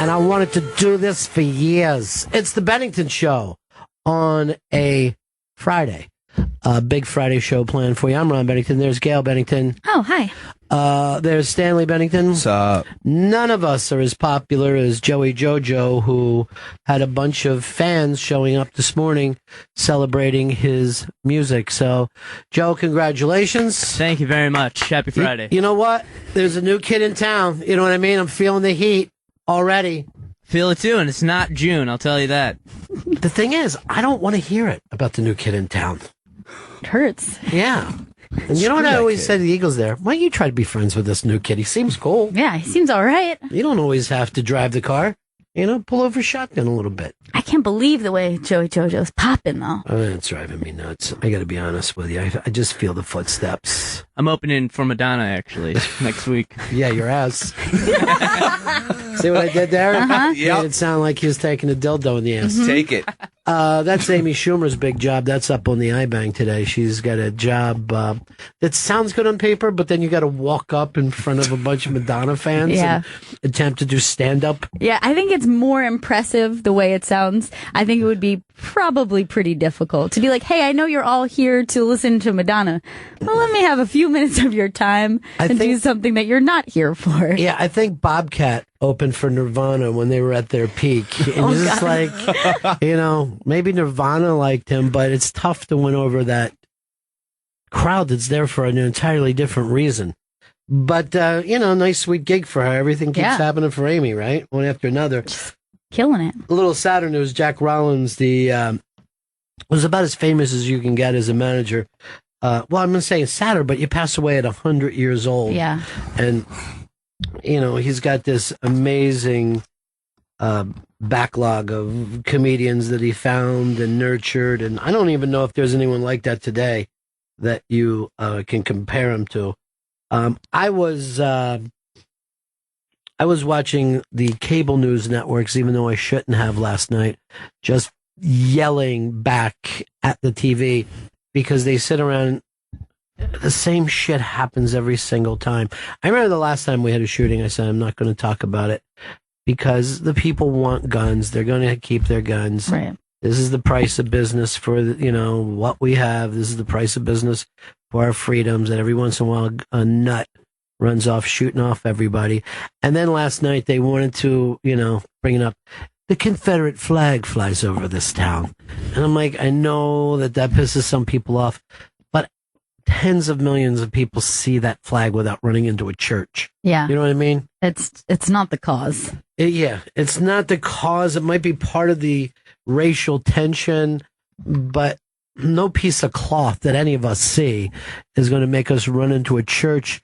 and I wanted to do this for years. It's the Bennington Show on a Friday. Big Friday show planned for you. I'm Ron Bennington. There's Gail Bennington. Oh, hi. There's Stanley Bennington. What's up? None of us are as popular as Joey Jojo, who had a bunch of fans showing up this morning celebrating his music. So, Joe, congratulations. Thank you very much. Happy Friday. You know what? There's a new kid in town. You know what I mean? I'm feeling the heat already. Feel it too, and it's not June, I'll tell you that. The thing is, I don't want to hear it about the new kid in town. It hurts. Yeah. And you know what I always say to the Eagles there? Why don't you try to be friends with this new kid? He seems cool. Yeah, he seems all right. You don't always have to drive the car. You know, pull over shotgun a little bit. I can't believe the way Joey Jojo's popping, though. Oh, it's driving me nuts. I got to be honest with you. I just feel the footsteps. I'm opening for Madonna, actually, next week. Yeah, your ass. See what I did there? Uh-huh. Yep. Made it sound like he was taking a dildo in the ass. Mm-hmm. Take it. That's Amy Schumer's big job. That's up on the iBank today. She's got a job that sounds good on paper, but then you got to walk up in front of a bunch of Madonna fans and attempt to do stand-up. Yeah, I think it's more impressive the way it sounds. I think it would be probably pretty difficult to be like, hey, I know you're all here to listen to Madonna. Well, let me have a few minutes of your time and do something that you're not here for. Yeah, I think Bobcat opened for Nirvana when they were at their peak. And it's just like, you know, maybe Nirvana liked him, but it's tough to win over that crowd that's there for an entirely different reason. But, you know, nice sweet gig for her. Everything keeps happening for Amy, right? One after another. Just killing it. A little sadder news, Jack Rollins, was about as famous as you can get as a manager. Well, I'm going to say sadder, but you pass away at 100 years old. Yeah. And, you know, he's got this amazing backlog of comedians that he found and nurtured. And I don't even know if there's anyone like that today that you can compare him to. I was watching the cable news networks, even though I shouldn't have last night, just yelling back at the TV because they sit around. The same shit happens every single time. I remember the last time we had a shooting, I said, I'm not going to talk about it because the people want guns. They're going to keep their guns. Right. This is the price of business for, you know, what we have. This is the price of business for our freedoms. And every once in a while, a nut runs off, shooting off everybody. And then last night, they wanted to, you know, bring it up. The Confederate flag flies over this town. And I'm like, I know that pisses some people off. Tens of millions of people see that flag without running into a church. Yeah. You know what I mean? It's not the cause. It's not the cause. It might be part of the racial tension, but no piece of cloth that any of us see is going to make us run into a church.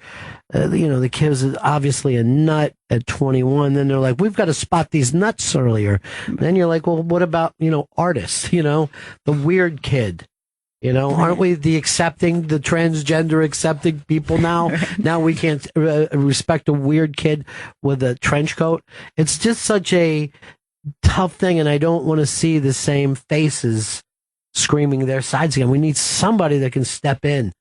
You know, the kid's obviously a nut at 21. Then they're like, we've got to spot these nuts earlier. And then you're like, well, what about, you know, artists, you know, the weird kid? You know, aren't we the transgender accepting people now? Right. Now we can't respect a weird kid with a trench coat. It's just such a tough thing, and I don't want to see the same faces screaming their sides again. We need somebody that can step in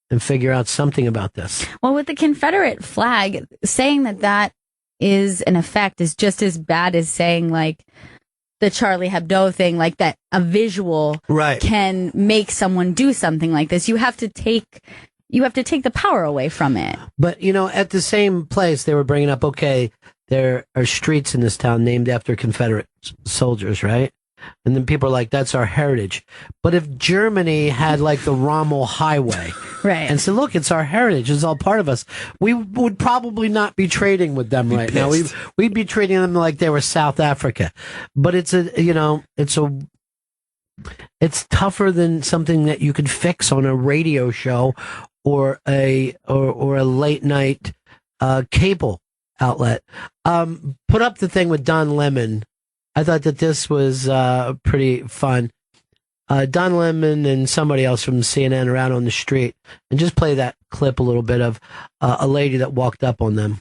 and figure out something about this. Well, with the Confederate flag, saying that is an effect is just as bad as saying, like, the Charlie Hebdo thing, like that a visual can make someone do something like this. You have to take the power away from it. But, you know, at the same place, they were bringing up, okay, there are streets in this town named after Confederate soldiers, right? And then people are like, that's our heritage. But if Germany had like the Rommel Highway right. and said, look, it's our heritage, it's all part of us, we would probably not be trading with them right now. We'd be treating them like they were South Africa. But it's tougher than something that you could fix on a radio show or a late night cable outlet. Put up the thing with Don Lemon. I thought that this was pretty fun. Don Lemon and somebody else from CNN are out on the street, and just play that clip a little bit of a lady that walked up on them.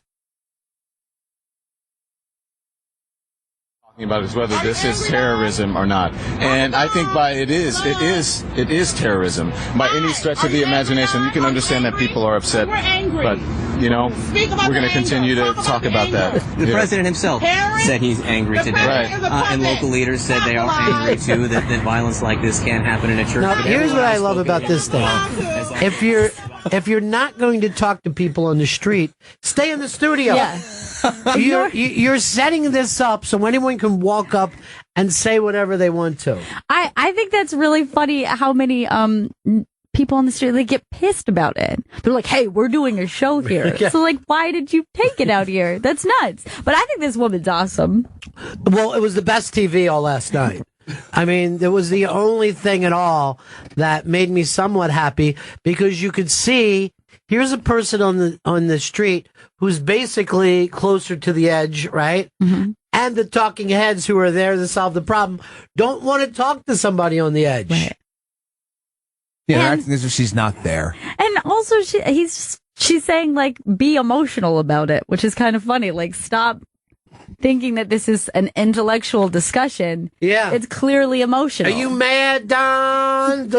Talking about is whether this is terrorism or not, and I think it is terrorism by any stretch of the imagination. You can understand that people are upset, but we're going to continue to talk about that. The president himself said he's angry today. Right. And local leaders said they are angry, too, that violence like this can't happen in a church. Now, here's what I love about this thing. If you're not going to talk to people on the street, stay in the studio. Yeah. You're setting this up so anyone can walk up and say whatever they want to. I think that's really funny how many people on the street, they get pissed about it. They're like, hey, we're doing a show here. Yeah. So like, why did you take it out here? That's nuts. But I think this woman's awesome. Well, it was the best TV all last night. I mean, it was the only thing at all that made me somewhat happy because you could see here's a person on the street who's basically closer to the edge, right? Mm-hmm. And the talking heads who are there to solve the problem don't want to talk to somebody on the edge. Right. Yeah, they're acting as if she's not there. And also, she's saying, like, be emotional about it, which is kind of funny. Like, stop thinking that this is an intellectual discussion. Yeah. It's clearly emotional. Are you mad, Don?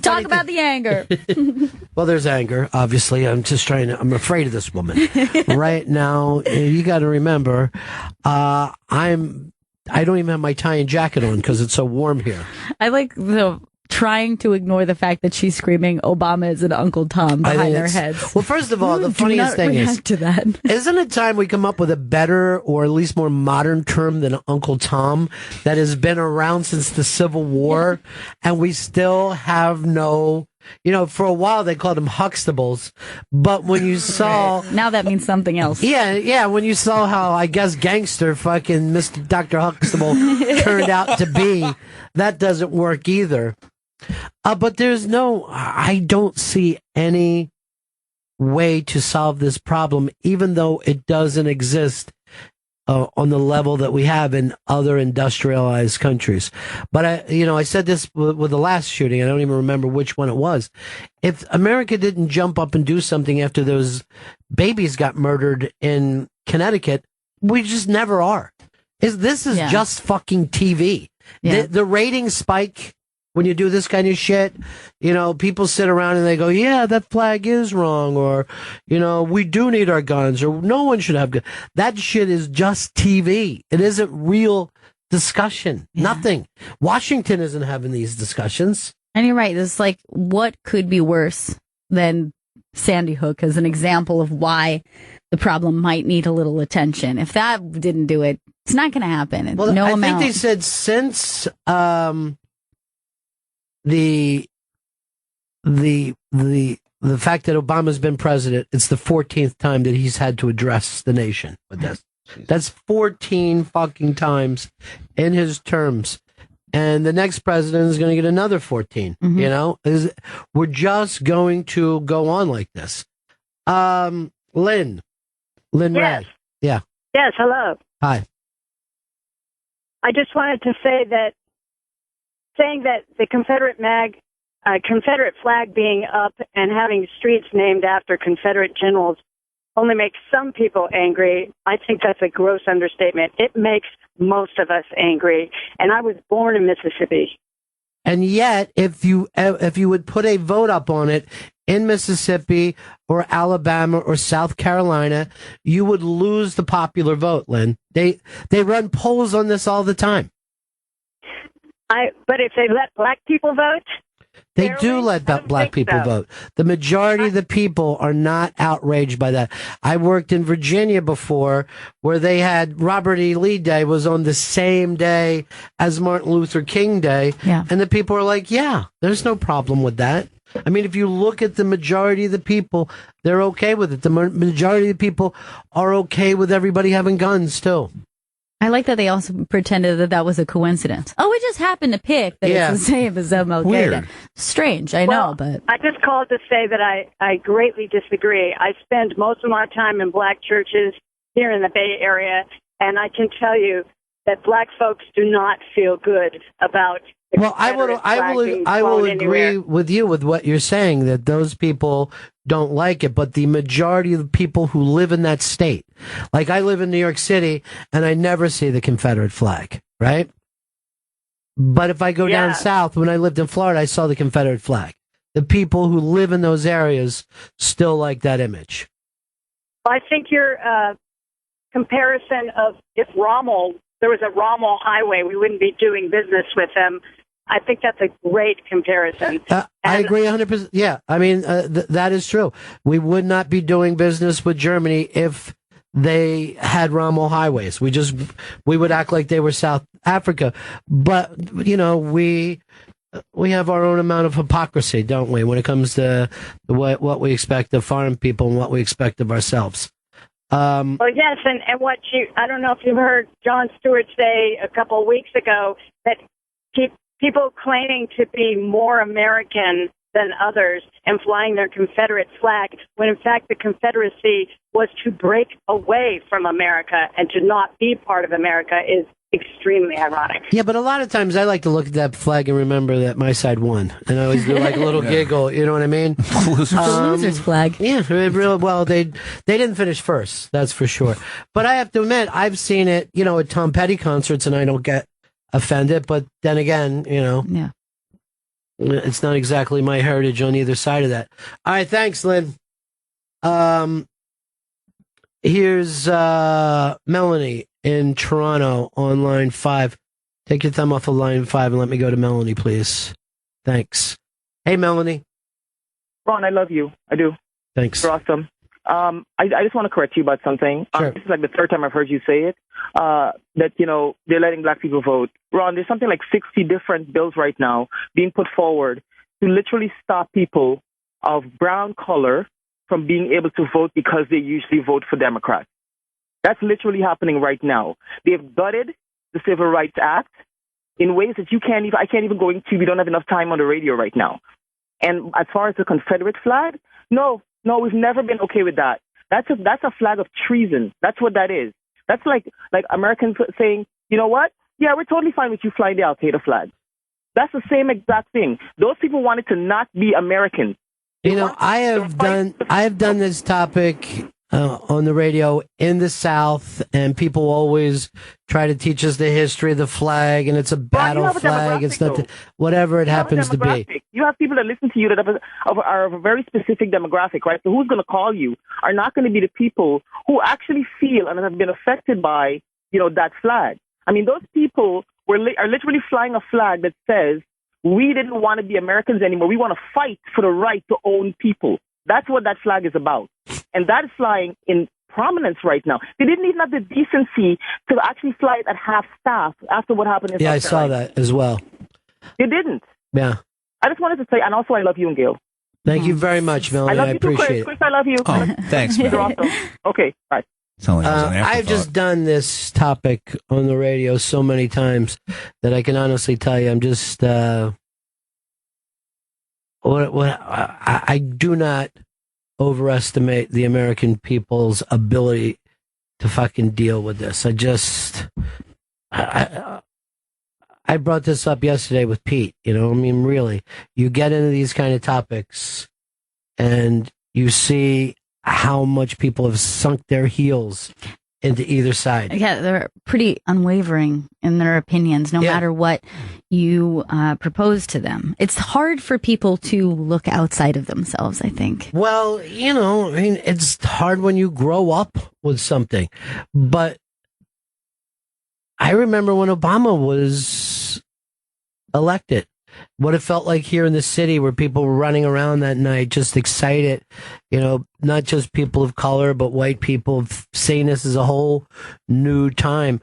Talk about the anger. Well, there's anger, obviously. I'm I'm afraid of this woman. Right now, you got to remember, I don't even have my tie and jacket on because it's so warm here. I like trying to ignore the fact that she's screaming Obama is an Uncle Tom behind their heads. Well, first of all, the funniest thing is, isn't it time we come up with a better or at least more modern term than Uncle Tom that has been around since the Civil War, and we still have no... for a while they called them Huxtables, but when you saw... Now that means something else. Yeah, when you saw how, I guess, gangster fucking Mr. Dr. Huxtable turned out to be, that doesn't work either. But I don't see any way to solve this problem, even though it doesn't exist on the level that we have in other industrialized countries. But I said this with the last shooting. I don't even remember which one it was. If America didn't jump up and do something after those babies got murdered in Connecticut, we just never are. This is just fucking TV. Yeah. The ratings spike when you do this kind of shit. People sit around and they go, yeah, that flag is wrong, or, we do need our guns, or no one should have guns. That shit is just TV. It isn't real discussion. Yeah. Nothing. Washington isn't having these discussions. And you're right. It's like, what could be worse than Sandy Hook as an example of why the problem might need a little attention? If that didn't do it, it's not going to happen. Well, I think they said since the fact that Obama's been president, it's the 14th time that he's had to address the nation with this. That's 14 fucking times in his terms. And the next president is going to get another 14. Mm-hmm. We're just going to go on like this. Lynn Yes. Ray. Yeah. Yes, hello. Hi. I just wanted to say that saying that the Confederate flag being up and having streets named after Confederate generals only makes some people angry. I think that's a gross understatement. It makes most of us angry. And I was born in Mississippi. And yet, if you would put a vote up on it in Mississippi or Alabama or South Carolina, you would lose the popular vote, Lynn. They run polls on this all the time. But if they let black people vote? They do let black people vote. The majority of the people are not outraged by that. I worked in Virginia before where they had Robert E. Lee Day was on the same day as Martin Luther King Day. Yeah. And the people are like, yeah, there's no problem with that. I mean, if you look at the majority of the people, they're okay with it. The majority of the people are okay with everybody having guns too. I like that they also pretended that was a coincidence. Oh, we just happened to pick that it's the same as MLK. Weird. Strange, I know, but... I just called to say that I greatly disagree. I spend most of my time in black churches here in the Bay Area, and I can tell you that black folks do not feel good about... Well, I will agree with you with what you're saying, that those people don't like it, but the majority of the people who live in that state, like I live in New York City and I never see the Confederate flag, right? But if I go down south, when I lived in Florida, I saw the Confederate flag. The people who live in those areas still like that image. I think your comparison of if there was a Rommel highway, we wouldn't be doing business with them. I think that's a great comparison. I agree 100%. Yeah, I mean, that is true. We would not be doing business with Germany if they had Rommel highways. We would act like they were South Africa. But, we have our own amount of hypocrisy, don't we, when it comes to what we expect of foreign people and what we expect of ourselves. Well, yes, and I don't know if you've heard Jon Stewart say a couple of weeks ago that people claiming to be more American than others and flying their Confederate flag, when in fact the Confederacy was to break away from America and to not be part of America, is extremely ironic. Yeah, but a lot of times I like to look at that flag and remember that my side won. And I always do like a little giggle, you know what I mean? The loser's flag. Yeah, they didn't finish first, that's for sure. But I have to admit, I've seen it, at Tom Petty concerts, and I don't get offended. But then again, yeah, it's not exactly my heritage on either side of that. All right, thanks, Lynn. Here's Melanie in Toronto on line 5. Take your thumb off of line 5 and let me go to Melanie, please. Thanks. Hey, Melanie. Ron, I love you. I do. Thanks. You're awesome. I just want to correct you about something. Sure. This is like the third time I've heard you say it, that, they're letting black people vote. Ron, there's something like 60 different bills right now being put forward to literally stop people of brown color from being able to vote because they usually vote for Democrats. That's literally happening right now. They've gutted the Civil Rights Act in ways that I can't even go into. We don't have enough time on the radio right now. And as far as the Confederate flag, no, we've never been okay with that. That's a flag of treason. That's what that is. That's like Americans saying, you know what? Yeah, we're totally fine with you flying the Al-Qaeda flag. That's the same exact thing. Those people wanted to not be Americans. I have done this topic on the radio in the South, and people always try to teach us the history of the flag, and it's a battle flag. It's not whatever it happens to be. You have people that listen to you that are of a very specific demographic, right? So who's going to call you are not going to be the people who actually feel and have been affected by, that flag. I mean, those people are literally flying a flag that says, we didn't want to be Americans anymore. We want to fight for the right to own people. That's what that flag is about. And that is flying in prominence right now. They didn't even have the decency to actually fly it at half staff after what happened in South I saw that as well. They didn't. Yeah. I just wanted to say, and also I love you and Gail. Thank you very much, Melanie. I love you too, appreciate it. Chris, I love you. Oh, thanks, man. You're awesome. Okay, bye. I've just done this topic on the radio so many times that I can honestly tell you, I'm just I do not overestimate the American people's ability to fucking deal with this. I brought this up yesterday with Pete. Really, you get into these kind of topics and you see how much people have sunk their heels into either side. Yeah, they're pretty unwavering in their opinions, no matter what you propose to them. It's hard for people to look outside of themselves, I think. Well, it's hard when you grow up with something. But I remember when Obama was elected, what it felt like here in the city where people were running around that night just excited, not just people of color, but white people seeing this as a whole new time.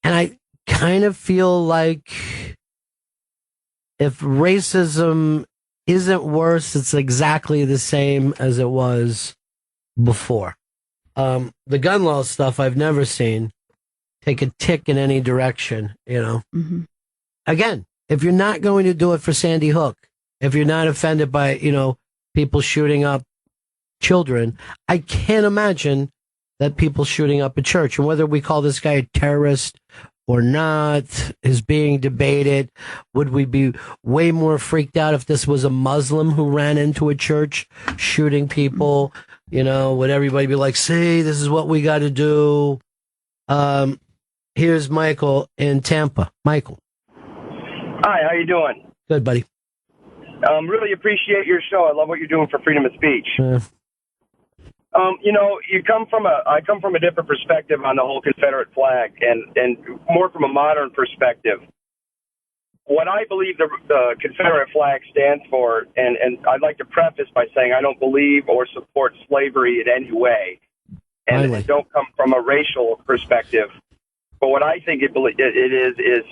And I kind of feel like if racism isn't worse, it's exactly the same as it was before. The gun law stuff I've never seen take a tick in any direction, Mm-hmm. Again, if you're not going to do it for Sandy Hook, if you're not offended by, people shooting up children, I can't imagine that people shooting up a church. And whether we call this guy a terrorist or not is being debated. Would we be way more freaked out if this was a Muslim who ran into a church shooting people? Would everybody be like, see, this is what we got to do? Here's Michael in Tampa. Michael. Hi, how you doing? Good, buddy. Really appreciate your show. I love what you're doing for freedom of speech. I come from a different perspective on the whole Confederate flag, and more from a modern perspective. What I believe the Confederate flag stands for, and I'd like to preface by saying I don't believe or support slavery in any way, and it don't come from a racial perspective. But what I think it is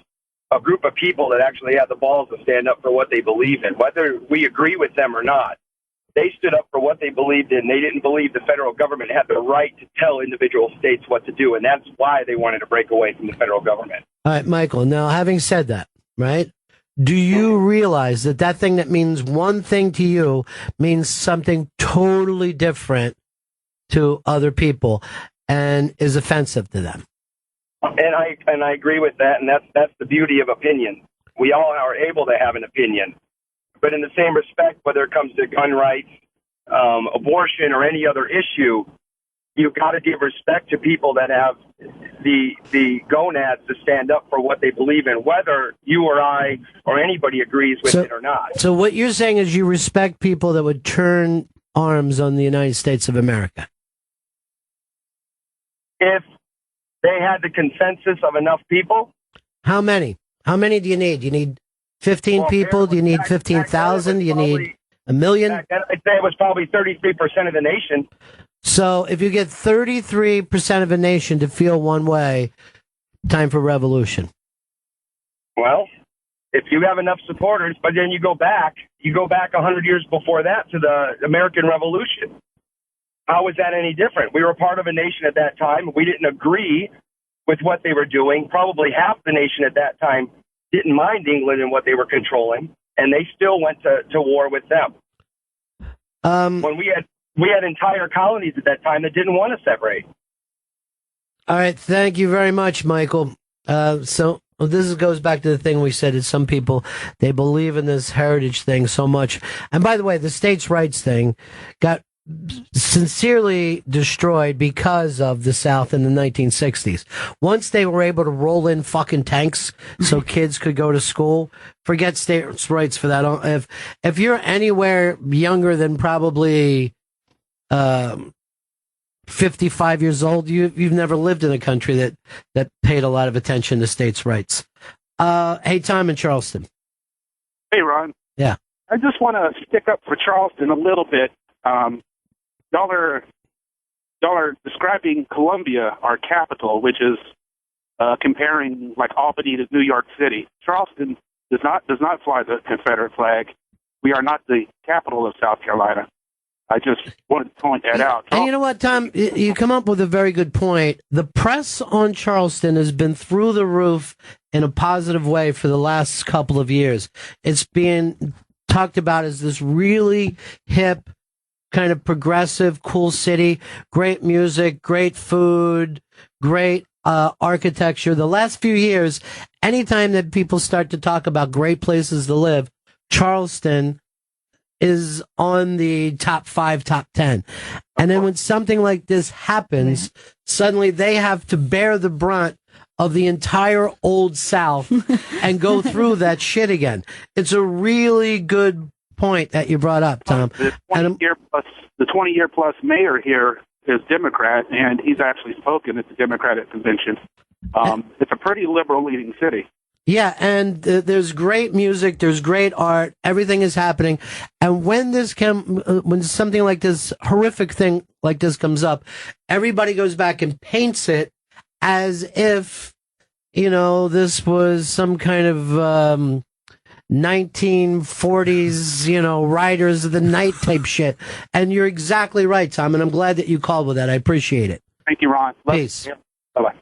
a group of people that actually have the balls to stand up for what they believe in, whether we agree with them or not. They stood up for what they believed in. They didn't believe the federal government had the right to tell individual states what to do, and that's why they wanted to break away from the federal government. All right, Michael, now having said that, right, do you realize that thing that means one thing to you means something totally different to other people and is offensive to them? And I agree with that, and that's the beauty of opinion. We all are able to have an opinion. But in the same respect, whether it comes to gun rights, abortion, or any other issue, you've got to give respect to people that have the gonads to stand up for what they believe in, whether you or I or anybody agrees with it or not. So what you're saying is you respect people that would turn arms on the United States of America? If they had the consensus of enough people. How many? How many do you need? Do you need 15 people? Do you need 15,000? Do you need a million? I'd say it was probably 33% of the nation. So if you get 33% of a nation to feel one way, time for revolution. Well, if you have enough supporters, but then you go back 100 years before that to the American Revolution. How was that any different? We were part of a nation at that time. We didn't agree with what they were doing. Probably half the nation at that time didn't mind England and what they were controlling, and they still went to war with them. When we had entire colonies at that time that didn't want to separate. All right, thank you very much, Michael. So this goes back to the thing we said is some people, they believe in this heritage thing so much. And by the way, the states' rights thing got sincerely destroyed because of the South in the 1960s. Once they were able to roll in fucking tanks so kids could go to school, forget states' rights for that. If you're anywhere younger than probably 55 years old, you've never lived in a country that paid a lot of attention to states' rights. Hey, Tom in Charleston. Hey, Ron. Yeah. I just want to stick up for Charleston a little bit. Y'all are describing Columbia, our capital, which is comparing like Albany to New York City. Charleston does not fly the Confederate flag. We are not the capital of South Carolina. I just wanted to point that out. And you know what, Tom? You come up with a very good point. The press on Charleston has been through the roof in a positive way for the last couple of years. It's being talked about as this really hip, kind of progressive, cool city, great music, great food, great architecture. The last few years, anytime that people start to talk about great places to live, Charleston is on the top 5, top 10. And then when something like this happens, suddenly they have to bear the brunt of the entire Old South and go through that shit again. It's a really good point that you brought up, Tom. The 20-year plus mayor here is Democrat, and he's actually spoken at the Democratic convention. It's a pretty liberal-leaning city. Yeah, and there's great music, there's great art, everything is happening. And when when something like this, horrific thing like this comes up, everybody goes back and paints it as if, this was some kind of 1940s, Riders of the Night type shit. And you're exactly right, Tom, and I'm glad that you called with that. I appreciate it. Thank you, Ron. Peace. Yeah. Bye-bye.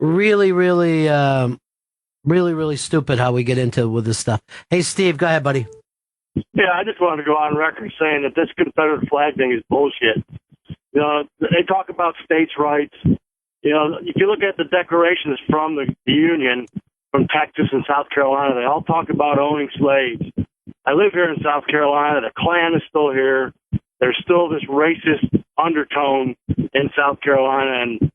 Really, really stupid how we get into with this stuff. Hey, Steve, go ahead, buddy. Yeah, I just wanted to go on record saying that this Confederate flag thing is bullshit. They talk about states' rights. If you look at the declarations from the Union, from Texas and South Carolina, they all talk about owning slaves. I live here in South Carolina. The Klan is still here. There's still this racist undertone in South Carolina, and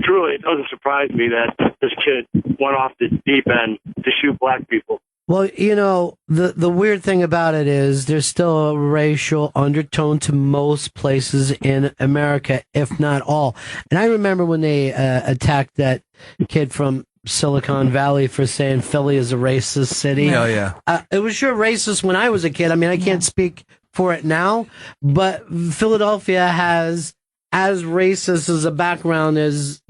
truly, it doesn't surprise me that this kid went off the deep end to shoot black people. Well, the weird thing about it is there's still a racial undertone to most places in America, if not all. And I remember when they attacked that kid from Silicon Valley for saying Philly is a racist city. Oh, yeah. It was sure racist when I was a kid. I mean, I can't speak for it now, but Philadelphia has as racist as a background as,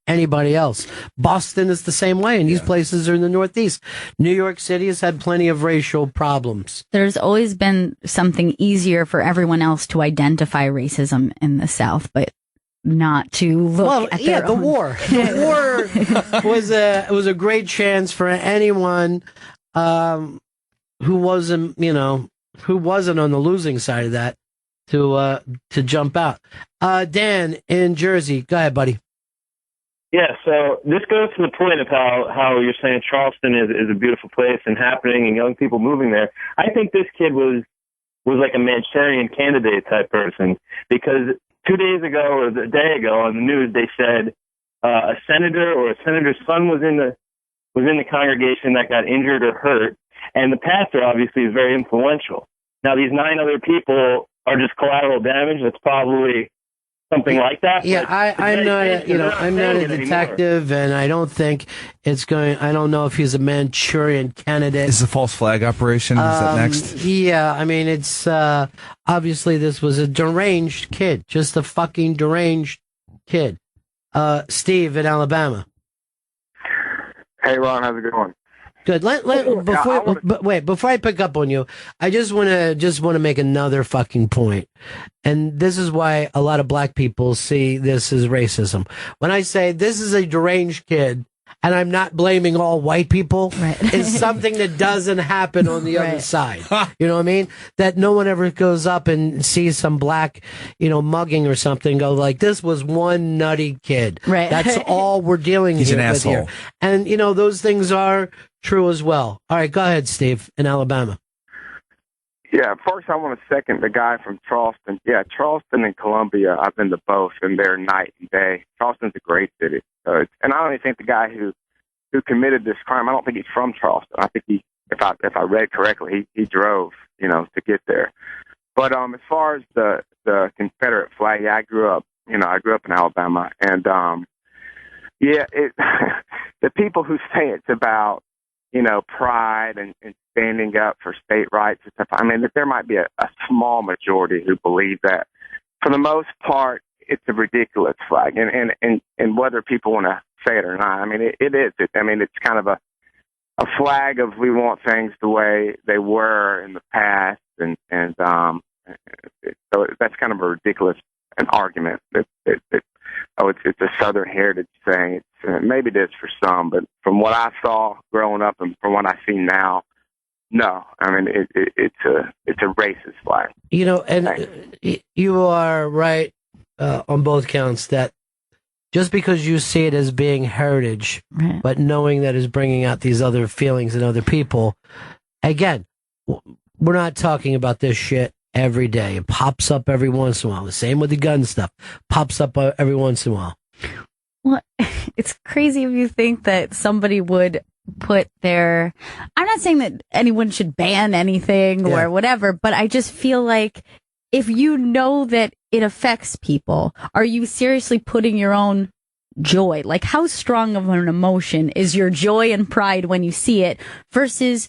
anybody else. Boston is the same way, and these places are in the Northeast. New York City has had plenty of racial problems. There's always been something easier for everyone else to identify racism in the South, but not to look at their the own. war. The war was a great chance for anyone who wasn't on the losing side of that to jump out. Dan in Jersey, go ahead, buddy. Yeah, so this goes to the point of how you're saying Charleston is a beautiful place and happening and young people moving there. I think this kid was like a Manchurian candidate type person, because 2 days ago or a day ago on the news they said a senator or a senator's son was in the congregation that got injured or hurt, and the pastor obviously is very influential. Now these 9 other people are just collateral damage. That's probably something like that. Yeah, I'm not a detective, and I don't think it's going. I don't know if he's a Manchurian candidate. Is the false flag operation? Is that next? Yeah, I mean, it's obviously this was a deranged kid, just a fucking deranged kid. Steve in Alabama. Hey, Ron, how's it going? Good. Before I pick up on you, I just want to make another fucking point. And this is why a lot of black people see this as racism. When I say this is a deranged kid, and I'm not blaming all white people, it's something that doesn't happen on the other side. You know what I mean? That no one ever goes up and sees some black, mugging or something, go like, this was one nutty kid. Right. That's all we're dealing He's with an asshole. here. And, those things are true as well. All right, go ahead, Steve, in Alabama. Yeah, first I want to second the guy from Charleston. Yeah, Charleston and Columbia, I've been to both, and they're night and day. Charleston's a great city. And I don't even think the guy who committed this crime, I don't think he's from Charleston. I think if I read correctly, he drove, to get there. But as far as the Confederate flag, yeah, I grew up in Alabama, and the people who say it's about pride and standing up for state rights and stuff. I mean, that there might be a small majority who believe that. For the most part, it's a ridiculous flag, and whether people want to say it or not, I mean, it is. It's kind of a flag of we want things the way they were in the past, and so that's kind of a ridiculous argument that it's a Southern heritage thing. Maybe it is for some, but from what I saw growing up and from what I see now, no. I mean, it's a racist flag. And you are right on both counts that just because you see it as being heritage, but knowing that is bringing out these other feelings in other people, again, we're not talking about this shit every day. It pops up every once in a while. The same with the gun stuff. Pops up every once in a while. Well, it's crazy if you think that somebody would put their... I'm not saying that anyone should ban anything or whatever, but I just feel like if you know that it affects people, are you seriously putting your own joy? Like, how strong of an emotion is your joy and pride when you see it versus,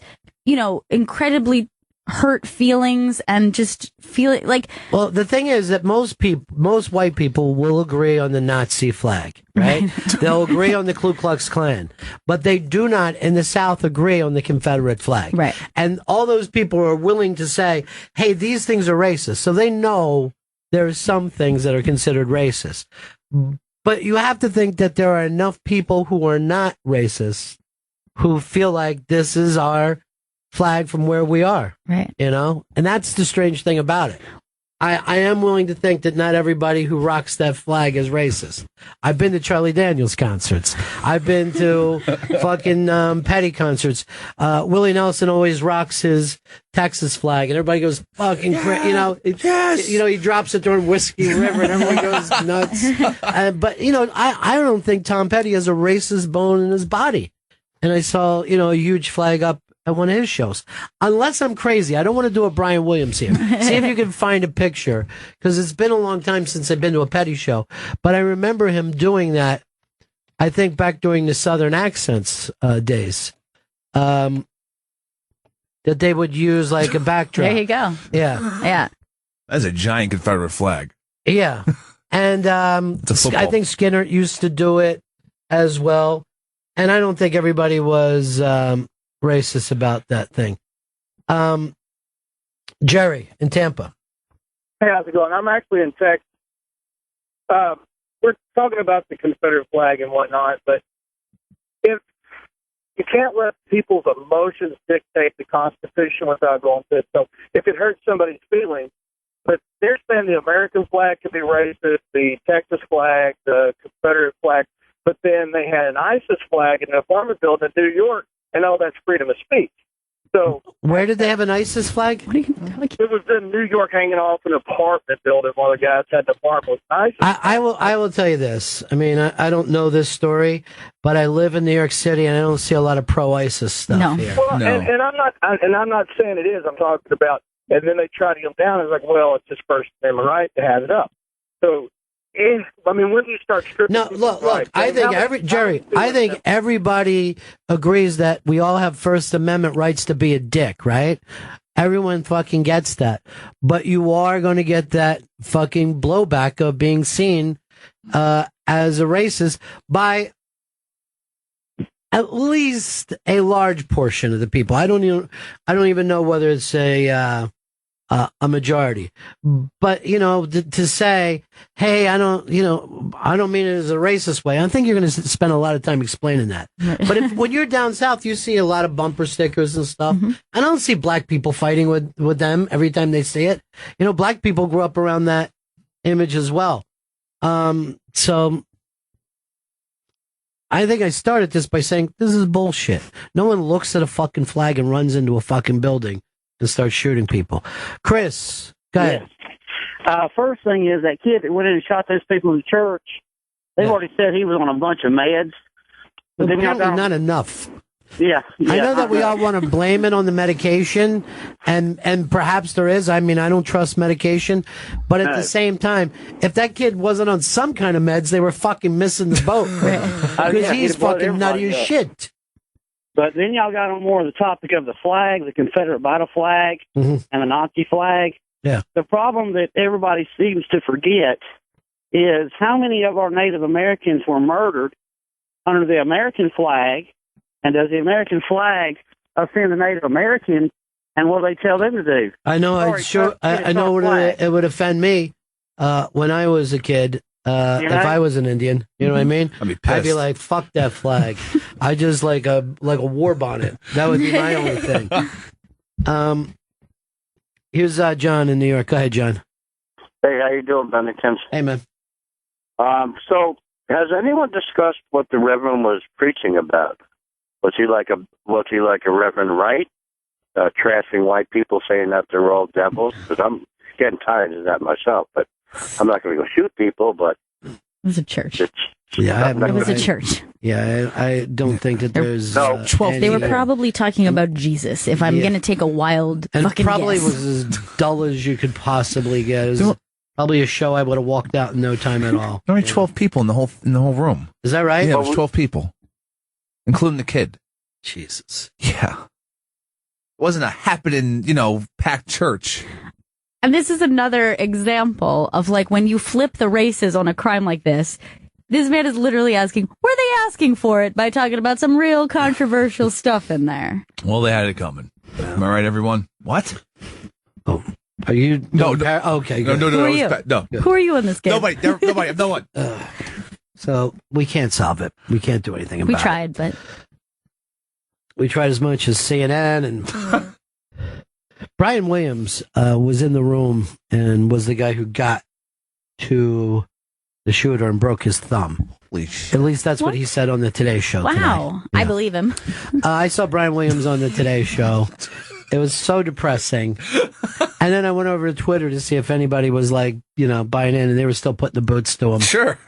incredibly hurt feelings and just feeling like... Well, the thing is that most white people will agree on the Nazi flag, right? They'll agree on the Ku Klux Klan, but they do not in the South agree on the Confederate flag. Right. And all those people are willing to say, hey, these things are racist. So they know there are some things that are considered racist. But you have to think that there are enough people who are not racist who feel like this is our flag from where we are, right? And that's the strange thing about it. I am willing to think that not everybody who rocks that flag is racist. I've been to Charlie Daniels concerts. I've been to fucking Petty concerts. Willie Nelson always rocks his Texas flag, and everybody goes fucking crazy. He drops it during Whiskey River, and everyone goes nuts. But I don't think Tom Petty has a racist bone in his body. And I saw a huge flag up at one of his shows. Unless I'm crazy. I don't want to do a Brian Williams here. See if you can find a picture, because it's been a long time since I've been to a Petty show. But I remember him doing that, I think, back during the Southern Accents days. That they would use like a backdrop. There you go. Yeah. Yeah. That's a giant Confederate flag. Yeah. And I think Skinner used to do it as well. And I don't think everybody was racist about that thing. Jerry in Tampa. Hey, how's it going? I'm actually in Texas. We're talking about the Confederate flag and whatnot, but if you can't let people's emotions dictate the Constitution without going to it. So if it hurts somebody's feelings, but they're saying the American flag can be racist, the Texas flag, the Confederate flag, but then they had an ISIS flag in an apartment building in New York, and all that's freedom of speech. So where did they have an ISIS flag? It was in New York, hanging off an apartment building. One of the guys had an apartment with ISIS. I will tell you this. I mean, I don't know this story, but I live in New York City, and I don't see a lot of pro-ISIS stuff here. Well, and I'm not saying it is. I'm talking about, and then they try to get down. It's like, well, it's his First Amendment right to have it up. So, I mean, when do you start stripping? No, look. I think I think everybody agrees that we all have First Amendment rights to be a dick, right? Everyone fucking gets that, but you are going to get that fucking blowback of being seen as a racist by at least a large portion of the people. I don't even know whether it's a majority, but to say, hey, I don't mean it as a racist way. I think you're going to spend a lot of time explaining that. But when you're down south, you see a lot of bumper stickers and stuff. I don't see black people fighting with them every time they see it. Black people grew up around that image as well. So I think I started this by saying this is bullshit. No one looks at a fucking flag and runs into a fucking building and start shooting people. Chris, go ahead. First thing is that kid that went in and shot those people in the church, they've already said he was on a bunch of meds. But apparently not enough. Yeah. I know that we all want to blame it on the medication, and perhaps there is. I mean, I don't trust medication, but at the same time, if that kid wasn't on some kind of meds, they were fucking missing the boat. Because he's fucking nutty as shit. But then y'all got on more of the topic of the flag, the Confederate battle flag, and the Nazi flag. Yeah. The problem that everybody seems to forget is how many of our Native Americans were murdered under the American flag, and does the American flag offend the Native American, and what do they tell them to do? I know. I know it would offend me when I was a kid. If I was an Indian, you know what I mean? I'd be like, fuck that flag. I just like a war bonnet. That would be my only thing. Here's John in New York. Go ahead, John. Hey, how you doing, Bennington? Hey, man. So, has anyone discussed what the Reverend was preaching about? Was he like a Reverend Wright, trashing white people, saying that they're all devils? Because I'm getting tired of that myself, but I'm not going to go shoot people, but it was a church. It was a church. Yeah, I don't think that there's 12. They were probably talking about Jesus. If I'm going to take a wild and fucking probably guess. was as dull as you could possibly get. It was probably a show I would have walked out in no time at all. Only 12 people in the whole room. Is that right? Yeah, it was 12 people, including the kid. Jesus. Yeah. It wasn't a happening, packed church. And this is another example of like when you flip the races on a crime like this. This man is literally asking, were they asking for it by talking about some real controversial stuff in there? Well, they had it coming. Am I right, everyone? What? Oh, are you? No. Okay. No. Who are you? No. Who are you in this game? Nobody. No one. So we can't solve it. We can't do anything about it. We tried, but we tried as much as CNN and. Brian Williams was in the room and was the guy who got to the shooter and broke his thumb. At least that's what he said on the Today Show. Wow, tonight. I believe him. I saw Brian Williams on the Today Show. It was so depressing. And then I went over to Twitter to see if anybody was buying in, and they were still putting the boots to him. Sure.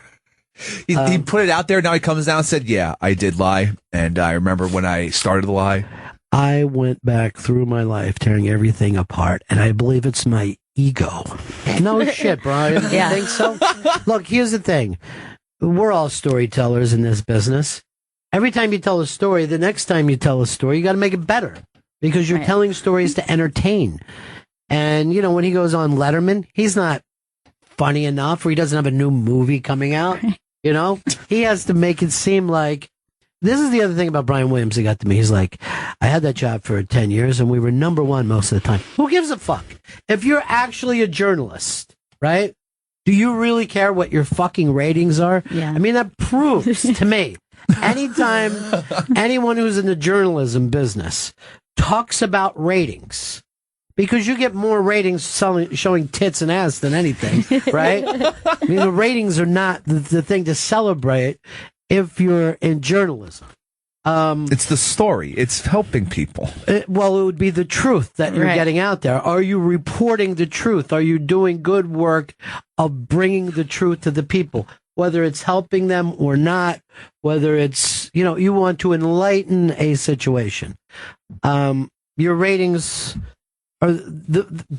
He put it out there. Now he comes down and said, yeah, I did lie. And I remember when I started the lie. I went back through my life tearing everything apart, and I believe it's my ego. No shit, Brian. Yeah. You think so? Look, here's the thing. We're all storytellers in this business. Every time you tell a story, the next time you tell a story, you got to make it better because you're telling stories to entertain. And, you know, when he goes on Letterman, he's not funny enough, or he doesn't have a new movie coming out. You know, he has to make it seem like. This is the other thing about Brian Williams that got to me. He's like, I had that job for 10 years and we were number one most of the time. Who gives a fuck? If you're actually a journalist, right? Do you really care what your fucking ratings are? Yeah. I mean, that proves to me, anytime anyone who's in the journalism business talks about ratings, because you get more ratings showing tits and ass than anything, right? I mean, the ratings are not the thing to celebrate if you're in journalism. It's the story. It's helping people. Well, it would be the truth that you're getting out there. Are you reporting the truth? Are you doing good work of bringing the truth to the people? Whether it's helping them or not, whether it's, you know, you want to enlighten a situation. Your ratings are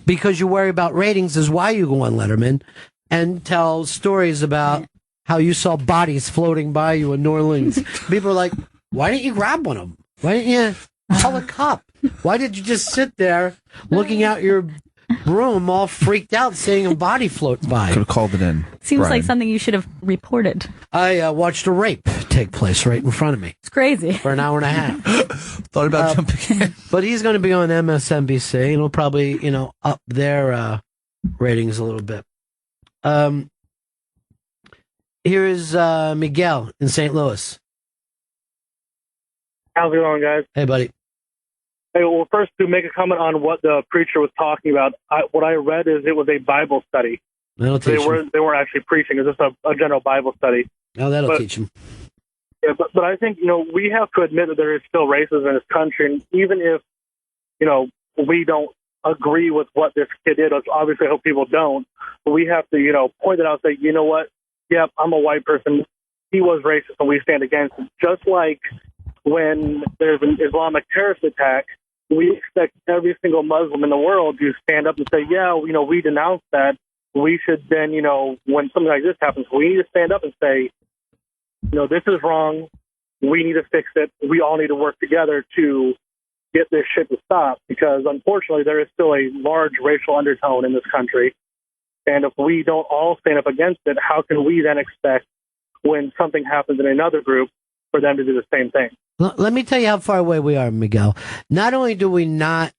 because you worry about ratings is why you go on Letterman and tell stories about how you saw bodies floating by you in New Orleans. People are like, why didn't you grab one of them? Why didn't you tell a cop? Why did you just sit there looking out your room all freaked out seeing a body float by? Could have called it in. Seems Brian. like something you should have reported. I watched a rape take place right in front of me. It's crazy. For an hour and a half. Thought about jumping in. But he's going to be on MSNBC, and he'll probably, you know, up their ratings a little bit. Here is Miguel in St. Louis. How's it going, guys? Hey, buddy. Hey, well, first to make a comment on what the preacher was talking about, what I read is it was a Bible study. That'll teach him. They weren't actually preaching. It was just a general Bible study. Oh, that'll teach him. Yeah, but I think, you know, we have to admit that there is still racism in this country, and even if, you know, we don't agree with what this kid did, obviously I hope people don't, but we have to, you know, point it out and say, you know what, yep, I'm a white person. He was racist, and we stand against him. Just like when there's an Islamic terrorist attack, we expect every single Muslim in the world to stand up and say, yeah, you know, we denounce that. We should then, you know, when something like this happens, we need to stand up and say, you know, this is wrong. We need to fix it. We all need to work together to get this shit to stop, because unfortunately there is still a large racial undertone in this country. And if we don't all stand up against it, how can we then expect when something happens in another group for them to do the same thing? Let me tell you how far away we are, Miguel. Not only do we not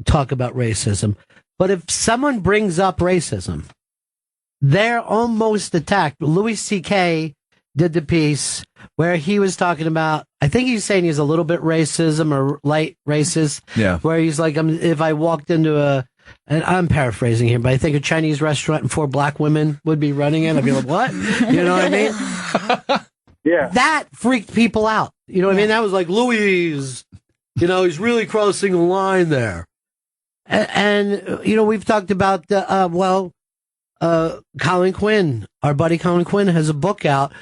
talk about racism, but if someone brings up racism, they're almost attacked. Louis C.K. did the piece where he was talking about, I think he's saying he's a little bit racism or light racist. Yeah. Where he's like, if I walked into and I'm paraphrasing here, but I think a Chinese restaurant and 4 black women would be running it, I'd be like, what? You know what I mean? Yeah. That freaked people out. You know what I mean? That was like, Louis, you know, he's really crossing a line there. And you know, we've talked about, Colin Quinn, our buddy Colin Quinn has a book out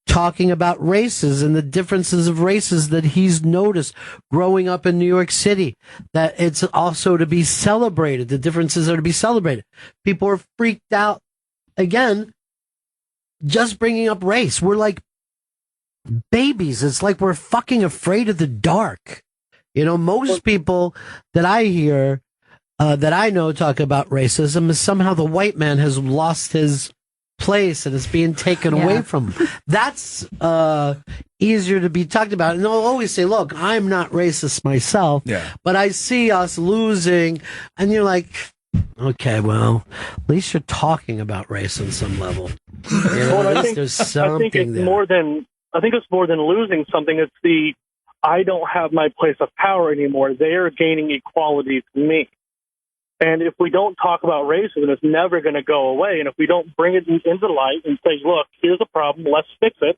talking about races and the differences of races that he's noticed growing up in New York City, that it's also to be celebrated. The differences are to be celebrated. People are freaked out again, just bringing up race. We're like babies. It's like we're fucking afraid of the dark. You know, most people that I hear, that I know talk about racism is somehow the white man has lost his place and it's being taken away from him. That's easier to be talked about. And they'll always say, look, I'm not racist myself, but I see us losing. And you're like, okay, well, at least you're talking about race on some level. You know, at least there's something there. I think it's more than losing something. It's I don't have my place of power anymore. They are gaining equality to me. And if we don't talk about racism, it's never going to go away. And if we don't bring it into light and say, look, here's a problem, let's fix it,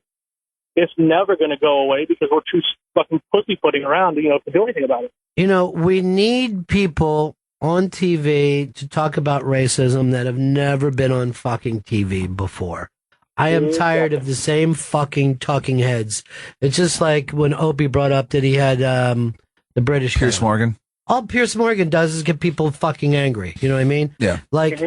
it's never going to go away because we're too fucking pussyfooting around, you know, to do anything about it. You know, we need people on TV to talk about racism that have never been on fucking TV before. I am tired of the same fucking talking heads. It's just like when Opie brought up that he had The British Piers Morgan. All Piers Morgan does is get people fucking angry. You know what I mean? Yeah. Like,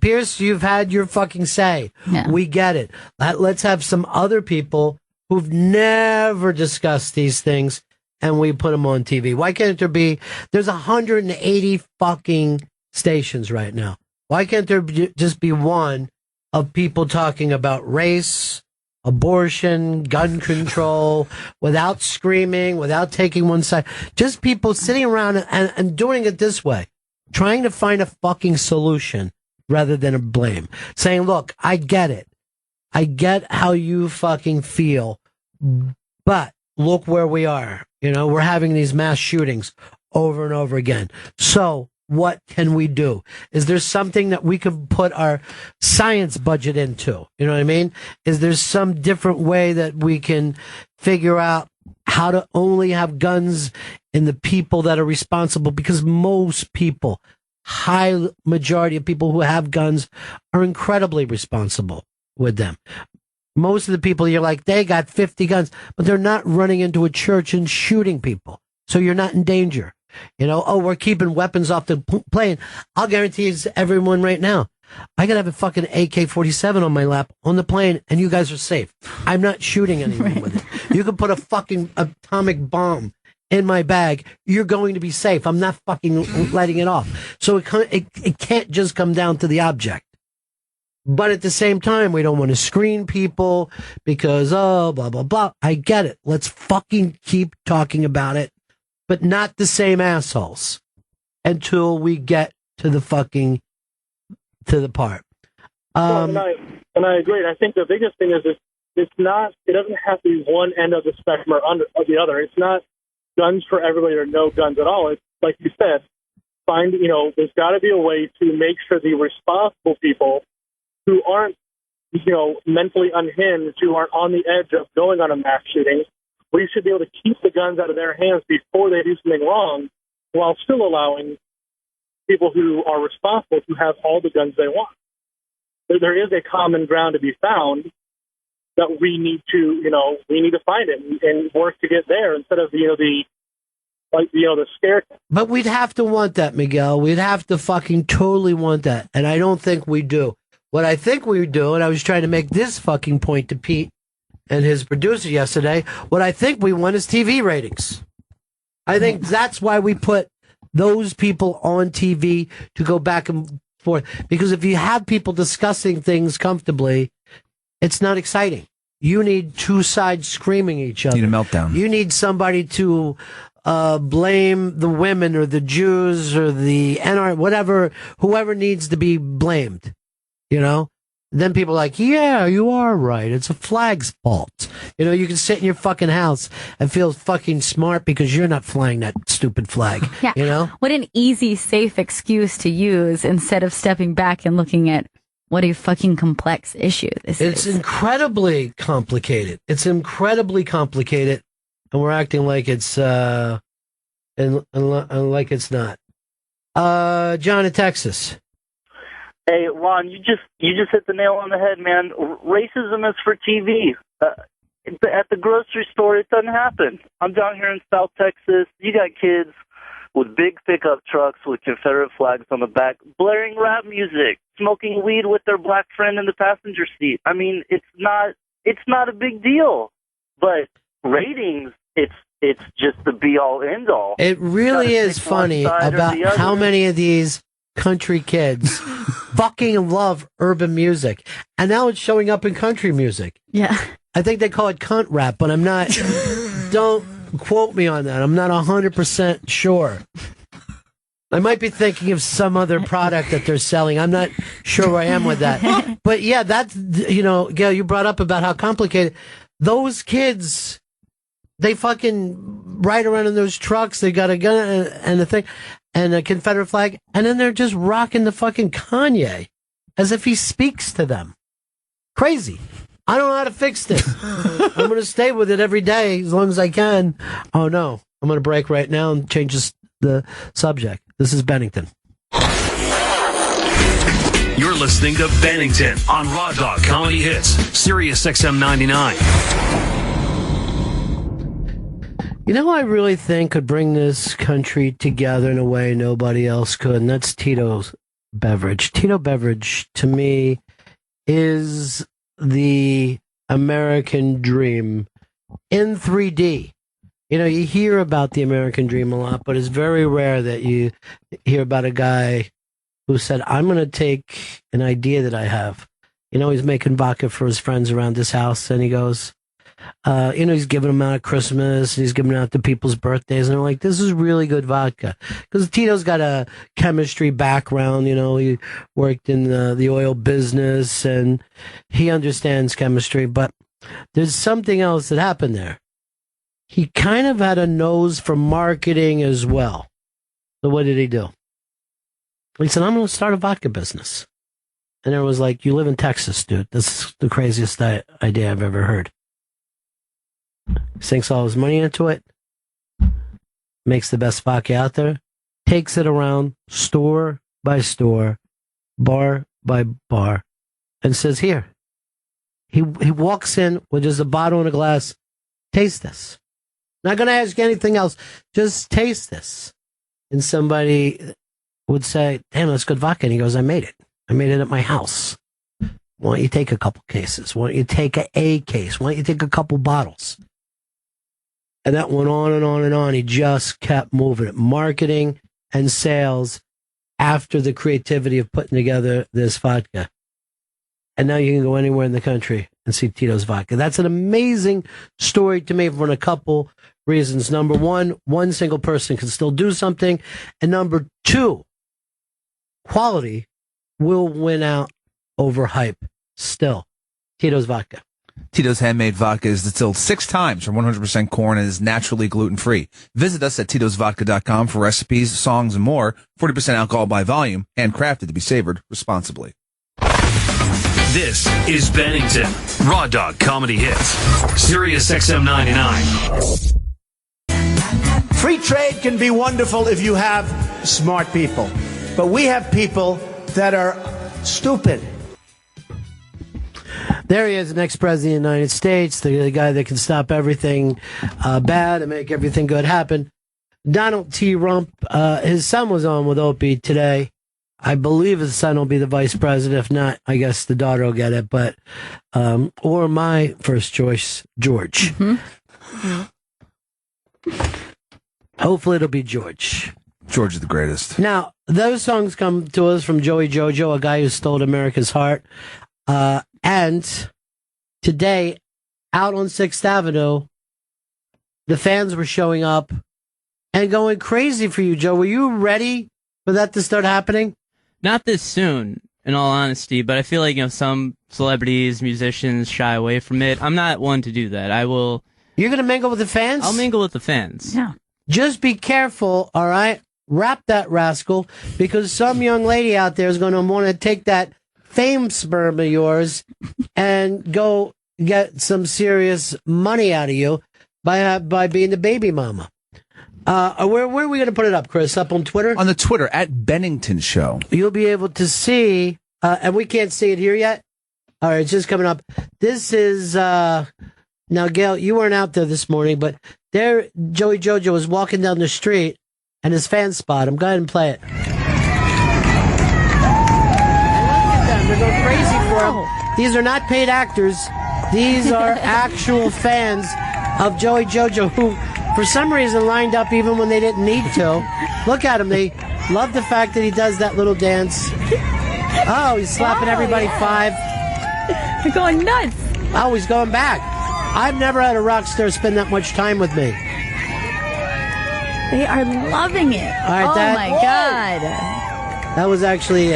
Piers, you've had your fucking say. Yeah. We get it. Let's have some other people who've never discussed these things, and we put them on TV. Why can't there be? There's 180 fucking stations right now. Why can't there just be one of people talking about race, abortion, gun control, without screaming, without taking one side? Just people sitting around and doing it this way, trying to find a fucking solution rather than a blame. Saying, look, I get it. I get how you fucking feel, but look where we are. You know, we're having these mass shootings over and over again. So what can we do? Is there something that we could put our science budget into? You know what I mean? Is there some different way that we can figure out how to only have guns in the people that are responsible? Because most people, high majority of people who have guns are incredibly responsible with them. Most of the people, you're like, they got 50 guns, but they're not running into a church and shooting people. So you're not in danger. You know, oh, we're keeping weapons off the plane. I'll guarantee everyone right now, I could have a fucking AK-47 on my lap on the plane, and you guys are safe. I'm not shooting anyone with it. You could put a fucking atomic bomb in my bag. You're going to be safe. I'm not fucking letting it off. So it can't just come down to the object. But at the same time, we don't want to screen people because, oh, blah, blah, blah. I get it. Let's fucking keep talking about it, but not the same assholes until we get to the fucking, to the part. And I agree. I think the biggest thing is it doesn't have to be one end of the spectrum or the other. It's not guns for everybody or no guns at all. It's like you said, there's got to be a way to make sure the responsible people who aren't, mentally unhinged, who aren't on the edge of going on a mass shooting, we should be able to keep the guns out of their hands before they do something wrong, while still allowing people who are responsible to have all the guns they want. There is a common ground to be found that we need to find it and work to get there instead of the scare. But we'd have to want that, Miguel. We'd have to fucking totally want that, and I don't think we do. What I think we do, and I was trying to make this fucking point to Pete and his producer yesterday, what I think we want is TV ratings. I think that's why we put those people on TV, to go back and forth. Because if you have people discussing things comfortably, it's not exciting. You need two sides screaming each other. You need a meltdown. You need somebody to blame the women or the Jews or the NR, whoever needs to be blamed. Then people are like, yeah, you are right. It's a flag's fault. You can sit in your fucking house and feel fucking smart because you're not flying that stupid flag. Yeah. What an easy, safe excuse to use instead of stepping back and looking at what a fucking complex issue this is. It's incredibly complicated. And we're acting like it's, and like it's not. John in Texas. Hey, Ron, you just hit the nail on the head, man. Racism is for TV. At the grocery store, it doesn't happen. I'm down here in South Texas. You got kids with big pickup trucks with Confederate flags on the back, blaring rap music, smoking weed with their black friend in the passenger seat. I mean, it's not a big deal. But ratings, it's just the be-all, end-all. It really is funny about how many of these country kids fucking love urban music, and now it's showing up in country music. Yeah, I think they call it cunt rap, but I'm not. Don't quote me on that. I'm not 100% sure. I might be thinking of some other product that they're selling. I'm not sure where I am with that. But yeah, that's Gail, you brought up about how complicated those kids. They fucking ride around in those trucks. They got a gun and a thing and a Confederate flag, and then they're just rocking the fucking Kanye as if he speaks to them. Crazy. I don't know how to fix this. I'm going to stay with it every day as long as I can. Oh no, I'm going to break right now and change the subject. This is Bennington. You're listening to Bennington on Raw Dog Comedy Hits, Sirius XM 99. You know who I really think could bring this country together in a way nobody else could, and that's Tito's Beverage. Tito Beverage, to me, is the American dream in 3D. You know, you hear about the American dream a lot, but it's very rare that you hear about a guy who said, I'm going to take an idea that I have. You know, he's making vodka for his friends around his house, and he goes, he's giving them out at Christmas, and he's giving it out to people's birthdays, and they're like, this is really good vodka. Because Tito's got a chemistry background, he worked in the oil business, and he understands chemistry, but there's something else that happened there. He kind of had a nose for marketing as well. So what did he do? He said, I'm going to start a vodka business. And it was like, you live in Texas, dude. This is the craziest idea I've ever heard. Sinks all his money into it, makes the best vodka out there, takes it around store by store, bar by bar, and says, here. He walks in with just a bottle and a glass. Taste this. Not going to ask you anything else. Just taste this. And somebody would say, damn, that's good vodka. And he goes, I made it. I made it at my house. Why don't you take a couple cases? Why don't you take a case? Why don't you take a couple bottles? And that went on and on and on. He just kept moving it. Marketing and sales after the creativity of putting together this vodka. And now you can go anywhere in the country and see Tito's Vodka. That's an amazing story to me for a couple reasons. Number one single person can still do something. And number two, quality will win out over hype still. Tito's Vodka. Tito's handmade vodka is distilled 6 times from 100% corn and is naturally gluten-free. Visit us at titosvodka.com for recipes, songs, and more. 40% alcohol by volume, handcrafted to be savored responsibly. This is Bennington, Raw Dog Comedy Hits, Sirius XM 99. Free trade can be wonderful if you have smart people. But we have people that are stupid. There he is, the next president of the United States, the guy that can stop everything bad and make everything good happen. Donald T. Rump, his son was on with Opie today. I believe his son will be the vice president. If not, I guess the daughter will get it. But or my first choice, George. Mm-hmm. Hopefully it'll be George. George is the greatest. Now, those songs come to us from Joey Jojo, a guy who stole America's heart. And today, out on 6th Avenue, the fans were showing up and going crazy for you, Joe. Were you ready for that to start happening? Not this soon, in all honesty, but I feel like, some celebrities, musicians shy away from it. I'm not one to do that. I will... You're going to mingle with the fans? I'll mingle with the fans. Yeah. Just be careful, all right? Wrap that rascal, because some young lady out there is going to want to take that fame sperm of yours and go get some serious money out of you by being the baby mama. Where are we going to put it up, Chris? Up on Twitter? On the Twitter, at Bennington Show. You'll be able to see, and we can't see it here yet. All right, it's just coming up. This is, now, Gail, you weren't out there this morning, but there, Joey Jojo was walking down the street, and his fans spot him. Go ahead and play it. And look at them. They're going crazy for him. These are not paid actors. These are actual fans of Joey Jojo who, for some reason, lined up even when they didn't need to. Look at him. They love the fact that he does that little dance. Oh, he's slapping everybody 5. You're going nuts. Oh, he's going back. I've never had a rock star spend that much time with me. They are loving it. All right, my God. That was actually,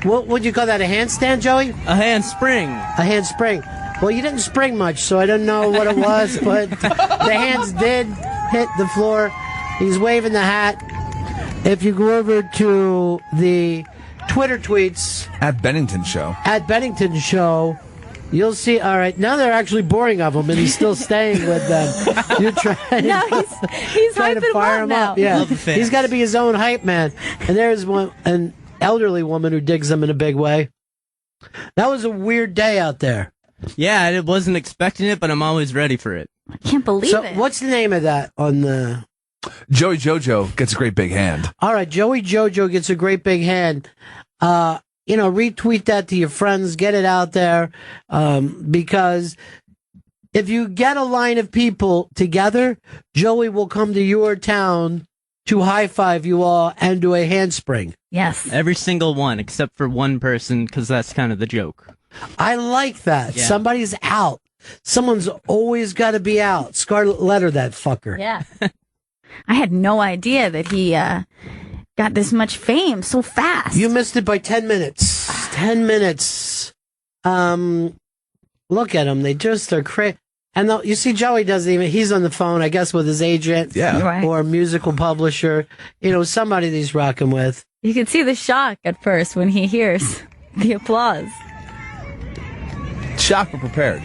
what would you call that, a handstand, Joey? A handspring. A handspring. Well, you didn't spring much, so I don't know what it was, but the hands did hit the floor. He's waving the hat. If you go over to the Twitter tweets... At Bennington Show. At Bennington Show, you'll see... All right, now they're actually boring of him, and he's still staying with them. You're trying, no, he's trying to fire him up. Yeah, he's got to be his own hype man. And there's an elderly woman who digs him in a big way. That was a weird day out there. Yeah, I wasn't expecting it, but I'm always ready for it. I can't believe So it. what's the name of that on the... Joey Jojo gets a great big hand. All right, Joey Jojo gets a great big hand. Retweet that to your friends. Get it out there. Because if you get a line of people together, Joey will come to your town to high-five you all and do a handspring. Yes. Every single one, except for one person, because that's kind of the joke. I like that. Yeah. Somebody's out. Someone's always got to be out. Scarlet Letter, that fucker. Yeah. I had no idea that he got this much fame so fast. You missed it by 10 minutes. 10 minutes. Look at them. They just are crazy. And you see, Joey doesn't even, he's on the phone, I guess, with his agent or musical publisher. Somebody that he's rocking with. You can see the shock at first when he hears the applause. Shocked but prepared.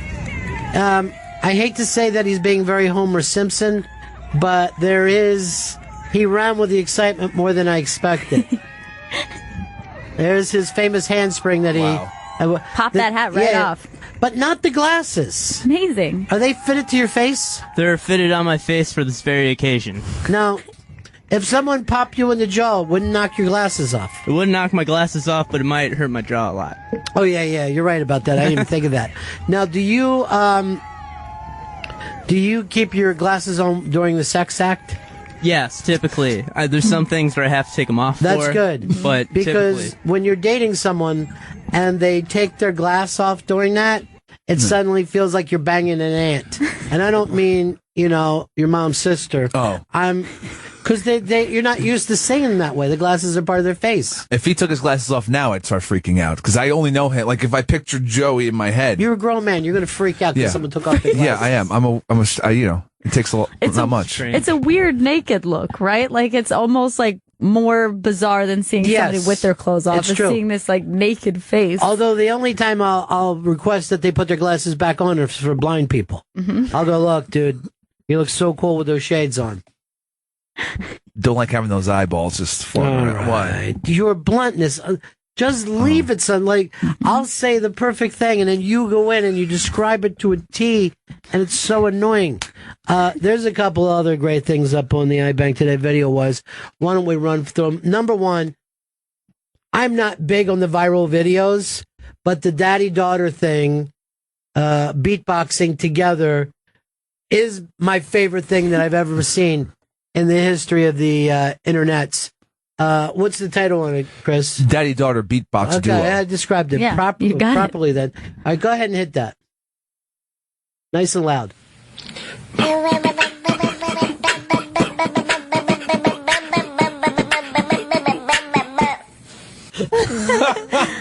I hate to say that he's being very Homer Simpson, but he ran with the excitement more than I expected. There's his famous handspring that he... Pop that hat right off. But not the glasses. Amazing. Are they fitted to your face? They're fitted on my face for this very occasion. Now, if someone popped you in the jaw, it wouldn't knock your glasses off. It wouldn't knock my glasses off, but it might hurt my jaw a lot. Oh, yeah, you're right about that. I didn't even think of that. Now, do you keep your glasses on during the sex act? Yes, typically. There's some things where I have to take them off That's for. good. But because typically. when you're dating someone and they take their glass off during that, it suddenly feels like you're banging an ant. And I don't mean, your mom's sister. Oh. Because you're not used to singing that way. The glasses are part of their face. If he took his glasses off now, I'd start freaking out. Because I only know him. Like, if I picture Joey in my head. You're a grown man. You're going to freak out because someone took off their glasses. Yeah, I am. It takes not much. It's a weird naked look, right? Like, it's almost like more bizarre than seeing somebody with their clothes off. It's true. Seeing this like naked face. Although the only time I'll request that they put their glasses back on is for blind people. Mm-hmm. I'll go, look, dude, you look so cool with those shades on. Don't like having those eyeballs just floating around. Why? Your bluntness. Just leave it, son. Like, I'll say the perfect thing, and then you go in and you describe it to a T, and it's so annoying. There's a couple other great things up on the iBank Today video was. Why don't we run through them? Number one, I'm not big on the viral videos, but the daddy-daughter thing, beatboxing together, is my favorite thing that I've ever seen in the history of the internets. What's the title on it, Chris? Daddy-daughter beatbox duo. Okay, I described it properly then. All right, go ahead and hit that. Nice and loud.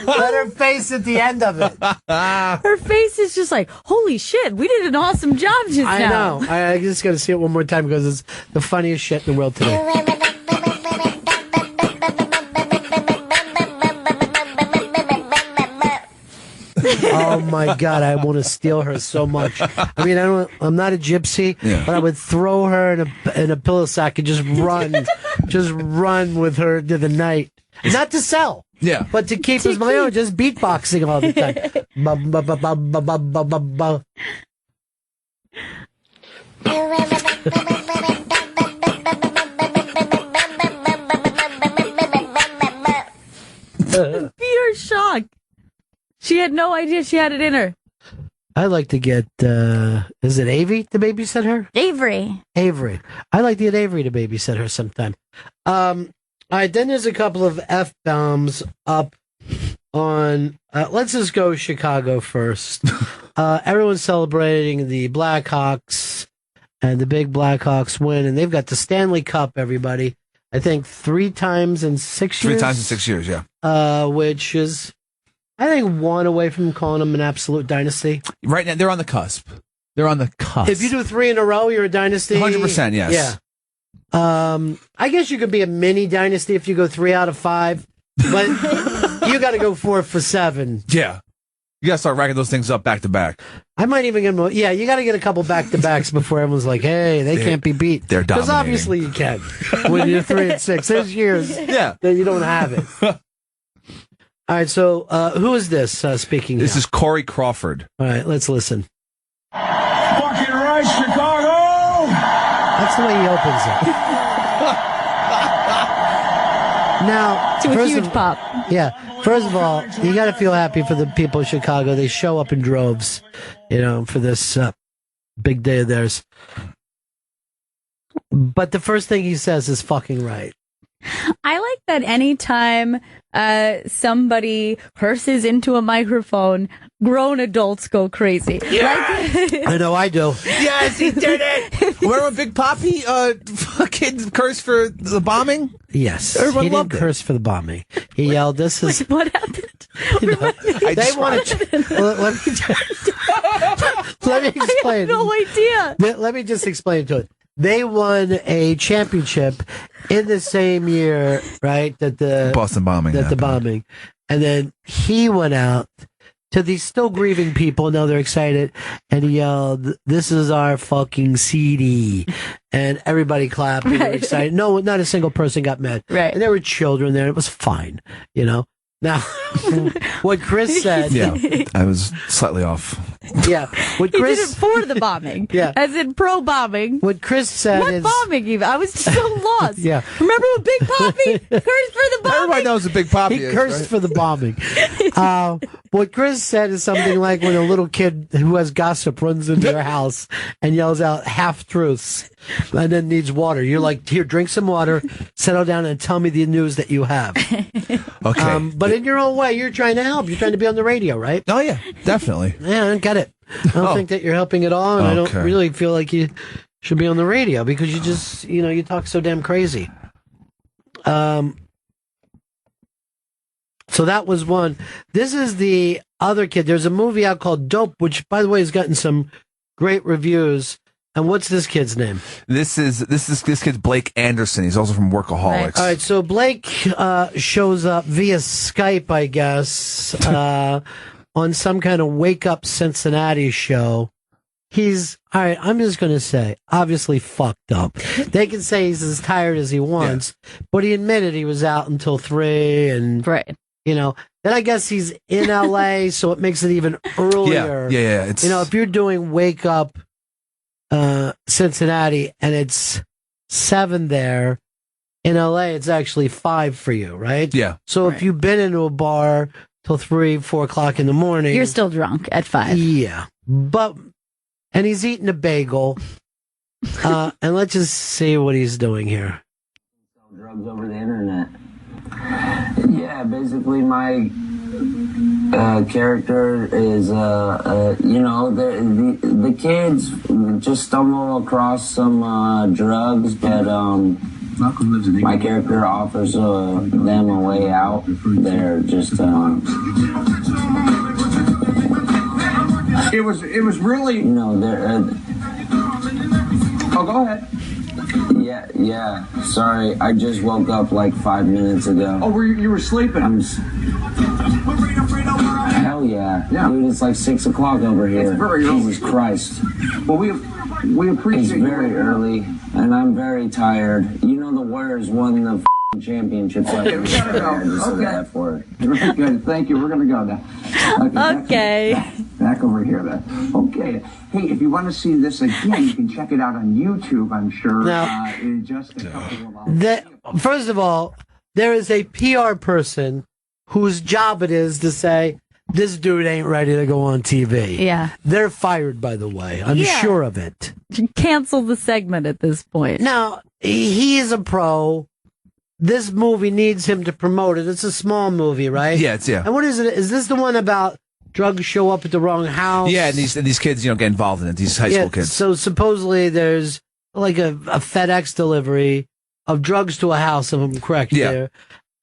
Let her face at the end of it. Her face is just like, holy shit, we did an awesome job just now. I know. I just got to see it one more time because it's the funniest shit in the world today. Oh my God, I want to steal her so much. I mean, I'm not a gypsy, but I would throw her in a pillow sack and just run with her to the night. Not to sell. Yeah. But to keep as my own, just beatboxing all the time. Pure shock. She had no idea she had it in her. I like to get, is it Avery to babysit her? Avery. I like to get Avery to babysit her sometime. All right, then there's a couple of F-bombs up on, let's just go Chicago first. Everyone's celebrating the Blackhawks and the big Blackhawks win, and they've got the Stanley Cup, everybody. I think 3 times in 6 years. 3 times in 6 years, yeah. Which is, I think, one away from calling them an absolute dynasty. Right now, they're on the cusp. If you do 3 in a row, you're a dynasty. 100%, yes. Yeah. I guess you could be a mini dynasty if you go 3 out of 5, but you got to go 4 for 7. Yeah. You got to start racking those things up back to back. I might even get more. Yeah, you got to get a couple back to backs before everyone's like, hey, they can't be beat. They're dominating. Because obviously you can. When you're 3 and 6, there's years that you don't have it. All right, so who is this speaking This now? is Corey Crawford. All right, let's listen. Fucking right, Chicago. That's the way he opens it. Now, To a huge pop. Yeah. First of all, you got to feel happy for the people of Chicago. They show up in droves, for this big day of theirs. But the first thing he says is fucking right. I like that anytime somebody curses into a microphone, grown adults go crazy. Yes! I know I do. Yes, he did it! Remember when Big Poppy fucking cursed for the bombing? Yes. Everyone he loved didn't curse for the bombing. He yelled, "This is..." What happened? They wanted let me explain. I have no idea. Let me just explain to it. They won a championship in the same year, right? That the Boston bombing. The bombing. And then he went out to these still grieving people. Now they're excited. And he yelled, "This is our fucking CD." And everybody clapped. And they were excited. No, not a single person got mad. Right. And there were children there. It was fine, Now, what Chris said. Yeah, I was slightly off. Yeah. What He Chris did it for the bombing. Yeah. As in pro-bombing. What Chris said What is... bombing even? I was so lost. Yeah. Remember when Big Poppy cursed for the bombing? Everybody knows what Big Poppy He is, cursed right? for the bombing. What Chris said is something like when a little kid who has gossip runs into your house and yells out half-truths and then needs water. You're like, "Here, drink some water, settle down, and tell me the news that you have." Okay. But in your own way, you're trying to help. You're trying to be on the radio, right? Oh, yeah, definitely. Yeah, I don't get it. I don't think that you're helping at all, and I don't Okay. really feel like you should be on the radio because you just, you talk so damn crazy. So that was one. This is the other kid. There's a movie out called Dope, which, by the way, has gotten some great reviews. And what's this kid's name? This kid's Blake Anderson. He's also from Workaholics. All right, so Blake shows up via Skype, I guess, on some kind of Wake Up Cincinnati show. He's, all right, I'm just going to say, obviously fucked up. They can say he's as tired as he wants, but he admitted he was out until 3 and, right. Then I guess he's in LA, so it makes it even earlier. Yeah. It's, if you're doing Wake Up Cincinnati and it's 7 there, in LA it's actually 5 for you, right? Yeah. So if you've been into a bar till 3, 4 o'clock in the morning, You're still drunk at 5. Yeah. And he's eating a bagel. And let's just see what he's doing here. Drugs over the internet. Yeah, basically my character is, the kids just stumble across some drugs, but my character offers them a way out. They're just It was really. they're. Oh, go ahead. Yeah. Sorry, I just woke up like 5 minutes ago. Oh, you were sleeping? Hell yeah. Dude, it's like 6 o'clock over here. It's very early. Jesus Christ. Well, we appreciate. It's very early, and I'm very tired. The Warriors won the championship. Okay, we gotta go. I just said Okay. that for it. Very good. Thank you. We're gonna go now. Okay. Back over here then. Okay. Hey, if you want to see this again, you can check it out on YouTube, I'm sure. Now- in just a couple of hours. First of all, there is a PR person whose job it is to say, "This dude ain't ready to go on TV." Yeah. They're fired, by the way. I'm Yeah. sure of it. Cancel the segment at this point. Now, he is a pro. This movie needs him to promote it. It's a small movie, right? Yeah, yeah. And what is it? Is this the one about drugs show up at the wrong house? Yeah, and these kids, get involved in it. These high school kids. So supposedly there's like a FedEx delivery of drugs to a house, if I'm correct there.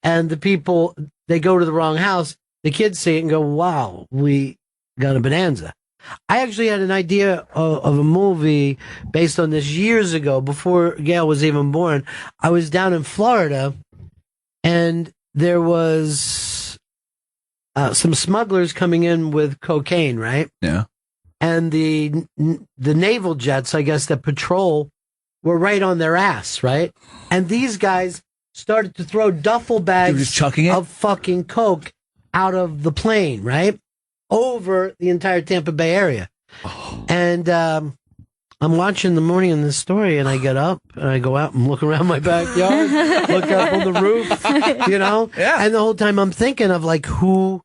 And the people, they go to the wrong house. The kids see it and go, "Wow, we got a bonanza." I actually had an idea of a movie based on this years ago, before Gail was even born. I was down in Florida, and there was some smugglers coming in with cocaine, right? Yeah. And the naval jets, I guess, that patrol were right on their ass, right? And these guys started to throw duffel bags just chucking it? of fucking coke out of the plane, right? Over the entire Tampa Bay area. And I'm watching the Morning in this story, and I get up and I go out and look around my backyard, look up on the roof, you know? Yeah. And the whole time I'm thinking of, like, who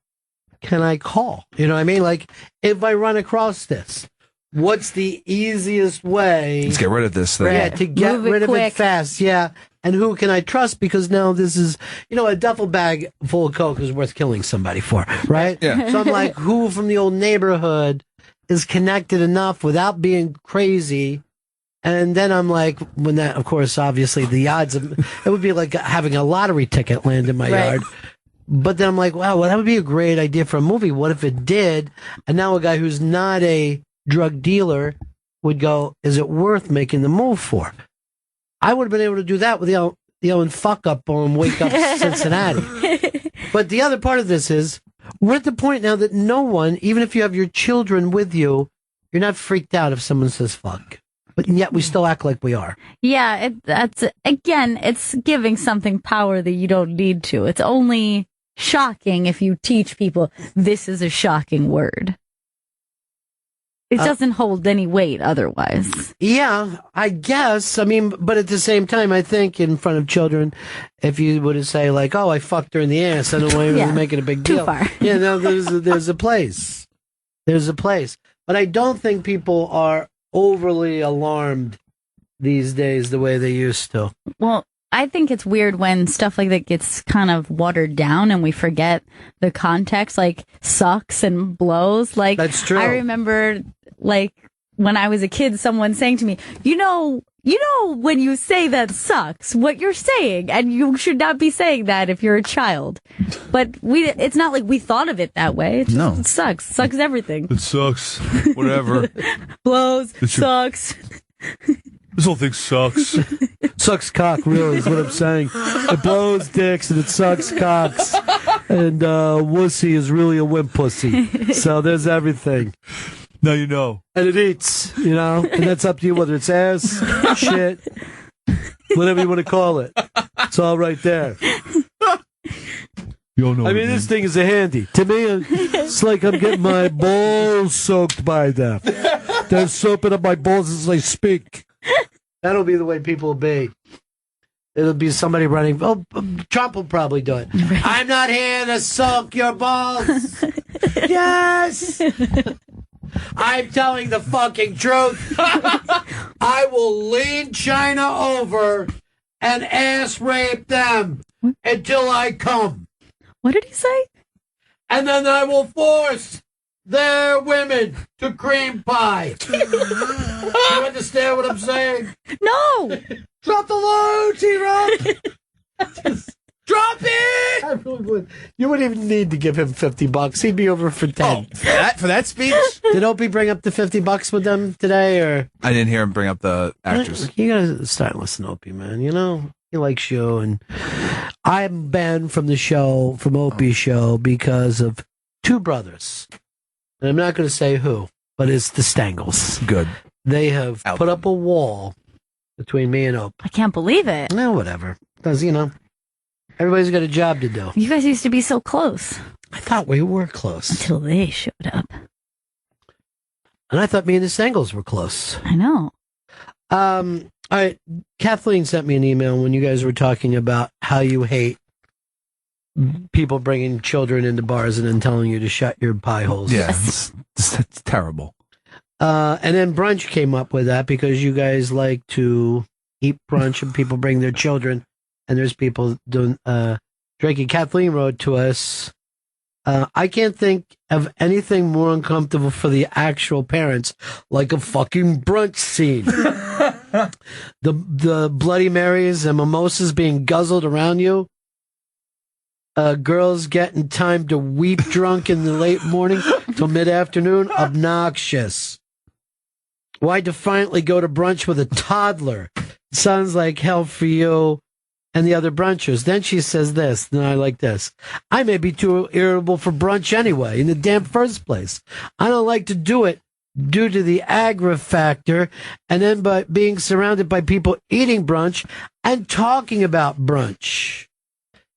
can I call? You know what I mean? Like, if I run across this, what's the easiest way? Let's get rid of this thing. Yeah, to get rid of it fast. Yeah. And who can I trust? Because now this is, you know, a duffel bag full of Coke is worth killing somebody for, right? Yeah. So I'm like, who from the old neighborhood is connected enough without being crazy? And then I'm like, when that, of course, obviously the odds of, it would be like having a lottery ticket land in my yard. But then I'm like, wow, well, that would be a great idea for a movie. What if it did? And now a guy who's not a drug dealer would go, is it worth making the move for? I would have been able to do that with the own fuck up on Wake Up Cincinnati. But the other part of this is, we're at the point now that no one, even if you have your children with you, you're not freaked out if someone says fuck. But yet we still act like we are. Yeah, it's giving something power that you don't need to. It's only shocking if you teach people this is a shocking word. It doesn't hold any weight otherwise. Yeah, I guess. I mean, but at the same time, I think in front of children, if you were to say like, "Oh, I fucked her in the ass," I don't want to make it a big deal. Too far. Yeah, no, there's a place. There's a place. But I don't think people are overly alarmed these days the way they used to. Well, I think it's weird when stuff like that gets kind of watered down and we forget the context, like sucks and blows. Like, that's true. I remember, like, when I was a kid, someone saying to me, you know, when you say that sucks, what you're saying, and you should not be saying that if you're a child. But it's not like we thought of it that way. It sucks. Sucks everything. It sucks. Whatever. Blows. Sucks. This whole thing sucks. Sucks cock, really, is what I'm saying. It blows dicks and it sucks cocks. And wussy is really a wimp pussy. So there's everything. Now you know. And it eats, you know? And that's up to you, whether it's ass, shit, whatever you want to call it. It's all right there. You don't know. I mean, this thing is a handy. To me, it's like I'm getting my balls soaked by them. They're soaping up my balls as I speak. That'll be the way people will be. It'll be somebody running. Oh, Trump will probably do it. I'm not here to soak your balls. Yes. I'm telling the fucking truth. I will lean China over and ass rape them until I come. What did he say? And then I will force their women to cream pie. You understand what I'm saying? No. Drop the load, T-Rock. Drop it! I really would. You wouldn't even need to give him $50. He'd be over for 10. Oh, for that speech? Did Opie bring up the $50 with them today, or? I didn't hear him bring up the actress. You gotta start listening to Opie, man. You know, he likes you, and I'm banned from the show, from Opie's show, because of two brothers. And I'm not going to say who, but it's the Stangles. Good. They have put up a wall between me and Opie. I can't believe it. No, whatever. Because, you know, everybody's got a job to do. You guys used to be so close. I thought we were close. Until they showed up. And I thought me and the Stangles were close. I know. All right. Kathleen sent me an email when you guys were talking about how you hate people bringing children into bars and then telling you to shut your pie holes. Yeah, it's terrible. And then brunch came up with that because you guys like to eat brunch and people bring their children, and there's people doing drinking. Kathleen wrote to us, I can't think of anything more uncomfortable for the actual parents like a fucking brunch scene. The Bloody Marys and mimosas being guzzled around you. Girls getting time to weep drunk in the late morning till mid-afternoon. Obnoxious. Why defiantly go to brunch with a toddler? Sounds like hell for you and the other brunchers. Then she says this, and I like this. I may be too irritable for brunch anyway, in the damn first place. I don't like to do it due to the aggro factor, and then by being surrounded by people eating brunch and talking about brunch.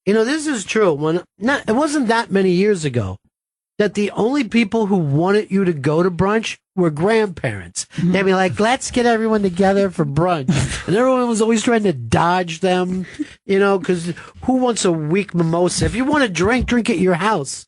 You know, this is true. It wasn't that many years ago that the only people who wanted you to go to brunch were grandparents. They'd be like, let's get everyone together for brunch. And everyone was always trying to dodge them, because who wants a weak mimosa? If you want to drink at your house.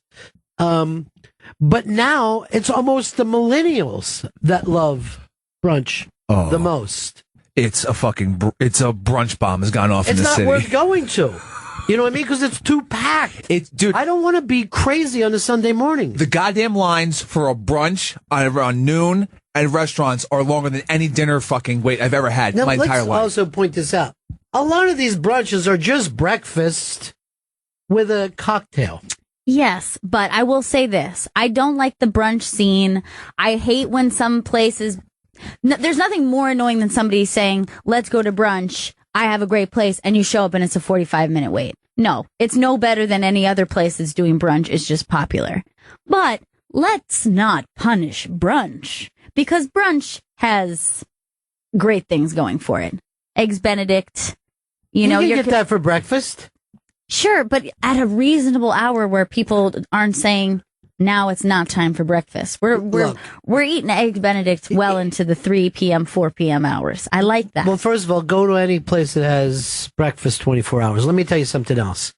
But now it's almost the millennials that love brunch the most. It's a brunch bomb has gone off in the city. It's not worth going to. You know what I mean? Because it's too packed. Dude, I don't want to be crazy on a Sunday morning. The goddamn lines for a brunch around noon at restaurants are longer than any dinner fucking wait I've ever had in my entire life. Let's also point this out. A lot of these brunches are just breakfast with a cocktail. Yes, but I will say this. I don't like the brunch scene. I hate when some places... there's nothing more annoying than somebody saying, let's go to brunch. I have a great place, and you show up and it's a 45-minute wait. No, it's no better than any other place that's doing brunch. It's just popular. But let's not punish brunch, because brunch has great things going for it. Eggs Benedict. You can get that for breakfast. Sure, but at a reasonable hour where people aren't saying, now it's not time for breakfast. We're eating Eggs Benedict well into the 3 p.m., 4 p.m. hours. I like that. Well, first of all, go to any place that has breakfast 24 hours. Let me tell you something else.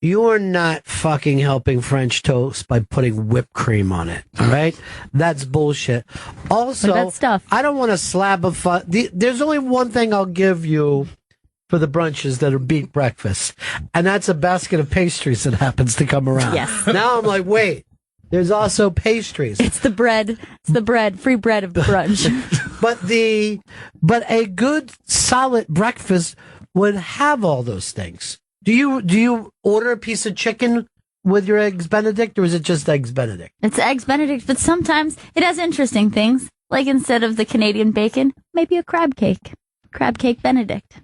You are not fucking helping French toast by putting whipped cream on it. All right? That's bullshit. Also, that stuff? I don't want to slab a there's only one thing I'll give you for the brunches that are beat breakfast, and that's a basket of pastries that happens to come around. Yes. Now I'm like, wait. There's also pastries. It's the bread. Free bread of brunch. but a good solid breakfast would have all those things. Do you order a piece of chicken with your Eggs Benedict, or is it just Eggs Benedict? It's Eggs Benedict, but sometimes it has interesting things. Like instead of the Canadian bacon, maybe a crab cake. Crab cake Benedict.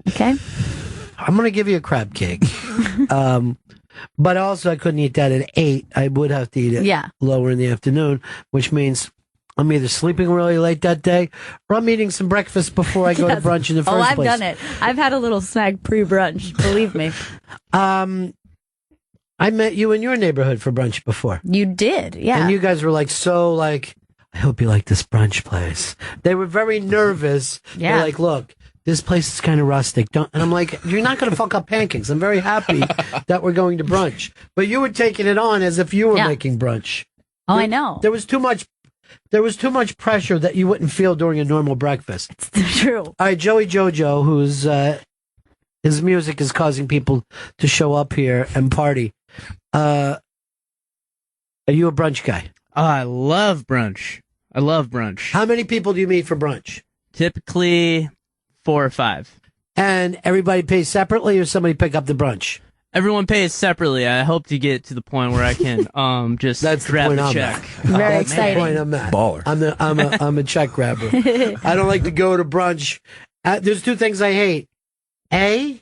Okay? I'm going to give you a crab cake. But also, I couldn't eat that at 8. I would have to eat it lower in the afternoon, which means I'm either sleeping really late that day or I'm eating some breakfast before I go to brunch in the first place. I've done it. I've had a little snack pre-brunch, believe me. I met you in your neighborhood for brunch before. You did, yeah. And you guys were I hope you like this brunch place. They were very nervous. Yeah. They're like, look, this place is kind of rustic. And I'm like, you're not going to fuck up pancakes. I'm very happy that we're going to brunch. But you were taking it on as if you were making brunch. I know. There was too much pressure that you wouldn't feel during a normal breakfast. It's true. All right, Joey Jojo, who's his music is causing people to show up here and party. Are you a brunch guy? I love brunch. How many people do you meet for brunch? Typically 4 or 5. And everybody pays separately, or somebody pick up the brunch? Everyone pays separately. I hope to get to the point where I can just grab the check. Very exciting. That's the point I'm at. Baller. I'm a check grabber. I don't like to go to brunch. There's 2 things I hate. A,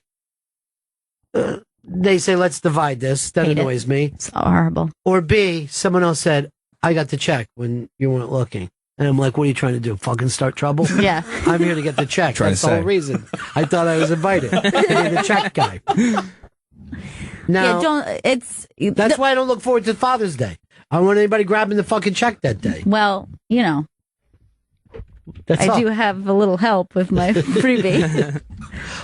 they say, let's divide this. That annoys me. It's horrible. Or B, someone else said, I got the check when you weren't looking. And I'm like, what are you trying to do? Fucking start trouble? Yeah. I'm here to get the check. That's the whole reason. I thought I was invited to be the check guy. Now, that's why I don't look forward to Father's Day. I don't want anybody grabbing the fucking check that day. Well, I do have a little help with my freebie.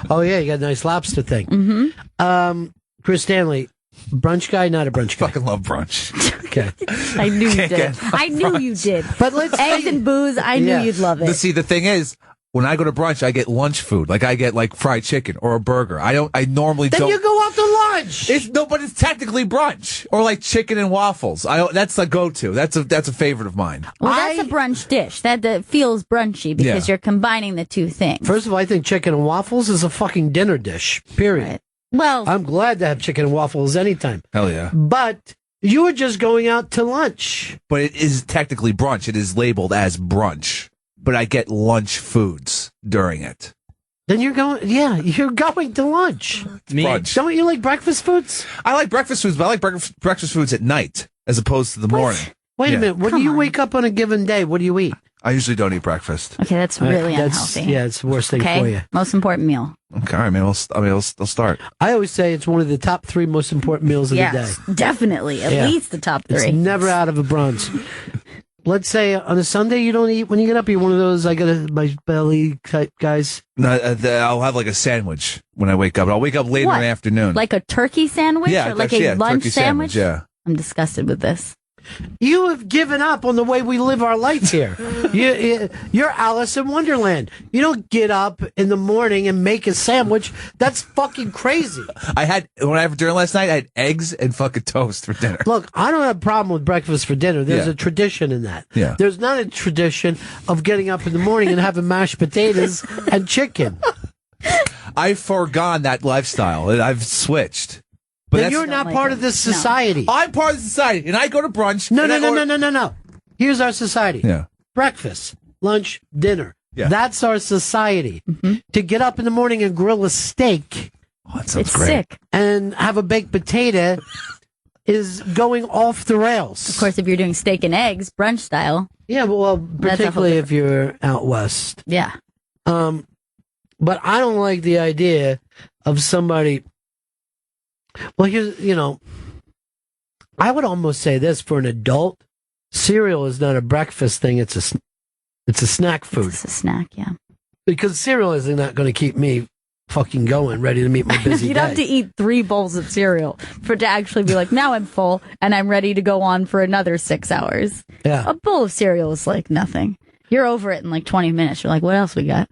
Oh, yeah, you got a nice lobster thing. Mm-hmm. Chris Stanley, brunch guy, not a brunch guy? Fucking love brunch. Okay. I knew you did. I knew you did. But Eggs and booze, I knew you'd love it. See, the thing is, when I go to brunch, I get lunch food. Like, I get, fried chicken or a burger. I normally don't. Then you go out to lunch! But it's technically brunch. Or, chicken and waffles. That's the go-to. That's a favorite of mine. Well, that's a brunch dish. That feels brunchy because you're combining the 2 things. First of all, I think chicken and waffles is a fucking dinner dish, period. Right. Well, I'm glad to have chicken and waffles anytime. Hell yeah. But you were just going out to lunch. But it is technically brunch. It is labeled as brunch. But I get lunch foods during it. Then you're going to lunch. Brunch. Don't you like breakfast foods? I like breakfast foods, but I like breakfast foods at night as opposed to the morning. Wait a minute. When you wake up on a given day, what do you eat? I usually don't eat breakfast. Okay, that's really unhealthy. Yeah, it's the worst thing for you. Most important meal. Okay, all right, man. I'll start. I always say it's one of the top 3 most important meals of the day. Definitely. At least the top 3. It's never out of a brunch. let's say on a Sunday you don't eat when you get up. You're one of those I got my belly type guys. No, I'll have like a sandwich when I wake up. I'll wake up later in the afternoon. Like a turkey sandwich? Yeah, or like actually, a lunch turkey sandwich, yeah. I'm disgusted with this. You have given up on the way we live our life here. You're Alice in Wonderland. You don't get up in the morning and make a sandwich. That's fucking crazy. When I had dinner last night, I had eggs and fucking toast for dinner. Look, I don't have a problem with breakfast for dinner. There's a tradition in that. Yeah. There's not a tradition of getting up in the morning and having mashed potatoes and chicken. I've foregone that lifestyle. I've switched. But you're not part of this society. No. I'm part of the society, and I go to brunch. No. Here's our society. Yeah. Breakfast, lunch, dinner. Yeah. That's our society. Mm-hmm. To get up in the morning and grill a steak. Oh, that sounds great. Sick. And have a baked potato is going off the rails. Of course, if you're doing steak and eggs, brunch style. Yeah, well, particularly if you're out west. Yeah. But I don't like the idea of somebody... Well, I would almost say this for an adult: cereal is not a breakfast thing; it's a snack food. It's a snack, yeah. Because cereal is not going to keep me fucking going, ready to meet my busy You'd day. have to eat 3 bowls of cereal for it to actually be like, now I'm full and I'm ready to go on for another 6 hours. Yeah, a bowl of cereal is like nothing. You're over it in like 20 minutes. You're like, what else we got?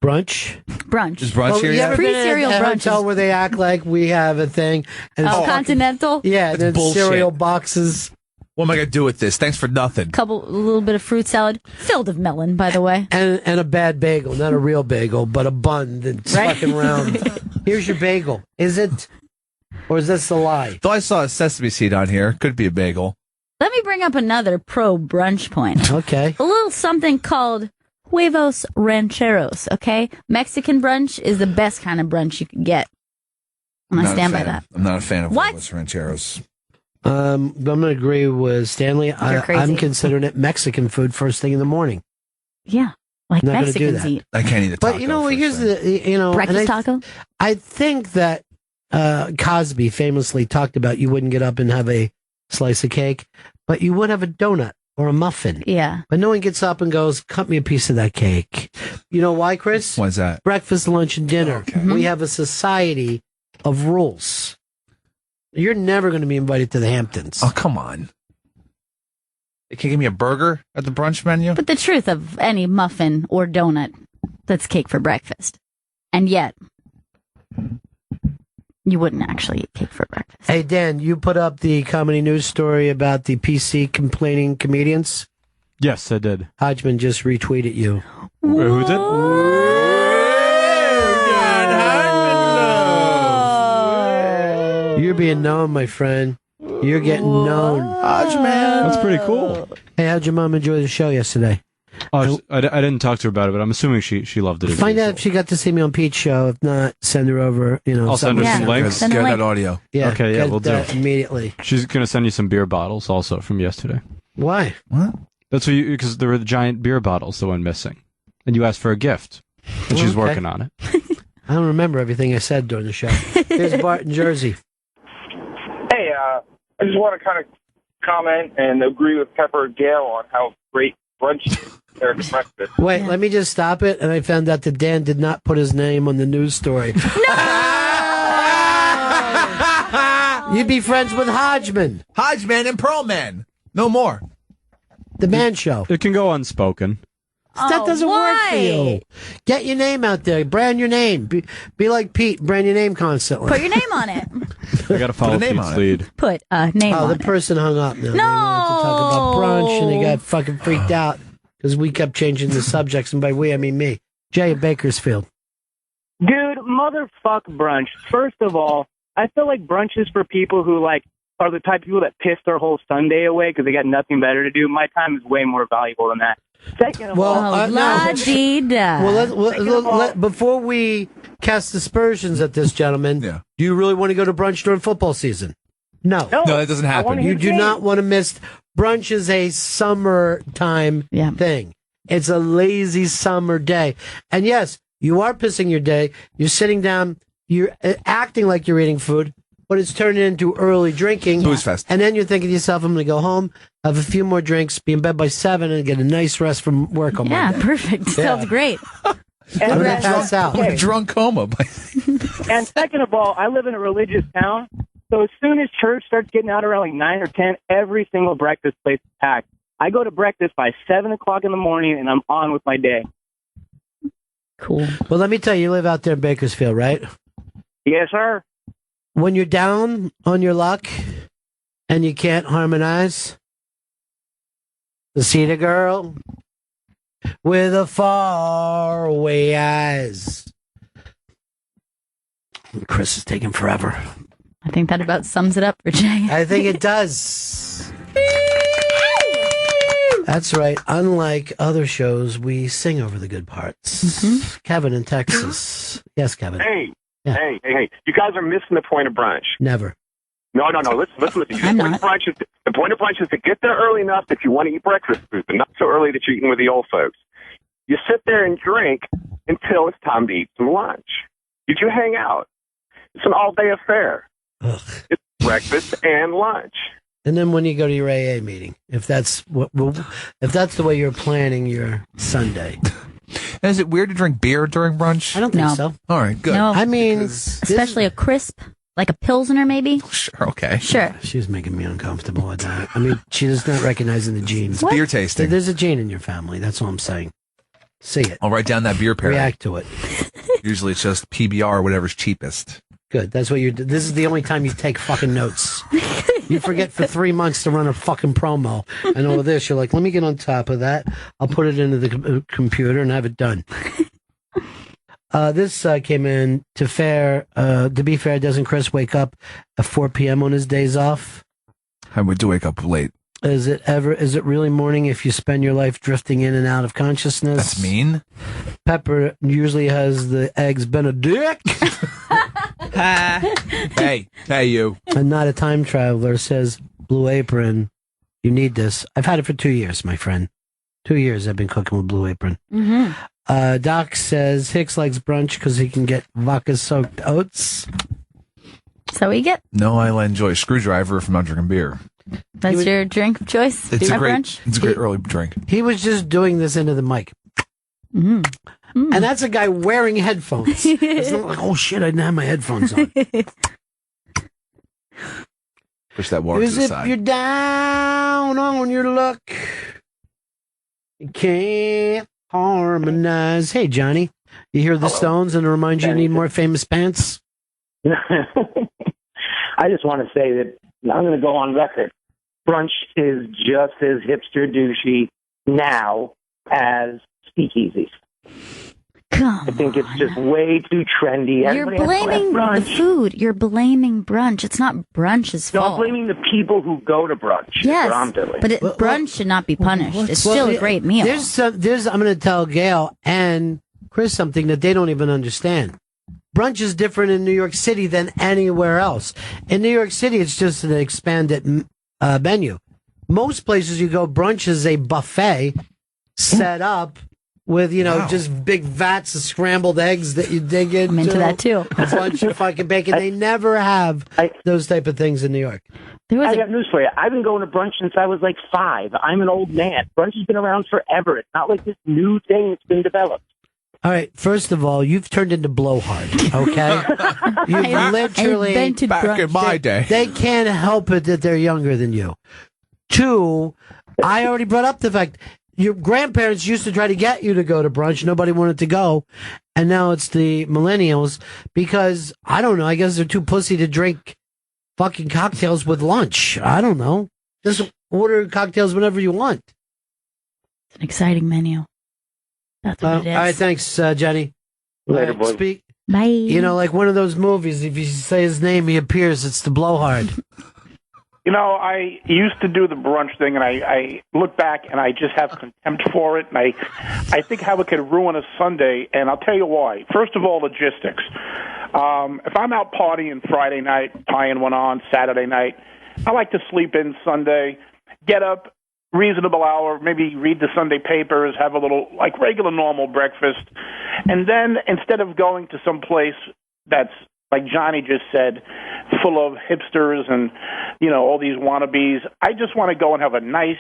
Brunch. Is brunch here yet? Pre-cereal brunch. brunch. Hotel where they act like we have a thing. And it's Continental? Yeah, and then bullshit. cereal boxes. What am I going to do with this? Thanks for nothing. A little bit of fruit salad, filled with melon, by the way. And a bad bagel. Not a real bagel, but a bun that's fucking round. Here's your bagel. Is it? Or is this a lie? Though I saw a sesame seed on here. Could be a bagel. Let me bring up another pro-brunch point. Okay. A little something called huevos rancheros, okay? Mexican brunch is the best kind of brunch you can get. And I stand by that. I'm not a fan of What? huevos rancheros. I'm going to agree with Stanley. I'm considering it Mexican food first thing in the morning. Yeah, like Not gonna do Mexicans that. eat. I can't eat a taco. But here's the Breakfast taco? I think that Cosby famously talked about you wouldn't get up and have a slice of cake, but you would have a donut or a muffin. Yeah. But no one gets up and goes, cut me a piece of that cake. You know why, Chris? Why's that? Breakfast, lunch, and dinner. Okay. We have a society of rules. You're never going to be invited to the Hamptons. Oh, come on. They can't give me a burger at the brunch menu? But the truth of any muffin or donut, that's cake for breakfast. And yet, you wouldn't actually eat cake for breakfast. Hey, Dan, you put up the comedy news story about the PC complaining comedians? Yes, I did. Hodgman just retweeted you. Who did? You're being known, my friend. You're getting known. Hodgman. That's pretty cool. Hey, how'd your mom enjoy the show yesterday? Oh, I didn't talk to her about it, but I'm assuming she loved it. Find out if she got to see me on Pete's show. If not, send her over. I'll send her some links. Get that audio. Yeah, okay, yeah, get we'll do that it immediately. She's gonna send you some beer bottles also from yesterday. Why? What? That's because there were the giant beer bottles that went missing, and you asked for a gift, and she's Okay. working on it. I don't remember everything I said during the show. Here's Bart in Jersey. Hey, I just want to kind of comment and agree with Pepper and Gail on how great brunch is compared to breakfast. Wait, let me just stop it. And I found out that Dan did not put his name on the news story. You'd be friends with Hodgman. Hodgman and Pearlman. No more. The Man Show. It can go unspoken. That doesn't work for you. Get your name out there. Brand your name. Be like Pete. Brand your name constantly. Put your name on it. I gotta follow Pete's lead. Put a name on the it. person hung up now. They wanted to talk about brunch, and they got fucking freaked out because we kept changing the subjects, and by we, I mean me. Jay in Bakersfield. Dude, motherfuck brunch. First of all, I feel like brunch is for people who are the type of people that piss their whole Sunday away because they got nothing better to do. My time is way more valuable than that. Second of all, before we cast aspersions at this gentleman, do you really want to go to brunch during football season? No, that doesn't happen. You do not want to miss. Brunch is a summertime thing. It's a lazy summer day, and yes, you are pissing your day. You're sitting down. You're acting like you're eating food, but it's turning into early drinking. Booze fest. And then you're thinking to yourself, I'm going to go home, have a few more drinks, be in bed by 7, and get a nice rest from work on Monday. Perfect. Sounds great. I'm going to pass out. I'm in a drunk coma. And second of all, I live in a religious town, so as soon as church starts getting out around like 9 or 10, every single breakfast place is packed. I go to breakfast by 7 o'clock in the morning, and I'm on with my day. Cool. Well, let me tell you, you live out there in Bakersfield, right? Yes, sir. When you're down on your luck and you can't harmonize, the Cedar Girl with a faraway eyes. Chris is taking forever. I think that about sums it up for Jay. I think it does. That's right. Unlike other shows, we sing over the good parts. Kevin in Texas. Yes, Kevin. Hey, Yeah. hey. You guys are missing the point of brunch. Never. No. Listen. The point of brunch is to get there early enough that you want to eat breakfast food, but not so early that you're eating with the old folks. You sit there and drink until it's time to eat some lunch. Did you hang out? It's an all-day affair. It's breakfast and lunch. And then when you go to your AA meeting, if that's the way you're planning your Sunday. And is it weird to drink beer during brunch? I don't think so. All right, good. No. I mean, Especially a crisp, like a Pilsner maybe. Sure, okay. Sure. She's making me uncomfortable with that. I mean, she is not recognizing the genes. It's beer tasting. There's a gene in your family. That's all I'm saying. See it. I'll write down that beer pairing. React to it. Usually it's just PBR or whatever's cheapest. Good. That's what this is the only time you take fucking notes. You forget for 3 months to run a fucking promo and all of this. You're like, let me get on top of that. I'll put it into the computer and have it done. This came in to be fair, doesn't Chris wake up at 4 p.m. on his days off? I would do wake up late. Is it really morning if you spend your life drifting in and out of consciousness? That's mean. Pepper usually has the eggs Benedict. Hey, you. And not a time traveler says, Blue Apron, you need this. I've had it for 2 years, my friend. 2 years I've been cooking with Blue Apron. Doc says Hicks likes brunch because he can get vodka-soaked oats. So we get. No, I enjoy a screwdriver from not drinking beer. That's your drink of choice? It's a brunch? great early drink. He was just doing this into the mic. And that's a guy wearing headphones. It's not like, oh shit, I didn't have my headphones on. Push that water to the Because if side. you're down on your luck, you can't harmonize. Hey, Johnny, you hear the Stones and it reminds you need more famous pants? I just want to say that I'm going to go on record. Brunch is just as hipster douchey now as speakeasies. I think it's just way too trendy. You're blaming the food. You're blaming brunch. It's not brunch's No, fault. I'm blaming the people who go to brunch. Yes, is what I'm doing. but brunch should not be punished. It's still a great meal. I'm going to tell Gail and Chris something that they don't even understand. Brunch is different in New York City than anywhere else. In New York City, it's just an expanded menu. Most places you go, brunch is a buffet set up with, just big vats of scrambled eggs that you dig into. I'm into that too. A bunch of fucking bacon. They never have those type of things in New York. I got news for you. I've been going to brunch since I was like 5. I'm an old man. Brunch has been around forever. It's not like this new thing that's been developed. All right, first of all, you've turned into blowhard, okay? You've literally... Back in my day. They can't help it that they're younger than you. 2, I already brought up the fact your grandparents used to try to get you to go to brunch. Nobody wanted to go. And now it's the millennials because, I don't know, I guess they're too pussy to drink fucking cocktails with lunch. I don't know. Just order cocktails whenever you want. It's an exciting menu. That's what it is. All right, thanks, Jenny. Later, boys. Bye. Like one of those movies, if you say his name, he appears. It's the blowhard. I used to do the brunch thing, and I look back, and I just have contempt for it, and I think how it could ruin a Sunday, and I'll tell you why. First of all, logistics. If I'm out partying Friday night, tying one on Saturday night, I like to sleep in Sunday, get up, reasonable hour, maybe read the Sunday papers, have a little, regular normal breakfast, and then instead of going to some place that's like Johnny just said, full of hipsters and, all these wannabes. I just want to go and have a nice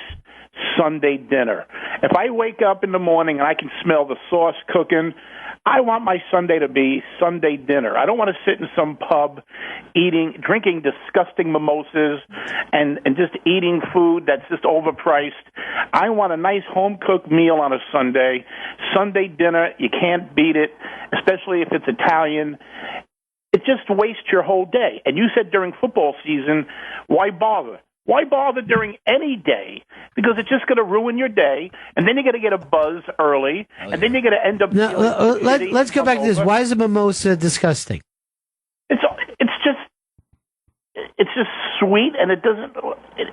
Sunday dinner. If I wake up in the morning and I can smell the sauce cooking, I want my Sunday to be Sunday dinner. I don't want to sit in some pub drinking disgusting mimosas and just eating food that's just overpriced. I want a nice home-cooked meal on a Sunday. Sunday dinner, you can't beat it, especially if it's Italian. It just wastes your whole day. And you said during football season, why bother? Why bother during any day? Because it's just going to ruin your day, and then you're going to get a buzz early, and then you're going to end up. Now, let's go back to this. Why is a mimosa disgusting? It's just sweet, and it doesn't.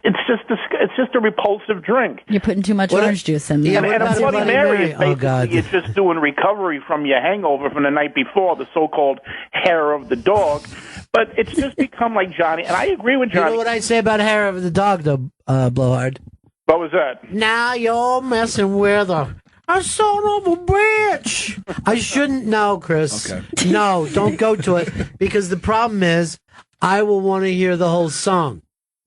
It's just a repulsive drink. You're putting too much orange juice in there. And a Bloody Mary is basically you're just doing recovery from your hangover from the night before, the so-called hair of the dog. But it's just become like Johnny, and I agree with Johnny. You know what I say about hair of the dog, though, Blowhard? What was that? Now you're messing with a son of a bitch. I shouldn't know, Chris. Okay. No, don't go to it, because the problem is I will want to hear the whole song.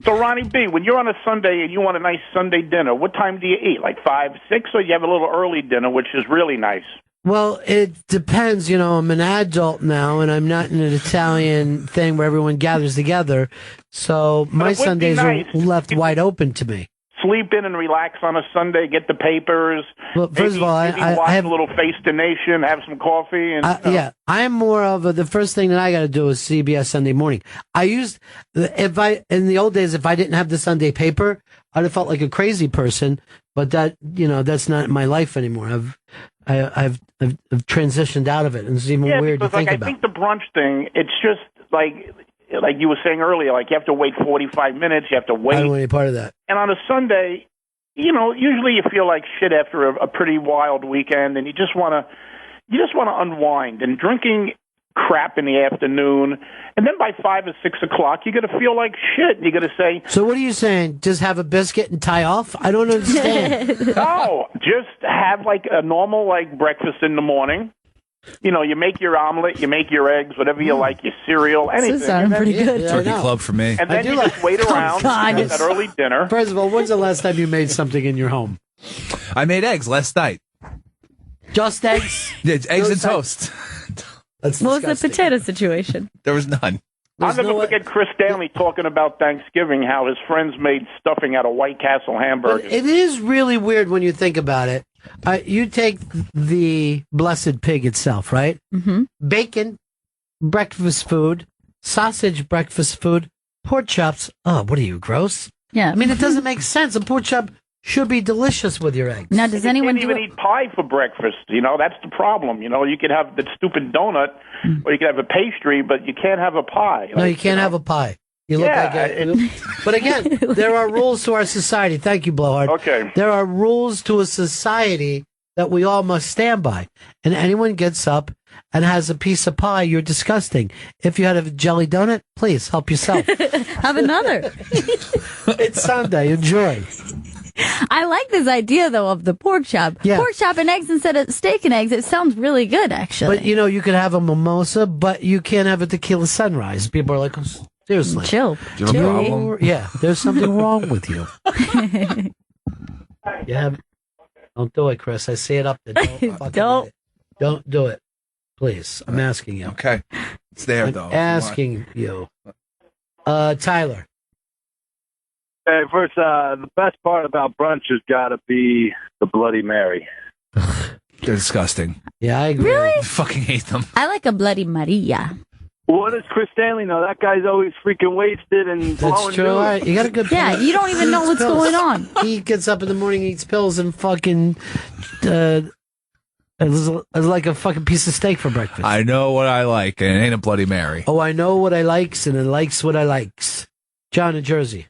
So, Ronnie B., when you're on a Sunday and you want a nice Sunday dinner, what time do you eat? Like 5, 6, or you have a little early dinner, which is really nice? Well, it depends. I'm an adult now, and I'm not in an Italian thing where everyone gathers together. So my Sundays are left wide open to me. Sleep in and relax on a Sunday, get the papers. Well, first of all, I have a little Face the Nation, have some coffee. And yeah, I'm more of the first thing that I got to do is CBS Sunday Morning. In the old days, if I didn't have the Sunday paper, I'd have felt like a crazy person. But that's not my life anymore. I've transitioned out of it, and it's even weird to think about. I think the brunch thing, it's just like you were saying earlier, like you have to wait 45 minutes, you have to wait. I don't want any part of that. And on a Sunday, usually you feel like shit after a pretty wild weekend, and you just want to unwind. And drinking crap in the afternoon, and then by 5 or 6 o'clock, you're going to feel like shit. You're going to say, so what are you saying? Just have a biscuit and tie off? I don't understand. No, just have like a normal breakfast in the morning. You make your omelet, you make your eggs, whatever you like, your cereal, anything. This is sounding pretty good. Turkey club for me. And then you just wait around at that early dinner. First of all, when's the last time you made something in your home? I made eggs last night. Just eggs? Yeah, eggs and toast. What was the potato situation? There was none. I'll never forget Chris Stanley talking about Thanksgiving, how his friends made stuffing out of White Castle hamburgers. But it is really weird when you think about it. You take the blessed pig itself, right? Mm-hmm. Bacon, breakfast food, sausage, breakfast food, pork chops. Oh, what are you, gross? Yeah. I mean, it doesn't make sense. A pork chop should be delicious with your eggs. Now, does anyone you can't even eat pie for breakfast? That's the problem. You could have the stupid donut, or you could have a pastry, but you can't have a pie. No, you can't have a pie. You look like But again, there are rules to our society. Thank you, Blowhard. Okay. There are rules to a society that we all must stand by. And anyone gets up and has a piece of pie, you're disgusting. If you had a jelly donut, please help yourself. Have another. It's Sunday. Enjoy. I like this idea, though, of the pork chop. Yeah. Pork chop and eggs instead of steak and eggs. It sounds really good, actually. But, you could have a mimosa, but you can't have a tequila sunrise. People are like, seriously. Chill. Do you have a problem? Yeah, there's something wrong with you. Don't do it, Chris. I see it up there. Don't do it. Please. I'm asking you. Okay. It's there, though. Asking you. Tyler. Hey, first, the best part about brunch has got to be the Bloody Mary. They're disgusting. Yeah, I agree. Really? I fucking hate them. I like a Bloody Maria. What does Chris Stanley know? That guy's always freaking wasted and That's true. All right. You got a good point. Yeah, you don't even know what's going on. He gets up in the morning, eats pills, and fucking it's like a fucking piece of steak for breakfast. I know what I like, and it ain't a Bloody Mary. Oh, I know what I likes, and it likes what I likes. John in Jersey.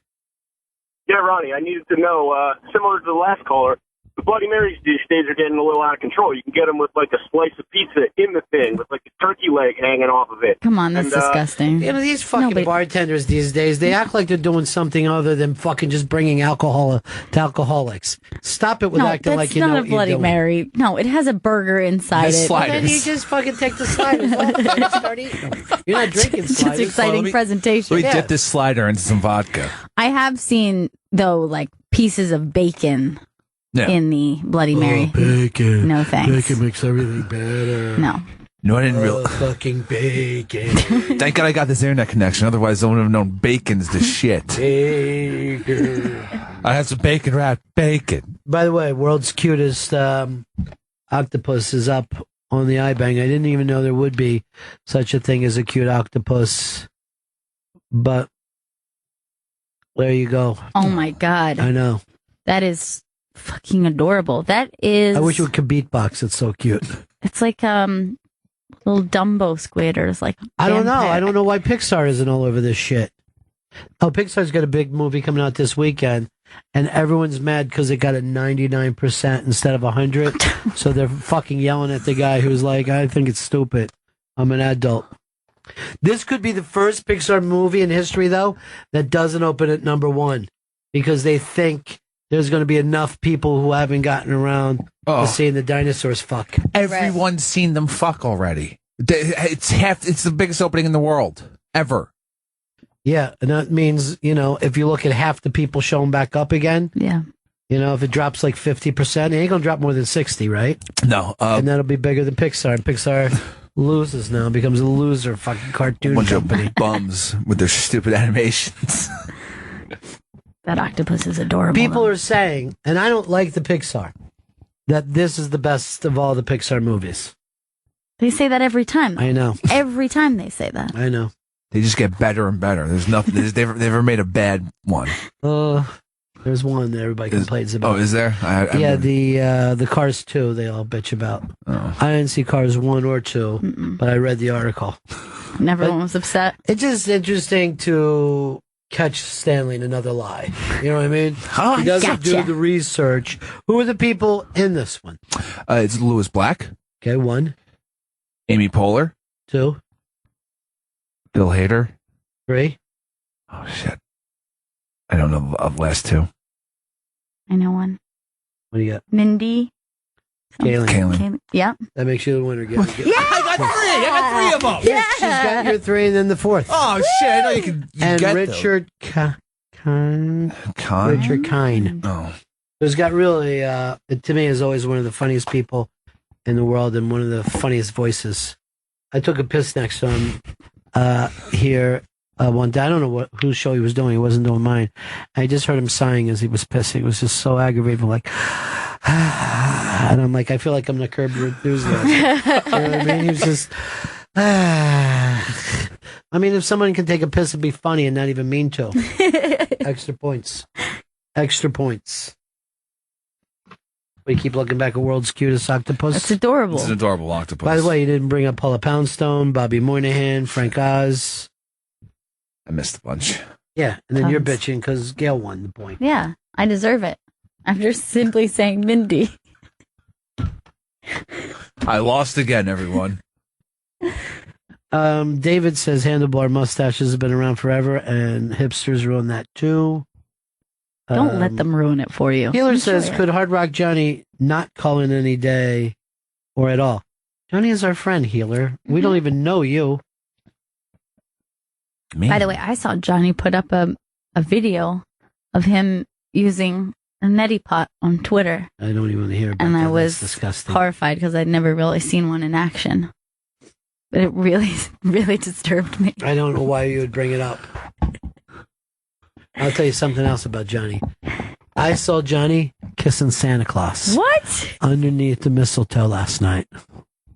Yeah, Ronnie, I needed to know, similar to the last caller, the Bloody Marys these days are getting a little out of control. You can get them with like a slice of pizza in the thing, with like a turkey turkey leg hanging off of it. Come on, that's disgusting. You know, these fucking bartenders these days, they act like they're doing something other than fucking just bringing alcohol to alcoholics. Stop it with acting like you know what you're doing. That's not a Bloody Mary. No, it has a burger inside it. Well, then you just fucking take the sliders off and start eating them. You're not drinking sliders. It's exciting presentation. Let me dip this slider into some vodka. I have seen, though, like pieces of bacon in the Bloody Mary. Bacon. No thanks. Bacon makes everything better. No. No, I didn't realize. Fucking bacon. Thank God I got this internet connection. Otherwise, I wouldn't have known bacon's the shit. Bacon. I had some bacon wrapped bacon. By the way, world's cutest octopus is up on the iBang. I didn't even know there would be such a thing as a cute octopus. But there you go. Oh my God. I know. That is fucking adorable. That is. I wish we could beatbox. It's so cute. It's like little Dumbo squiders. Like I don't know. I don't know why Pixar isn't all over this shit. Oh, Pixar's got a big movie coming out this weekend, and everyone's mad because it got a 99% instead of 100. So they're fucking yelling at the guy who's like, "I think it's stupid. I'm an adult." This could be the first Pixar movie in history, though, that doesn't open at number one because they think there's going to be enough people who haven't gotten around to seeing the dinosaurs fuck. Everyone's seen them fuck already. It's the biggest opening in the world ever. Yeah, and that means, you know, if you look at half the people showing back up again, you know, if it drops like 50%, it ain't going to drop more than 60, right? No. And that'll be bigger than Pixar. And Pixar loses now, becomes a loser fucking cartoon company. Of bums with their stupid animations. That octopus is adorable. People are saying, and I don't like the Pixar, that this is the best of all the Pixar movies. They say that every time. I know. Every time they say that. I know. They just get better and better. There's nothing. They've never made a bad one. There's one that everybody complains about. Oh, is there? The Cars 2, they all bitch about. Oh. I didn't see Cars 1 or 2, but I read the article. And everyone was upset. It's just interesting to catch Stanley in another lie. You know what I mean? He doesn't do the research. Who are the people in this one? It's Lewis Black. Okay, 1. Amy Poehler. 2. Bill Hader. 3. Oh, shit. I don't know of last 2. I know 1. What do you got? Mindy. Kaling. Yeah. That makes you the winner. Yeah! I got 3 of them. Yeah, she's got your 3 and then the 4th. Oh, shit. I know you can and get Richard Kine. Richard Kine. Oh. Who's got really, to me, is always one of the funniest people in the world and one of the funniest voices. I took a piss next to him here one day. I don't know whose show he was doing. He wasn't doing mine. I just heard him sighing as he was pissing. It was just so aggravating. Like, and I'm like, I feel like I'm the Curb Your Enthusiasm. You know what I mean? He was just, I mean, if someone can take a piss and be funny and not even mean to, extra points. Extra points. We keep looking back at world's cutest octopus. It's adorable. It's an adorable octopus. By the way, you didn't bring up Paula Poundstone, Bobby Moynihan, Frank Oz. I missed a bunch. Yeah, and then you're bitching because Gail won the point. Yeah, I deserve it. After simply saying Mindy. I lost again, everyone. David says handlebar mustaches have been around forever, and hipsters ruin that too. Don't let them ruin it for you. Healer says, could Hard Rock Johnny not call in any day or at all? Johnny is our friend, Healer. We don't even know you. By the way, I saw Johnny put up a video of him using a neti pot on Twitter. I don't even want to hear about and that. I was disgusting. Horrified because I'd never really seen one in action. But it really, really disturbed me. I don't know why you would bring it up. I'll tell you something else about Johnny. I saw Johnny kissing Santa Claus. What? Underneath the mistletoe last night.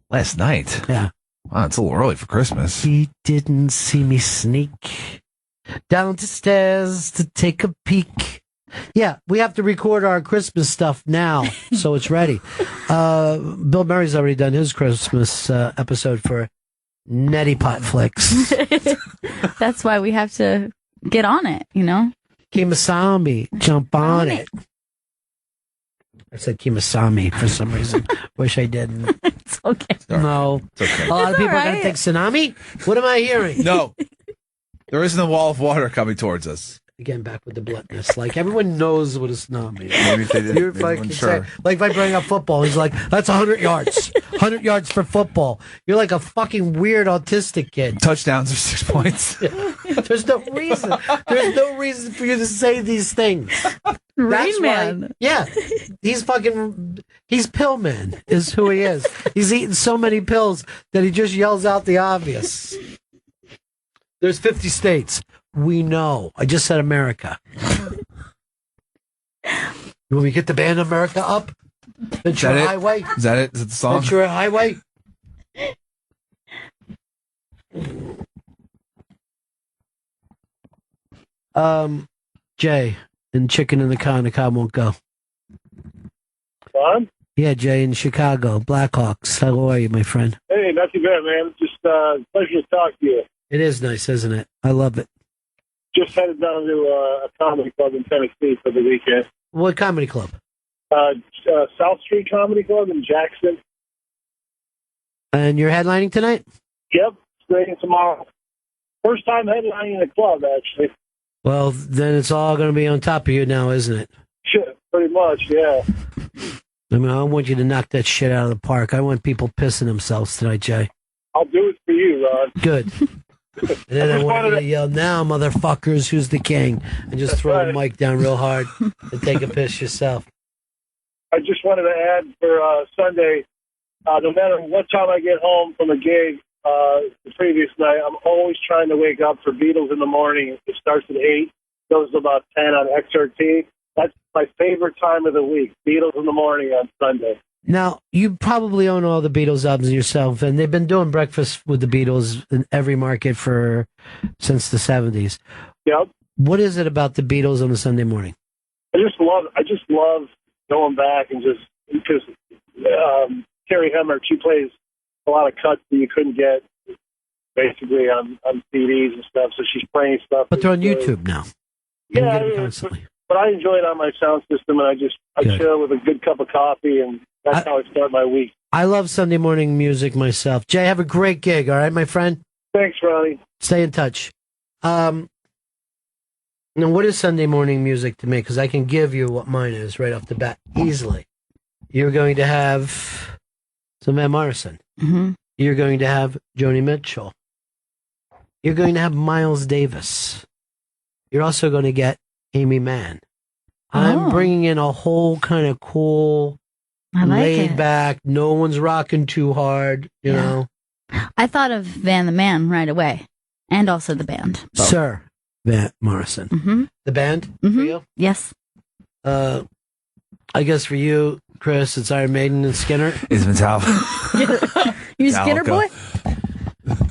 Last night? Yeah. Wow, it's a little early for Christmas. He didn't see me sneak down the stairs to take a peek. Yeah, we have to record our Christmas stuff now, so it's ready. Bill Murray's already done his Christmas episode for Neti Pot Flicks. That's why we have to get on it, you know? Kimasambi, jump on it. I said Kemosabe for some reason. Wish I didn't. It's okay. No. It's okay. A lot of people are going to think tsunami. What am I hearing? No. There isn't a wall of water coming towards us. Again, back with the bluntness. Like, everyone knows what a tsunami is. Maybe they didn't. You're fucking sure. Like, if I bring up football, he's like, that's 100 yards. 100 yards for football. You're like a fucking weird autistic kid. Touchdowns are 6 points. There's no reason. There's no reason for you to say these things. Rain Man. Yeah. He's Pill Man is who he is. He's eaten so many pills that he just yells out the obvious. There's 50 states. We know. I just said America. When we get the band America up, Ventura Highway. Is that it? Is it the song? Ventura Highway. Jay and Chicken in the car won't go. What? Yeah, Jay in Chicago, Blackhawks. How are you, my friend? Hey, not too bad, man. Just pleasure to talk to you. It is nice, isn't it? I love it. Just headed down to a comedy club in Tennessee for the weekend. What comedy club? South Street Comedy Club in Jackson. And you're headlining tonight? Yep, starting tomorrow. First time headlining the club, actually. Well, then it's all going to be on top of you now, isn't it? Shit, pretty much, yeah. I mean, I want you to knock that shit out of the park. I want people pissing themselves tonight, Jay. I'll do it for you, Ron. Good. And then I want you to yell, now, motherfuckers, who's the king? And just throw the mic down real hard and take a piss yourself. I just wanted to add for Sunday, no matter what time I get home from a gig the previous night, I'm always trying to wake up for Beatles in the morning. It starts at 8, goes to about 10 on XRT. That's my favorite time of the week, Beatles in the morning on Sunday. Now, you probably own all the Beatles albums yourself, and they've been doing Breakfast with the Beatles in every market since the 70s. Yep. What is it about the Beatles on a Sunday morning? I just love going back and just because Carrie Hemmert, she plays a lot of cuts that you couldn't get basically on CDs and stuff. So she's playing stuff. But they're on YouTube now. Yeah, but I enjoy it on my sound system, and I chill with a good cup of coffee, and that's how I start my week. I love Sunday morning music myself. Jay, have a great gig, all right, my friend? Thanks, Ronnie. Stay in touch. Now, what is Sunday morning music to me? Because I can give you what mine is right off the bat easily. You're going to have some Van Morrison. Mm-hmm. You're going to have Joni Mitchell. You're going to have Miles Davis. You're also going to get Amy Mann. I'm bringing in a whole kind of cool, laid back, no one's rocking too hard, you know. I thought of Van the Man right away, and also the band. Both. Sir Van Morrison. Mm-hmm. The band for you? Yes. I guess for you, Chris, it's Iron Maiden and Skinner. Is Metallica. You Skinner boy?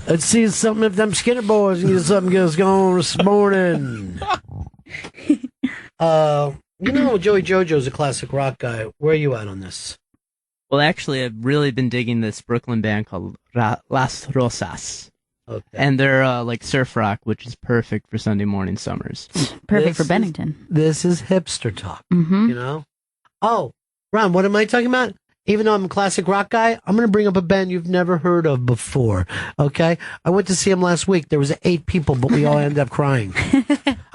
Let's see something if them Skinner boys can get something gets going this morning. Joey Jojo's a classic rock guy. Where are you at on this? Well, actually, I've really been digging this Brooklyn band called Las Rosas. Okay. And they're like surf rock, which is perfect for Sunday morning summers. Perfect for Bennington. This is hipster talk, Mm-hmm. you know? Oh, Ron, what am I talking about? Even though I'm a classic rock guy, I'm going to bring up a band you've never heard of before, okay? I went to see them last week. There was 8 people, but we all ended up crying. You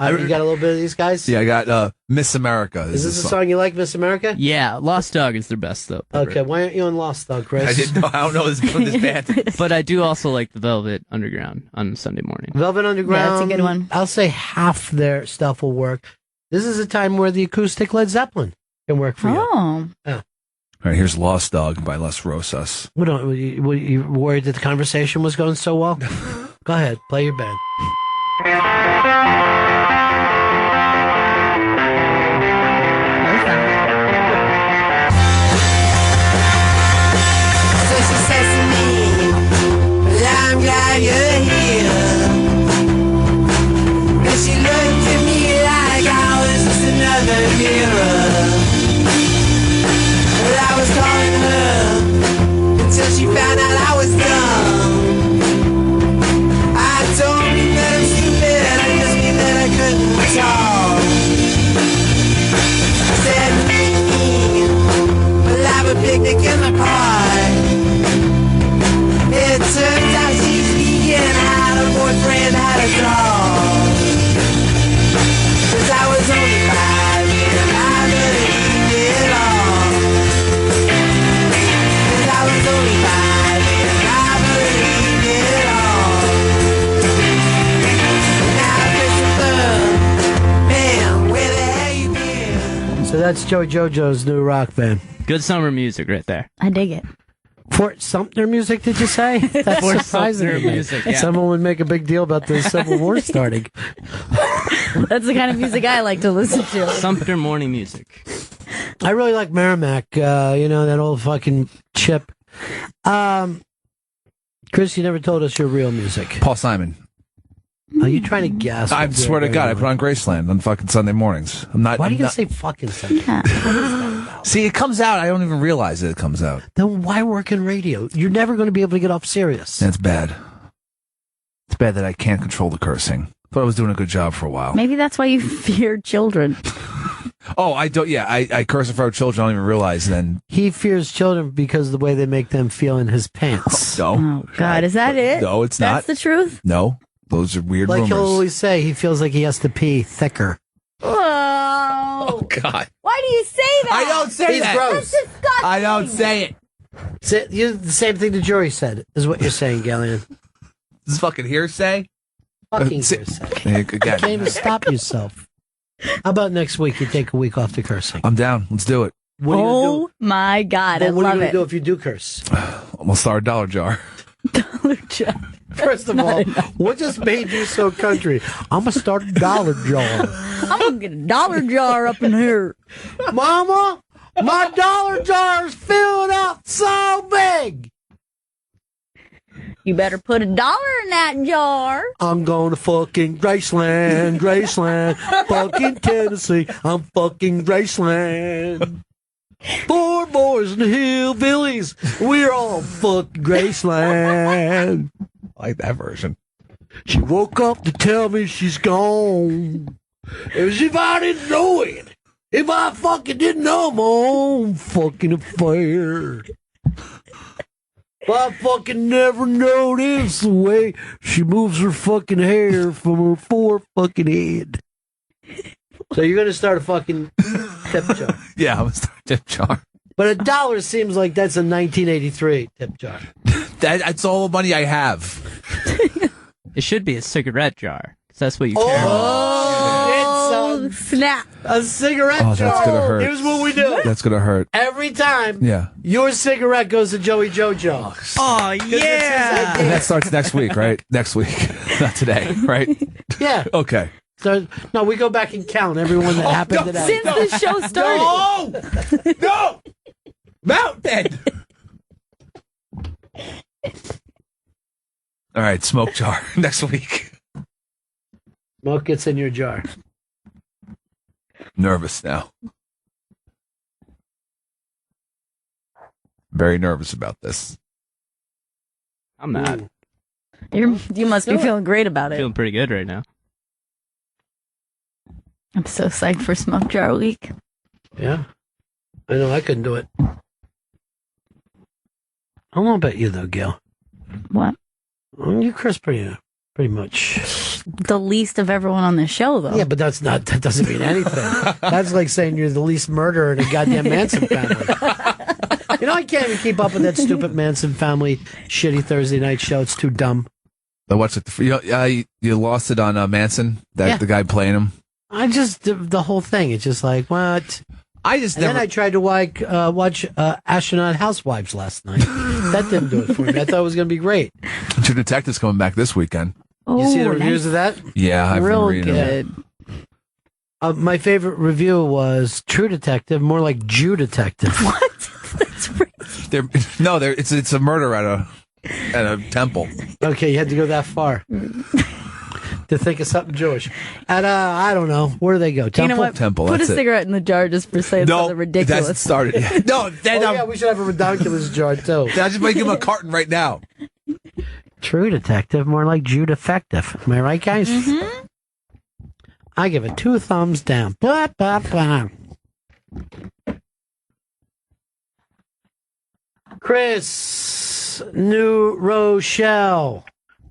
got a little bit of these guys? Yeah, I got Miss America. Is this a song you like, Miss America? Yeah, Lost Dog is their best, though. Okay, why aren't you on Lost Dog, Chris? I don't know this band. But I do also like the Velvet Underground on Sunday morning. Velvet Underground. Yeah, that's a good one. I'll say half their stuff will work. This is a time where the acoustic Led Zeppelin can work for you. Oh. Yeah. All right, here's Lost Dog by Las Rosas. Were you worried that the conversation was going so well? Go ahead, play your band. So she says to me, well, I'm glad you're here. And she looked at me like I was just another mirror. I was calling her until she found out I was dumb. I don't mean that I'm stupid, I just mean that I that's Joey JoJo's new rock band. Good summer music right there. I dig it. Fort Sumter music, did you say? That's Fort surprising Sumter to me. music, yeah. Someone would make a big deal about the Civil War starting. That's the kind of music I like to listen to. Sumter morning music. I really like Merrimack, that old fucking chip. Chris, you never told us your real music. Paul Simon. Are you trying to guess? I swear to God, I put on Graceland on fucking Sunday mornings. I'm not. Why do you not... say fucking Sunday? See, it comes out. I don't even realize that it comes out. Then why work in radio? You're never going to be able to get off Sirius. That's bad. It's bad that I can't control the cursing. Thought I was doing a good job for a while. Maybe that's why you fear children. Oh, I don't. Yeah, I curse in front of children. I don't even realize. Then he fears children because of the way they make them feel in his pants. No. Oh God, is that it? No, it's not. That's the truth. No, those are weird like rumors. he'll always say, he feels like he has to pee thicker. Oh God! Why do you say that? I don't say He's that. gross. That's disgusting. I don't say it. The same thing the jury said is what you're saying, Gallion. This is fucking hearsay. Fucking hearsay. You can't even stop yourself. How about next week you take a week off the cursing? I'm down. Let's do it. What are you gonna do? My God, I What are love you going it. to do if you do curse? I'm gonna start a dollar jar. First of all, what just made you so country? I'm going to start a dollar jar. I'm gonna get a dollar jar up in here. Mama, my dollar jar is filled up so big. You better put $1 in that jar. I'm going to fucking Graceland, fucking Tennessee. I'm fucking Graceland. 4 boys in the hillbillies. We're all fucking Graceland. I like that version. She woke up to tell me she's gone. As if I didn't know it. If I fucking didn't know my own fucking affair. I fucking never noticed the way she moves her fucking hair from her fore fucking head. So you're gonna start a fucking tip jar. Yeah, I'm gonna start a tip jar. But $1 seems like that's a 1983 tip jar. That's all the money I have. It should be a cigarette jar, because that's what you care about. Oh, snap. A cigarette jar. Oh, that's gonna hurt. Here's what we do. That's gonna hurt. Every time Yeah. your cigarette goes to Joey JoJo. Oh, yeah. And that starts next week, right? Next week. Not today, right? Yeah. Okay. So, no, we go back and count everyone that happened today. Since the show started. No! Mountain! All right, smoke jar next week. Smoke gets in your jar. Nervous now. Very nervous about this. I'm not. You must be feeling great about it. Feeling pretty good right now. I'm so psyched for Smoke Jar Week. Yeah. I know I couldn't do it. I don't know about you, though, Gail. What? You curse pretty much. The least of everyone on the show, though. Yeah, but that doesn't mean anything. That's like saying you're the least murderer in a goddamn Manson family. You know, I can't even keep up with that stupid Manson family shitty Thursday night show. It's too dumb. What's it? You lost it on Manson, the guy playing him. I just, the whole thing, it's just like, what? Then I tried to watch Astronaut Housewives last night. That didn't do it for me. I thought it was going to be great. True Detective's coming back this weekend. You see the reviews of that? Yeah, I've been reading good. My favorite review was True Detective, more like Jew Detective. What? That's right. It's a murder at a temple. Okay, you had to go that far to think of something Jewish. And I don't know, where do they go? Temple? You know what? Temple. Put a That's it. cigarette in the jar just for saying something ridiculous. That's started. Yeah. No, yeah, we should have a ridiculous jar too. I just might give him a carton right now. True Detective, more like Jew Defective. Am I right, guys? Mm-hmm. I give it 2 thumbs down. Blah, blah, blah. Chris, New Rochelle.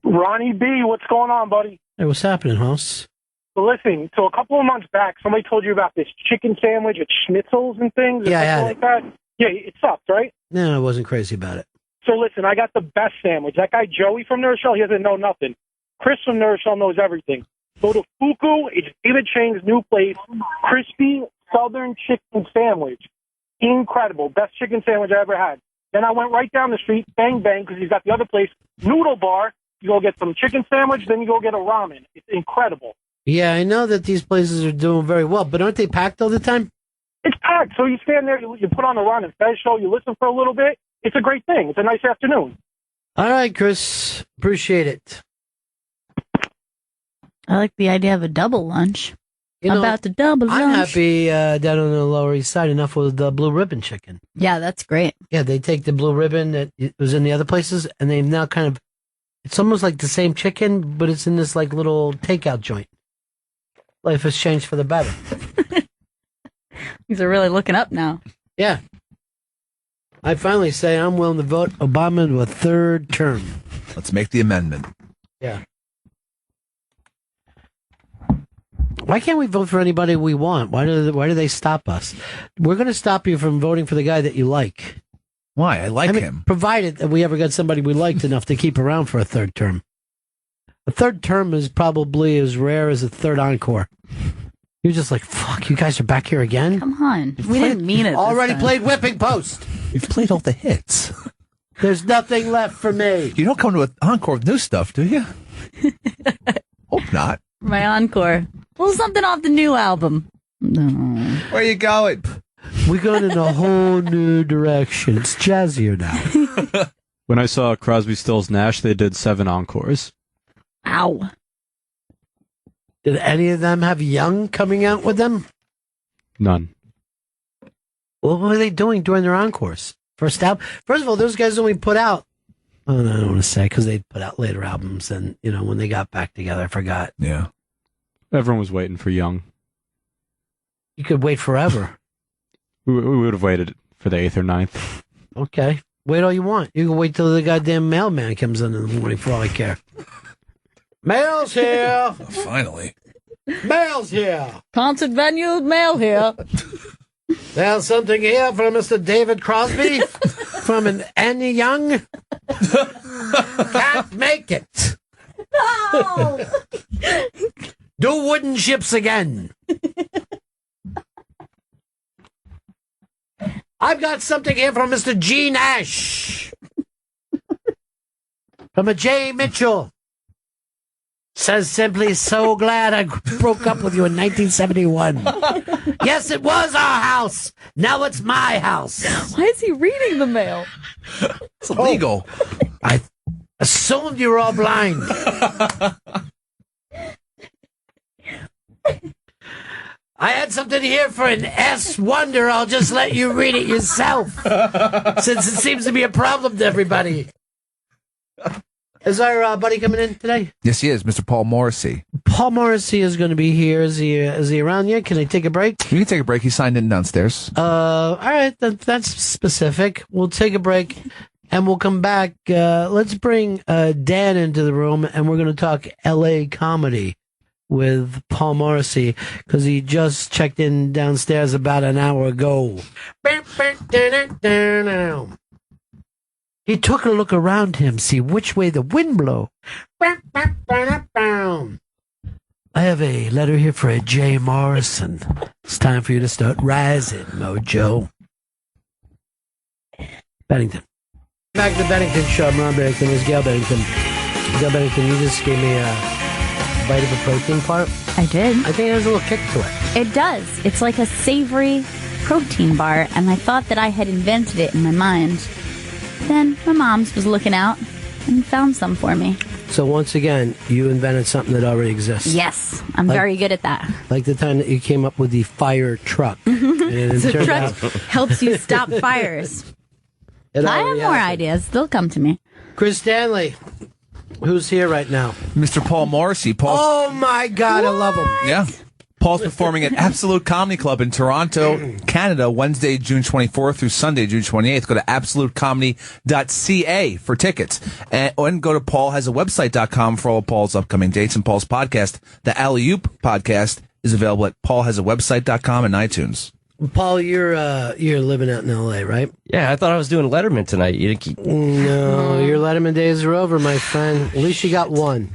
Ronnie B, what's going on, buddy? Hey, what's happening, host? So listen, a couple of months back, somebody told you about this chicken sandwich with schnitzels and things. Yeah, I had like that. Yeah, it sucked, right? No, I wasn't crazy about it. So listen, I got the best sandwich. That guy Joey from New Rochelle, he doesn't know nothing. Chris from New Rochelle knows everything. Go to Fuku. It's David Chang's new place. Crispy, Southern chicken sandwich. Incredible. Best chicken sandwich I ever had. Then I went right down the street, bang, bang, because he's got the other place, Noodle Bar. You go get some chicken sandwich, then you go get a ramen. It's incredible. Yeah, I know that these places are doing very well, but aren't they packed all the time? It's packed. So you stand there, you put on the Ron and Fez show, you listen for a little bit. It's a great thing. It's a nice afternoon. All right, Chris. Appreciate it. I like the idea of a double lunch. You know, about the double I'm lunch. happy down on the Lower East Side enough with the blue ribbon chicken. Yeah, that's great. Yeah, they take the blue ribbon that it was in the other places, and they've now kind of, it's almost like the same chicken, but it's in this like little takeout joint. Life has changed for the better. These are really looking up now. Yeah. I finally say I'm willing to vote Obama into a third term. Let's make the amendment. Yeah. Why can't we vote for anybody we want? Why do they stop us? We're going to stop you from voting for the guy that you like. Why? I like him. Provided that we ever got somebody we liked enough to keep around for a third term. A third term is probably as rare as a third encore. You're just like, fuck, you guys are back here again? Come on. We didn't mean it. Already played Whipping Post. You've played all the hits. There's nothing left for me. You don't come to an encore with new stuff, do you? Hope not. My encore. A little something off the new album. No. Where you going? We're going in a whole new direction. It's jazzier now. When I saw Crosby, Stills, Nash, they did 7 encores. Ow. Did any of them have Young coming out with them? None. What were they doing during their encores? First of all, those guys only put out, I don't want to say, because they put out later albums, and, you know, when they got back together, I forgot. Yeah. Everyone was waiting for Young. You could wait forever. We would have waited for the 8th or 9th. Okay. Wait all you want. You can wait till the goddamn mailman comes in the morning for all I care. Mail's here. Finally. Mail's here. Concert venue, mail here. There's something here from Mr. David Crosby from an Annie Young. Can't make it. No. Do wooden ships again. I've got something here from Mr. G. Nash. From a J. Mitchell. Says simply, so glad I broke up with you in 1971. Yes, it was our house. Now it's my house. Why is he reading the mail? It's illegal. I assumed you were all blind. I had something here for an S Wonder. I'll just let you read it yourself, since it seems to be a problem to everybody. Is our buddy coming in today? Yes, he is, Mr. Paul Morrissey. Paul Morrissey is going to be here. Is he around yet? Can I take a break? You can take a break. He signed in downstairs. All right, that's specific. We'll take a break, and we'll come back. Let's bring Dan into the room, and we're going to talk L.A. comedy with Paul Morrissey, because he just checked in downstairs about an hour ago. He took a look around him, see which way the wind blow. I have a letter here for a Jay Morrison. It's time for you to start rising, Mojo. Bennington. Back to the Bennington show. I'm Ron Bennington. It's Gail Bennington. Gail Bennington, you just gave me a bite of a protein bar. I did. I think it has a little kick to it. It does. It's like a savory protein bar, and I thought that I had invented it in my mind. Then my mom's was looking out and found some for me. So once again, you invented something that already exists. Yes, I'm very good at that. Like the time that you came up with the fire truck. The truck helps you stop fires. I have more ideas. They'll come to me. Chris Stanley, who's here right now? Mr. Paul Morrissey. Oh my God, I love him. Yeah. Paul's performing at Absolute Comedy Club in Toronto, Canada, Wednesday, June 24th through Sunday, June 28th. Go to absolutecomedy.ca for tickets. And go to paulhasawebsite.com for all of Paul's upcoming dates. And Paul's podcast, the Alley Oop podcast, is available at paulhasawebsite.com and iTunes. Paul, you're living out in L.A., right? Yeah, I thought I was doing Letterman tonight. No, your Letterman days are over, my friend. At least you got one.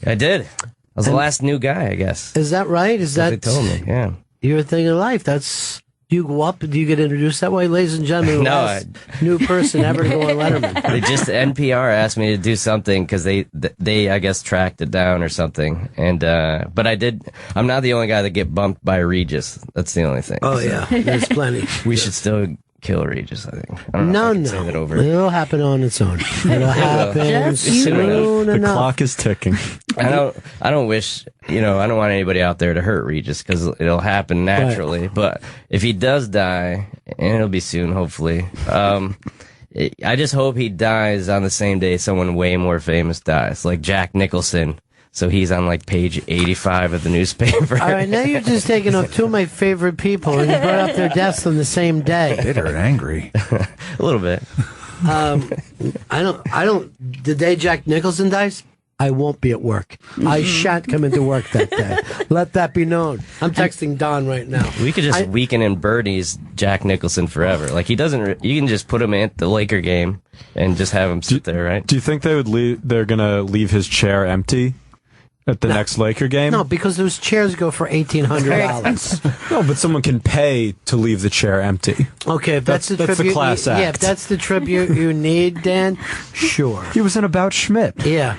I did. I was the last new guy, I guess. Is that right? Is that what they told me? Yeah. your thing in life. Do you go up? Do you get introduced that way, ladies and gentlemen? No, new person ever to go on Letterman. They just NPR asked me to do something because they I guess tracked it down or something. And but I did. I'm not the only guy that get bumped by Regis. That's the only thing. Oh yeah, there's plenty. We should still kill Regis. I think. I don't No, know if I can say that over. It'll happen on its own. It'll happen soon The enough. clock is ticking. I don't wish, I don't want anybody out there to hurt Regis because it'll happen naturally. Right. But if he does die, and it'll be soon, hopefully, I just hope he dies on the same day someone way more famous dies, like Jack Nicholson. So he's on like page 85 of the newspaper. All right, now you're just taking up two of my favorite people, and you brought up their deaths on the same day. Bitter and angry. A little bit. I don't. The day Jack Nicholson dies, I won't be at work. I shan't come into work that day. Let that be known. I'm texting Don right now. We could just weaken in Birdie's Jack Nicholson forever. Like he doesn't. You can just put him at the Laker game and just have him sit there, right? Do you think they're gonna leave his chair empty at the next Laker game? No, because those chairs go for $1,800. No, but someone can pay to leave the chair empty. Okay, if that's the tribute, class act. Yeah, if that's the tribute you need, Dan, sure. He was in About Schmidt. Yeah.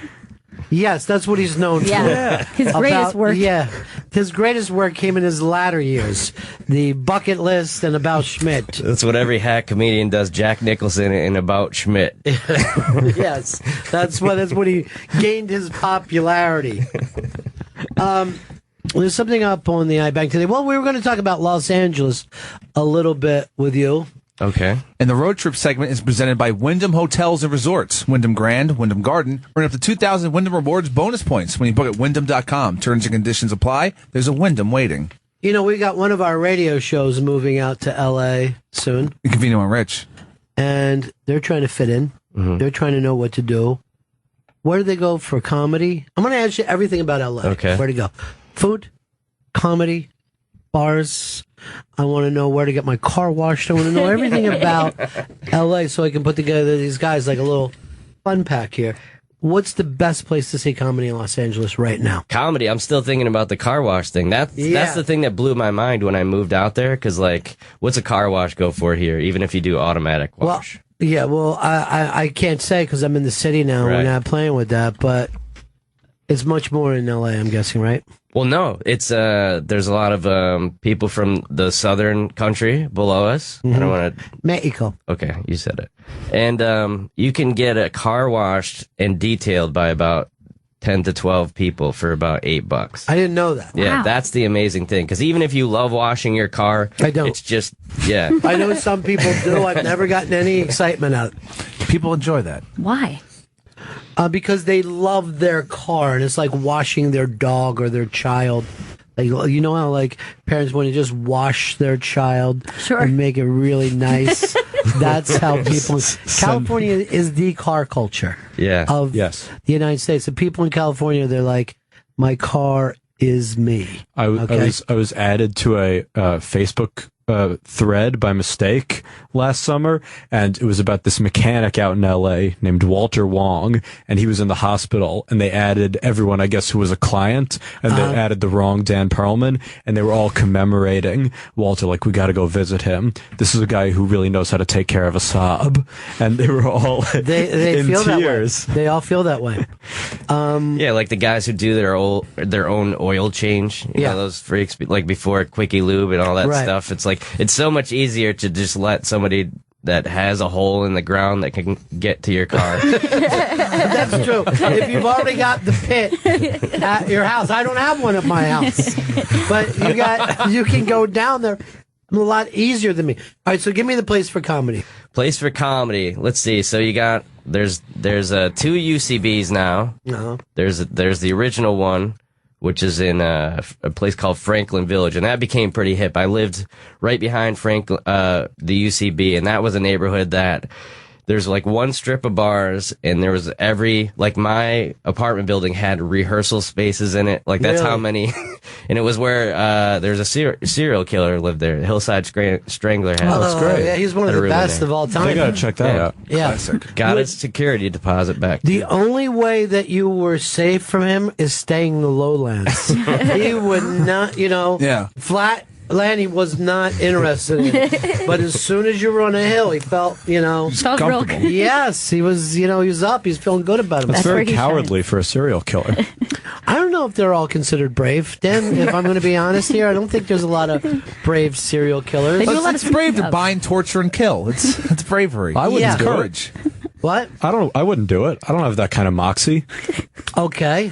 Yes, that's what he's known for. Yeah. His greatest work. Yeah. His greatest work came in his latter years. The Bucket List and About Schmidt. That's what every hack comedian does. Jack Nicholson and About Schmidt. Yes. That's what he gained his popularity. There's something up on the iBank today. Well, we were going to talk about Los Angeles a little bit with you. Okay. And the road trip segment is presented by Wyndham Hotels and Resorts. Wyndham Grand, Wyndham Garden. Earn up to 2,000 Wyndham Rewards bonus points when you book at Wyndham.com. Terms and conditions apply. There's a Wyndham waiting. We got one of our radio shows moving out to L.A. soon. Convenient and Rich. And they're trying to fit in. Mm-hmm. They're trying to know what to do. Where do they go for comedy? I'm going to ask you everything about L.A. Okay. Where to go? Food, comedy, bars. I want to know where to get my car washed. I want to know everything about L.A. so I can put together these guys like a little fun pack here. What's the best place to see comedy in Los Angeles right now? Comedy. I'm still thinking about the car wash thing. That's the thing that blew my mind when I moved out there. Because what's a car wash go for here? Even if you do automatic wash. Well, I can't say because I'm in the city now. Right. We're not playing with that, but it's much more in L.A. I'm guessing, right? Well, no, it's there's a lot of people from the southern country below us. Mm-hmm. I don't want to Mexico. Okay, you said it. And you can get a car washed and detailed by about 10 to 12 people for about $8. I didn't know that. Yeah, wow. That's the amazing thing. Because even if you love washing your car, I don't. It's just yeah. I know some people do. I've never gotten any excitement out of it. People enjoy that. Why? Because they love their car, and it's like washing their dog or their child. Like, you know how parents want to just wash their child and make it really nice. That's how people. California is the car culture. Of the United States. The people in California, they're like, my car is me. I was added to a Facebook thread by mistake last summer, and it was about this mechanic out in LA named Walter Wong, and he was in the hospital, and they added everyone, I guess, who was a client, and they added the wrong Dan Perlman, and they were all commemorating Walter, like, we got to go visit him. This is a guy who really knows how to take care of a Saab, and they were all they in feel tears. That way. They all feel that way. Yeah, like the guys who do their own oil change. You know, those freaks, like before Quickie Lube and all that stuff. It's like, it's so much easier to just let somebody that has a hole in the ground that can get to your car. That's true. If you've already got the pit at your house, I don't have one at my house, but you can go down there a lot easier than me. All right, so give me the place for comedy. Place for comedy. Let's see. So you got there's 2 UCBs now. Uh-huh. There's the original one, which is in a place called Franklin Village, and that became pretty hip. I lived right behind the UCB, and that was a neighborhood that there's like one strip of bars, and there was my apartment building had rehearsal spaces in it. Like, that's how many, and it was where there's a serial killer lived there. Hillside Strangler had. Oh, that's great. Yeah, he's one of the best of all time. I gotta check that out. Yeah. Classic. Got his security deposit back. The only way that you were safe from him is staying in the lowlands. He would not, flat Lanny was not interested in it. But as soon as you were on a hill, he felt, felt real good. Yes, he was, he was up. He's feeling good about himself. That's very cowardly for a serial killer. I don't know if they're all considered brave. Dan, if I'm going to be honest here, I don't think there's a lot of brave serial killers. It's brave to bind, torture, and kill. It's bravery. I wouldn't do courage. What? I wouldn't do it. I don't have that kind of moxie. Okay.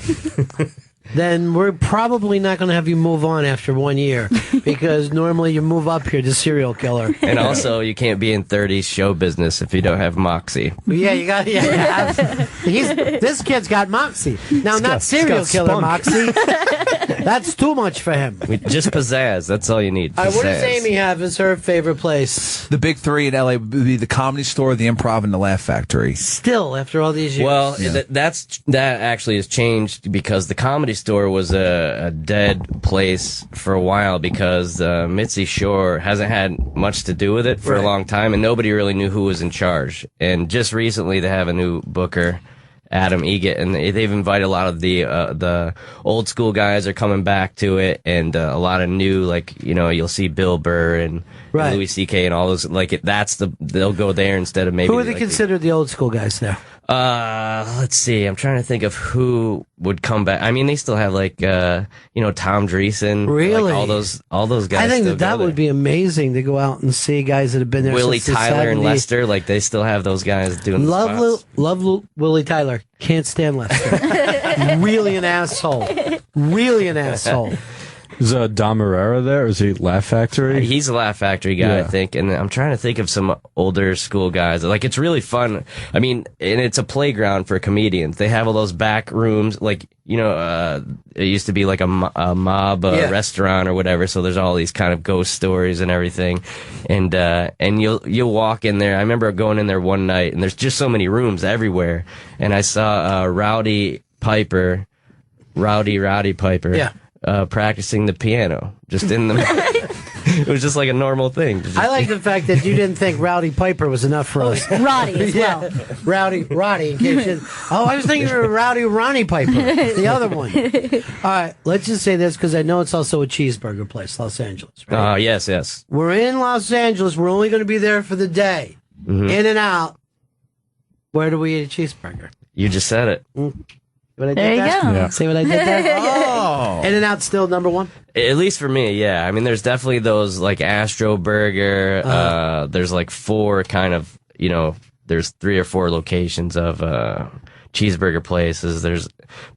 Then we're probably not going to have you move on after 1 year, because normally you move up here to serial killer. And also, you can't be in 30s show business if you don't have moxie. Yeah, you got. Yeah, this kid's got moxie. Now, not serial killer spunk. moxie. That's too much for him. Just pizzazz. That's all you need. What does Pizzazz. Amy have as her favorite place? The big three in LA would be the Comedy Store, the Improv, and the Laugh Factory. Still, after all these years. Well, that actually has changed because the Comedy Store was a dead place for a while because Mitzi Shore hasn't had much to do with it for a long time, and nobody really knew who was in charge. And just recently, they have a new booker, Adam Egget, and they've invited a lot of the old school guys are coming back to it, and a lot of new, you'll see Bill Burr and Louis C.K. and all those. They'll go there instead of maybe. Who are they considered the old school guys there? Let's see. I'm trying to think of who would come back. I mean, they still have Tom Dreesen. Really? All those guys. I think that would be amazing to go out and see guys that have been there. Willie since the Tyler 70s. and Lester. They still have those guys doing the spots. Love Willie Tyler. Can't stand Lester. Really an asshole. Really an asshole. Is Dom Herrera there? Is he Laugh Factory? He's a Laugh Factory guy, I think. And I'm trying to think of some older school guys. It's really fun. I mean, and it's a playground for comedians. They have all those back rooms, it used to be like a mob restaurant or whatever. So there's all these kind of ghost stories and everything. And you'll walk in there. I remember going in there one night, and there's just so many rooms everywhere. And I saw Rowdy Piper. Yeah. Practicing the piano just in the it was just like a normal thing. I like the fact that you didn't think Rowdy Piper was enough for us. Roddy as well. Roddy in case you, I was thinking of Rowdy Ronnie Piper, the other one. All right, let's just say this because I know it's also a cheeseburger place, Los Angeles, right? Yes We're in Los Angeles, we're only going to be there for the day. In and out. Where do we eat a cheeseburger? You just said it. What I did There you there? go. Yeah. See what I did there? Oh. In-N-Out still number one? At least for me, yeah. I mean, there's definitely those Astro Burger. There's 4 kind of, there's 3 or 4 locations of cheeseburger places.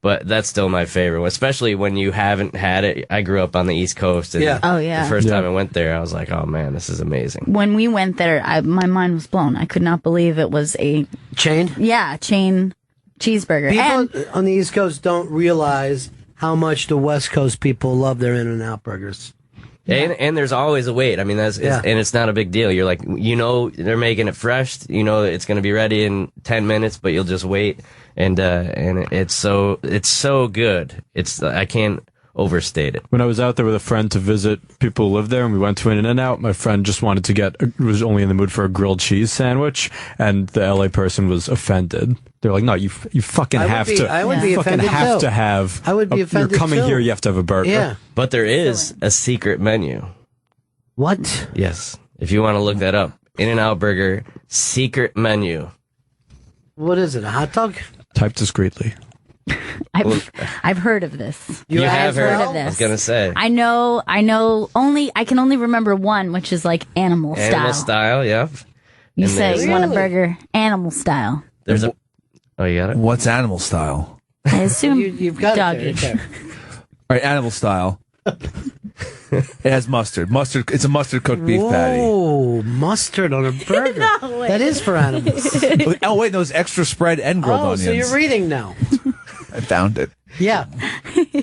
But that's still my favorite one, especially when you haven't had it. I grew up on the East Coast. And the first time I went there, I was like, oh man, this is amazing. When we went there, my mind was blown. I could not believe it was a chain. Yeah, chain cheeseburger. People on the East Coast don't realize how much the West Coast people love their In-N-Out burgers. And there's always a wait. I mean, and it's not a big deal. You're they're making it fresh. It's going to be ready in 10 minutes, but you'll just wait. And it's so good. I can't overstate it. When I was out there with a friend to visit people who live there, and we went to In-N-Out, my friend just wanted to was only in the mood for a grilled cheese sandwich, and the LA person was offended. They're like, no, you fucking have to. I would be fucking offended have too. to have. I would be offended You're coming too. here, you have to have a burger. Yeah. But there is a secret menu. What? Yes. If you want to look that up. In-N-Out Burger secret menu. What is it? A hot dog? Type discreetly. I've heard of this. You have heard of this. I was going to say. I know I can only remember one, which is animal style. Animal style, yeah. You And say there's- you want a burger animal style. There's a. Oh, you got it? What's animal style? I assume you've got doggy. it there. All right, animal style. It has mustard. Mustard. It's a mustard cooked beef patty. Oh, mustard on a burger. No way. That is for animals. Oh wait, those extra spread and grilled onions. So you're reading now. I found it. Yeah.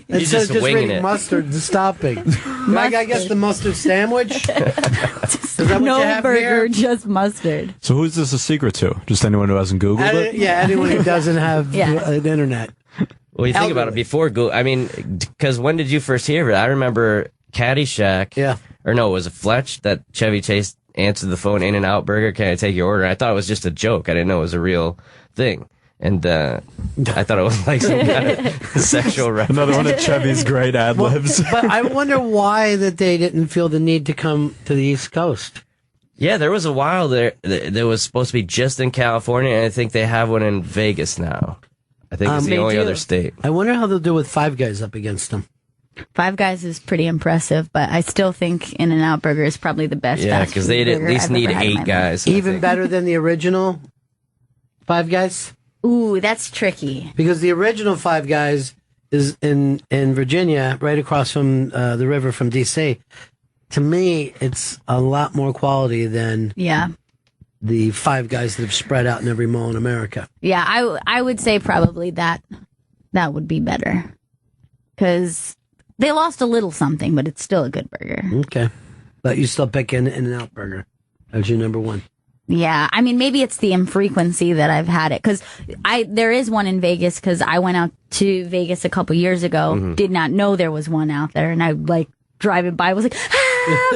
Instead of just winging reading it. mustard and stopping. I guess the mustard sandwich? Is that what No you have burger, here? just mustard. So who's this a secret to? Just anyone who hasn't Googled it? Yeah, anyone who doesn't have Yeah. an internet. Well, you think about it before Google. I mean, because when did you first hear of it? I remember Caddyshack. Yeah. Or no, was it Fletch that Chevy Chase answered the phone, In-N-Out Burger, can I take your order? I thought it was just a joke. I didn't know it was a real thing. And I thought it was like some kind of sexual reference. Another one of Chevy's great ad-libs. But I wonder why that they didn't feel the need to come to the East Coast. Yeah, there was a while there was supposed to be just in California, and I think they have one in Vegas now. I think it's the only other state. I wonder how they'll do with Five Guys up against them. Five Guys is pretty impressive, but I still think In-N-Out Burger is probably the best. Yeah, because they'd at least need 8 guys. Even better than the original Five Guys? Ooh, that's tricky. Because the original Five Guys is in Virginia, right across from the river from D.C. To me, it's a lot more quality than the Five Guys that have spread out in every mall in America. Yeah, I would say probably that would be better. Because they lost a little something, but it's still a good burger. Okay. But you still pick In-N-Out Burger as your number one. Yeah, I mean, maybe it's the infrequency that I've had it. Because there is one in Vegas, because I went out to Vegas a couple years ago, did not know there was one out there, and I, like, driving by was like, pull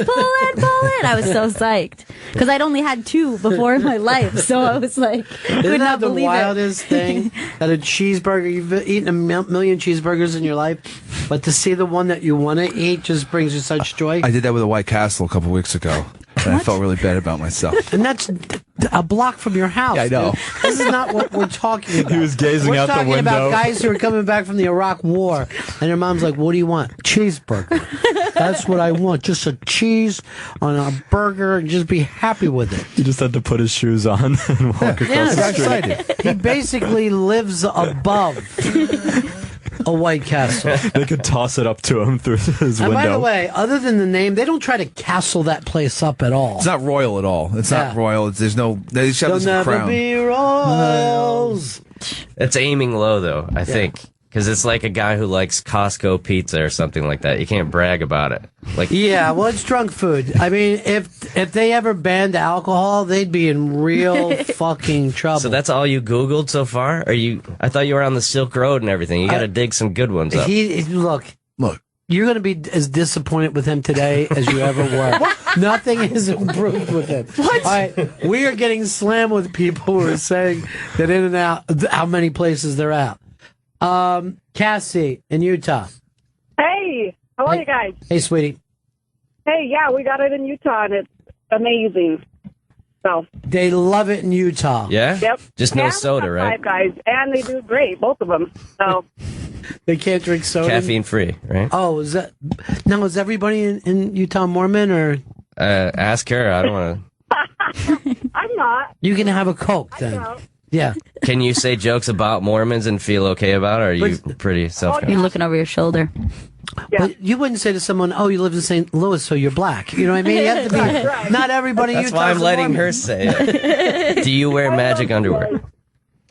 it. I was so psyched. Because I'd only had 2 before in my life, so I was like, Isn't that the wildest thing? That a cheeseburger, you've eaten a million cheeseburgers in your life, but to see the one that you want to eat just brings you such joy. I did that with a White Castle a couple weeks ago, and I felt really bad about myself. And that's a block from your house. Yeah, I know. Dude. This is not what we're talking about. He was gazing out the window. We're talking about guys who are coming back from the Iraq War, and their mom's like, "What do you want? Cheeseburger." That's what I want. Just a cheese on a burger, and just be happy with it. He just had to put his shoes on and walk across the street. He basically lives above a White Castle. They could toss it up to him through his window. And by the way, other than the name, they don't try to castle that place up at all. It's not royal at all. It's not royal. There's no. They just have They'll this never crown. be royals. It's aiming low, though, I think. Because it's like a guy who likes Costco pizza or something like that. You can't brag about it. Like, yeah, well, it's drunk food. I mean, if they ever banned alcohol, they'd be in real fucking trouble. So that's all you Googled so far? I thought you were on the Silk Road and everything. You got to dig some good ones up. Look. You're going to be as disappointed with him today as you ever were. Nothing has improved with him. What? All right, we are getting slammed with people who are saying that In-N-Out, how many places they're at. Cassie in Utah. Hey, how are you guys? Hey, sweetie. Hey, yeah, we got it in Utah, and it's amazing. So they love it in Utah. Yeah? Yep. Just no And soda, right? Five Guys, and they do great, both of them. So they can't drink soda. Caffeine free, right? Oh, is that now? Is everybody in Utah Mormon or? Ask her. I don't want to. I'm not. You can have a Coke then. Yeah. Can you say jokes about Mormons and feel okay about it, or are you pretty self-conscious? You're looking over your shoulder. But you wouldn't say to someone, "Oh, you live in St. Louis, so you're black." You know what I mean? You have to be. Right. Not everybody. That's why I'm letting her say it. Do you wear magic underwear?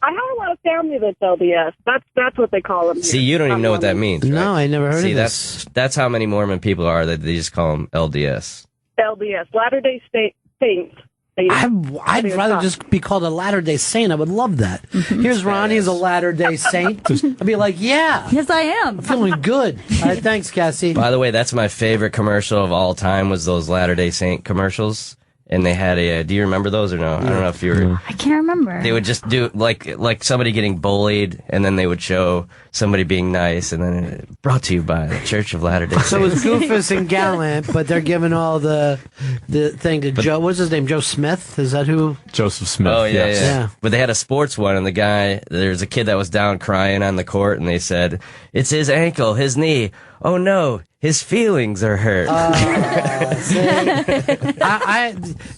I have a lot of family that's LDS. That's what they call them. See, you don't even know what that means. Right? No, I never heard of this. See, that's how many Mormon people are that they just call them LDS. LDS, Latter-day Saints. I'd rather just be called a Latter-day Saint. I would love that. Here's Ronnie as a Latter-day Saint. I'd be like, yeah. Yes, I am. I'm feeling good. All right, thanks, Cassie. By the way, that's my favorite commercial of all time was those Latter-day Saint commercials. And they had do you remember those or no? I don't know if you were. I can't remember. They would just do like somebody getting bullied, and then they would show somebody being nice, and then brought to you by the Church of Latter-day Saints. So it's Goofus and Gallant, but they're giving all the thing to Joe. What's his name? Joe Smith? Is that who? Joseph Smith. Oh, yeah, yes. yeah. But they had a sports one, and there's a kid that was down crying on the court, and they said, "It's his ankle, his knee. Oh, no. His feelings are hurt."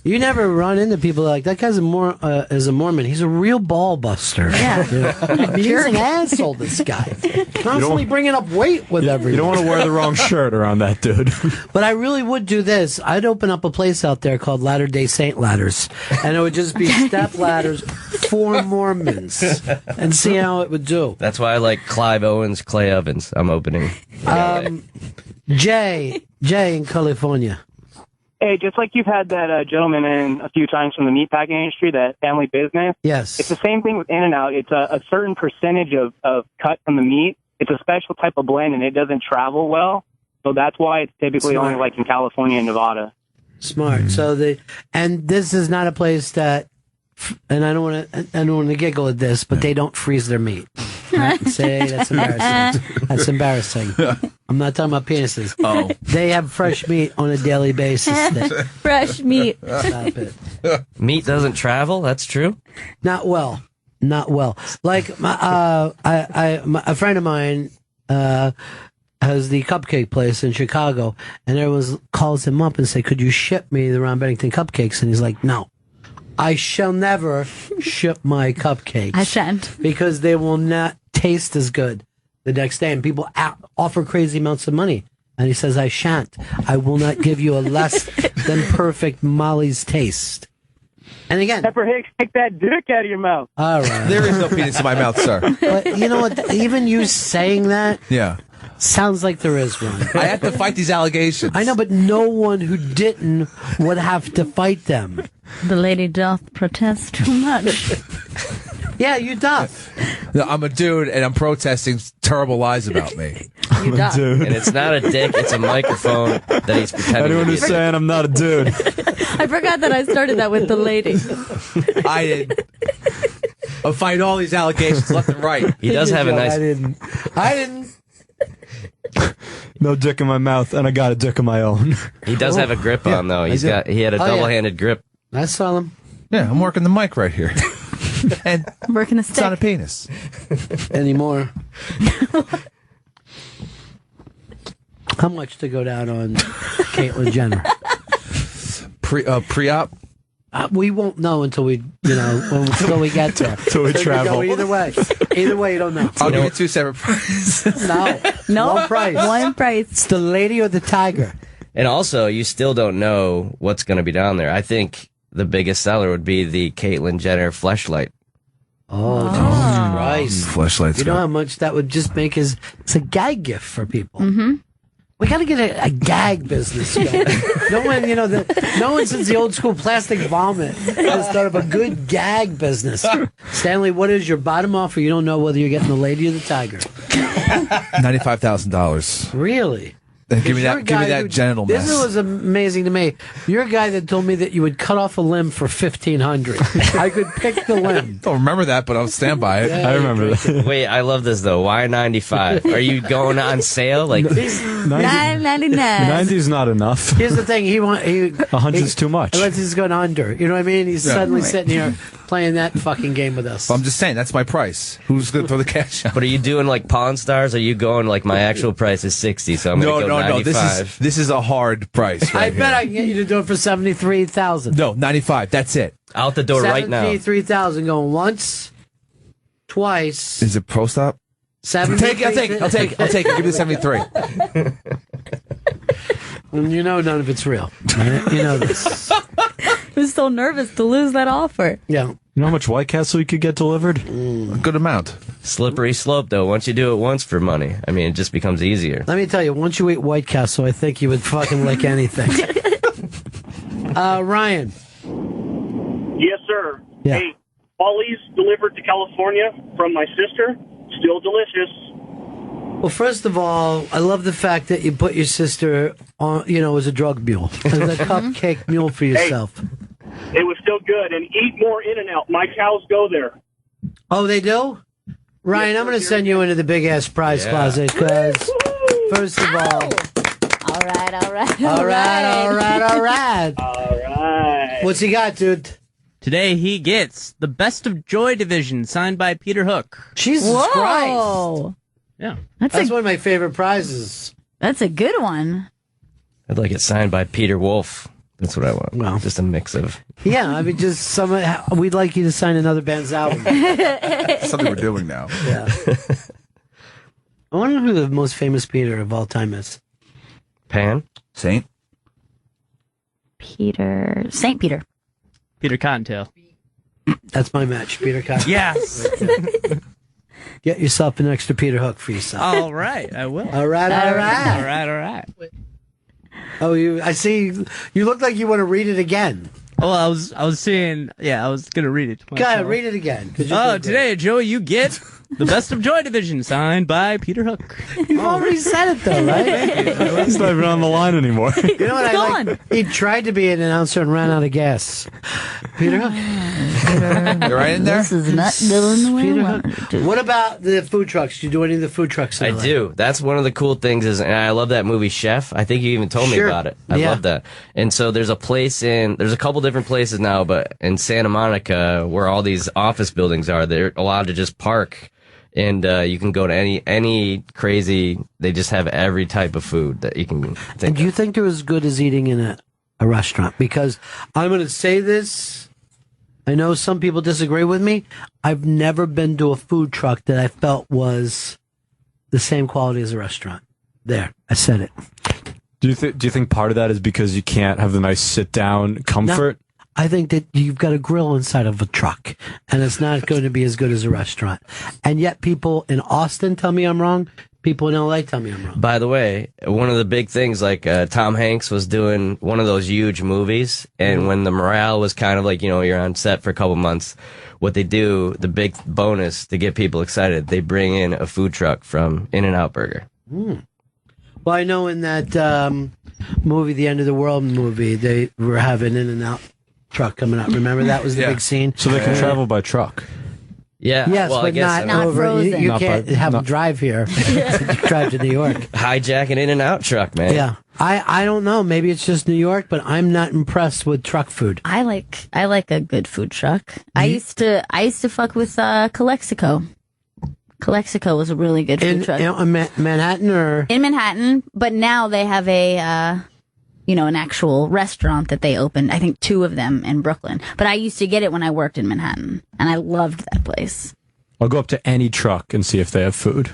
You never run into people like that. Guy's is a Mormon. He's a real ball buster. Yeah. He's an asshole. This guy constantly bringing up weight with everyone. You don't want to wear the wrong shirt around that dude. But I really would do this. I'd open up a place out there called Latter-day Saint Ladders, and it would just be step ladders for Mormons, and see how it would do. That's why I like Clive Owens, Clay Evans. I'm opening. Jay in California. Hey, just like you've had that gentleman in a few times from the meatpacking industry, that family business. Yes. It's the same thing with In-N-Out. It's a certain percentage of cut from the meat. It's a special type of blend, and it doesn't travel well. So that's why it's typically only like in California and Nevada. Smart. So and this is not a place that and I don't want to giggle at this, but they don't freeze their meat. Say that's embarrassing. That's embarrassing. I'm not talking about penises. Oh, they have fresh meat on a daily basis. Fresh meat. Stop it. Meat doesn't travel. That's true. Not well. Like a friend of mine has the cupcake place in Chicago, and everyone calls him up and say, "Could you ship me the Ron Bennington cupcakes?" And he's like, "No. I shall never ship my cupcakes. I shan't. Because they will not taste as good the next day." And people offer crazy amounts of money. And he says, "I shan't. I will not give you a less than perfect Molly's taste." And again, Pepper Hicks, take that dick out of your mouth. All right. there is no penis in my mouth, sir. But you know what? Even you saying that sounds like there is one. I have to fight these allegations. I know, but no one who didn't would have to fight them. The lady doth protest too much. Yeah, you doth. No, I'm a dude, and I'm protesting terrible lies about me. You doth. And it's not a dick, it's a microphone that he's pretending Anyone to be who's saying I'm not a dude. I forgot that I started that with the lady. I did. I'll fight all these allegations left and right. He does have a nice... I didn't. No dick in my mouth, and I got a dick of my own. He does have a grip on, though. He had a double-handed grip. I saw him. Yeah, I'm working the mic right here. And working a it's not a stick. penis. Anymore. How much to go down on Caitlyn Jenner? Pre-op? We won't know until we until we get there. Till we travel. Either way, you don't know. I'll give you two separate prices. No, one price. One price. It's the lady or the tiger. And also, you still don't know what's going to be down there. I think the biggest seller would be the Caitlyn Jenner fleshlight. Oh, Jesus Christ. Fleshlights. You know how much that would just make it's a gag gift for people. Mm-hmm. We got to get a gag business going. No one since the old school plastic vomit has thought of a good gag business. Stanley, what is your bottom offer? You don't know whether you're getting the lady or the tiger. $95,000. Really? Give me that genital mess. This was amazing to me. You're a guy that told me that you would cut off a limb for $1,500. I could pick the limb. Don't remember that, but I'll stand by it. Yeah, I remember that. Wait, I love this though. Why 95? Are you going on sale? Like $9.99. 90 is not enough. Here's the thing. 100's too much. Unless he's going under. You know what I mean? He's suddenly sitting here playing that fucking game with us. Well, I'm just saying, that's my price. Who's going to throw the cash out? But are you doing like Pawn Stars? Or are you going like my actual price is 60, so I'm going to go 95? This is a hard price. Right I bet I can get you to do it for $73,000. No, 95. That's it. Out the door right now. $73,000 going once, twice. Is it pro stop? I'll take it. Give me the 73. And you know none of it's real. Right? You know this. He was so nervous to lose that offer. Yeah. You know how much White Castle you could get delivered? A good amount. Slippery slope, though. Once you do it once for money, I mean, it just becomes easier. Let me tell you, once you eat White Castle, I think you would fucking lick anything. Ryan. Yes, sir. Yeah. Hey, Polly's delivered to California from my sister. Still delicious. Well, first of all, I love the fact that you put your sister on, as a drug mule, as a cupcake mule for yourself. Hey, it was still good. And eat more In-N-Out. My cows go there. Oh, they do? Ryan, I'm going to send you into the big-ass prize closet because, first of all... All right. All right. What's he got, dude? Today he gets the Best of Joy Division signed by Peter Hook. Jesus Christ. Yeah. That's one of my favorite prizes. That's a good one. I'd like it signed by Peter Wolf. That's what I want. Well, just a mix of... Yeah, I mean, we'd like you to sign another band's album. Something we're doing now. Yeah. I wonder who the most famous Peter of all time is. Pan? Saint Peter. Peter Cottontail. That's my match, Peter Cottontail. Yes. Get yourself an extra Peter Hook for yourself. All right, I will. All right. Oh, I see. You look like you want to read it again. Oh, I was saying, I was going to read it. Go ahead, read it again. Today, Joey, you get the Best of Joy Division signed by Peter Hook. You already said it, though, right? He's not even on the line anymore. You know what I like? He tried to be an announcer and ran out of gas. Peter Hook. You're right in there. This is not going the way I Peter wanted Hook. it to. What about the food trucks? Do you do any of the food trucks? I do. That's one of the cool things is, and I love that movie Chef. I think you even told me Sure. about it. I Yeah. love that. And so there's a couple different places now, but in Santa Monica where all these office buildings are, they're allowed to just park. And you can go to any crazy. They just have every type of food that you can think. And do you think they're as good as eating in a restaurant? Because I'm going to say this. I know some people disagree with me. I've never been to a food truck that I felt was the same quality as a restaurant. There, I said it. Do you think part of that is because you can't have the nice sit down comfort? No, I think that you've got a grill inside of a truck, and it's not going to be as good as a restaurant. And yet, people in Austin tell me I'm wrong. People in LA tell me I'm wrong. By the way, one of the big things, like Tom Hanks was doing one of those huge movies, and when the morale was kind of like, you're on set for a couple months, what they do, the big bonus to get people excited, they bring in a food truck from In-N-Out Burger. Well, I know in that movie, the End of the World movie, they were having In-N-Out truck coming up. Remember that was the big scene? So they can travel by truck. Yeah. Yes, well, I but guess not over. frozen. You Not can't by- have them not- drive here. Drive to New York. hijack an In-N-Out truck, man. Yeah. I don't know. Maybe it's just New York, but I'm not impressed with truck food. I like a good food truck. I used to fuck with Calexico. Calexico was a really good food truck In Manhattan or in Manhattan, but now they have an actual restaurant that they opened. I think 2 of them in Brooklyn. But I used to get it when I worked in Manhattan, and I loved that place. I'll go up to any truck and see if they have food.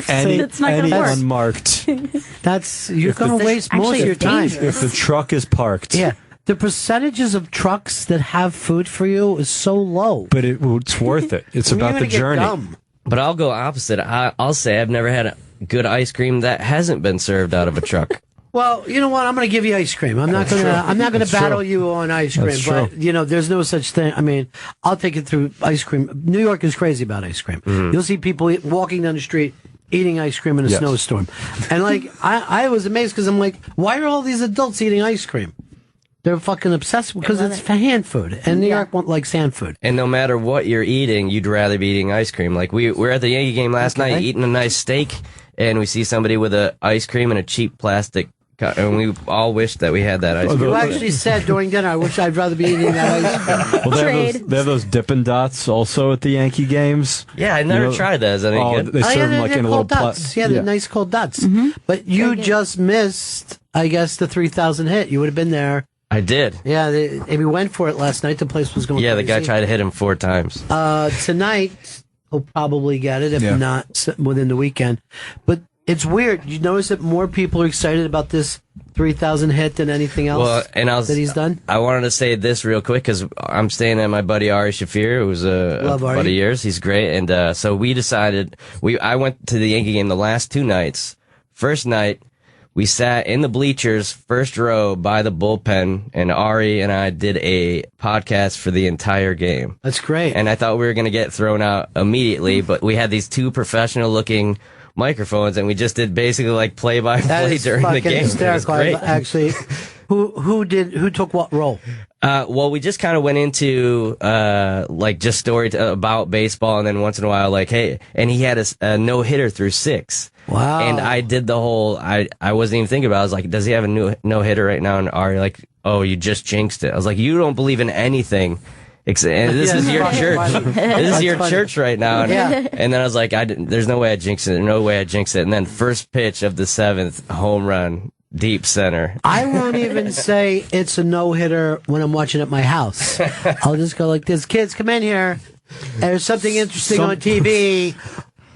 any That's not gonna work. unmarked. you're going to waste most of your time. If the truck is parked. Yeah. The percentages of trucks that have food for you is so low. But it's worth it. It's You're about gonna the get journey. dumb. But I'll go opposite. I'll say I've never had a good ice cream that hasn't been served out of a truck. Well, you know what? I'm going to give you ice cream. I'm not going to true. battle you on ice cream. That's But true. there's no such thing. I mean, I'll take it through ice cream. New York is crazy about ice cream. You'll see people walking down the street eating ice cream in a snowstorm, and I was amazed because I'm like, why are all these adults eating ice cream? They're fucking obsessed because it's for hand food, and New York won't like sand food. And no matter what you're eating, you'd rather be eating ice cream. Like we were at the Yankee game last night, eating a nice steak, and we see somebody with a ice cream and a cheap plastic. And we all wish that we had that ice cream. You actually said during dinner, I wish I'd rather be eating that ice cream. Well, they have those Dippin' Dots also at the Yankee games. Yeah, I never tried that. Is that any good? They serve them like in a little dots. Yeah, they're nice cold dots. But you just missed, I guess, the 3,000 hit. You would have been there. I did. Yeah, we went for it last night. The place was going Yeah, crazy. the guy tried to hit him 4 times. Tonight, he'll probably get it, if not within the weekend. But it's weird. You notice that more people are excited about this 3,000 hit than anything else that he's done? I wanted to say this real quick because I'm staying at my buddy Ari Shafir, who's a buddy of yours. He's great. And so we decided, I went to the Yankee game the last 2 nights. First night, we sat in the bleachers, first row by the bullpen, and Ari and I did a podcast for the entire game. That's great. And I thought we were going to get thrown out immediately, but we had these 2 professional-looking microphones, and we just did basically like play-by-play during the game. Hysterical. It was great. Actually, who took what role? Well, we just kind of went into like just stories about baseball, and then once in a while, like, hey, and he had a no hitter through 6. Wow! And I did the whole. I wasn't even thinking about it. I was like, does he have a no hitter right now? And Ari like, oh, you just jinxed it. I was like, you don't believe in anything. And this is your church. This is your church right now. And, and then I was like, there's no way I jinxed it. No way I jinxed it. And then first pitch of the 7th, home run, deep center. I won't even say it's a no-hitter when I'm watching at my house. I'll just go like this. Kids, come in here. There's something interesting on TV.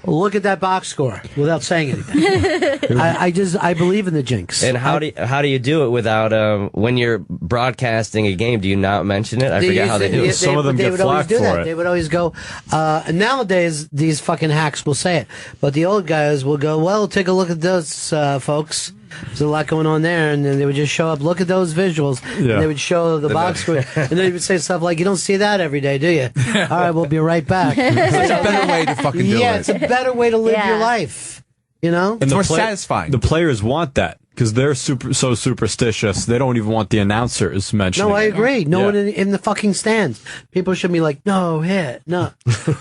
Look at that box score without saying anything. I believe in the jinx. And how do you do it without when you're broadcasting a game? Do you not mention it? I forget how they do it. Some of them get flack for it. They would always go. And nowadays, these fucking hacks will say it, but the old guys will go, "Well, take a look at this, folks. There's a lot going on there," and then they would just show up. Look at those visuals. Yeah. And they would show the box score, and then they would say stuff like, "You don't see that every day, do you?" All right, we'll be right back. It's a better way to fucking do it. Yeah, it's a better way to live your life. You know, it's more satisfying. The players want that. Because they're so superstitious, they don't even want the announcers mentioning. No, I agree. No Yeah. one in the fucking stands. People should be like, no hit, no.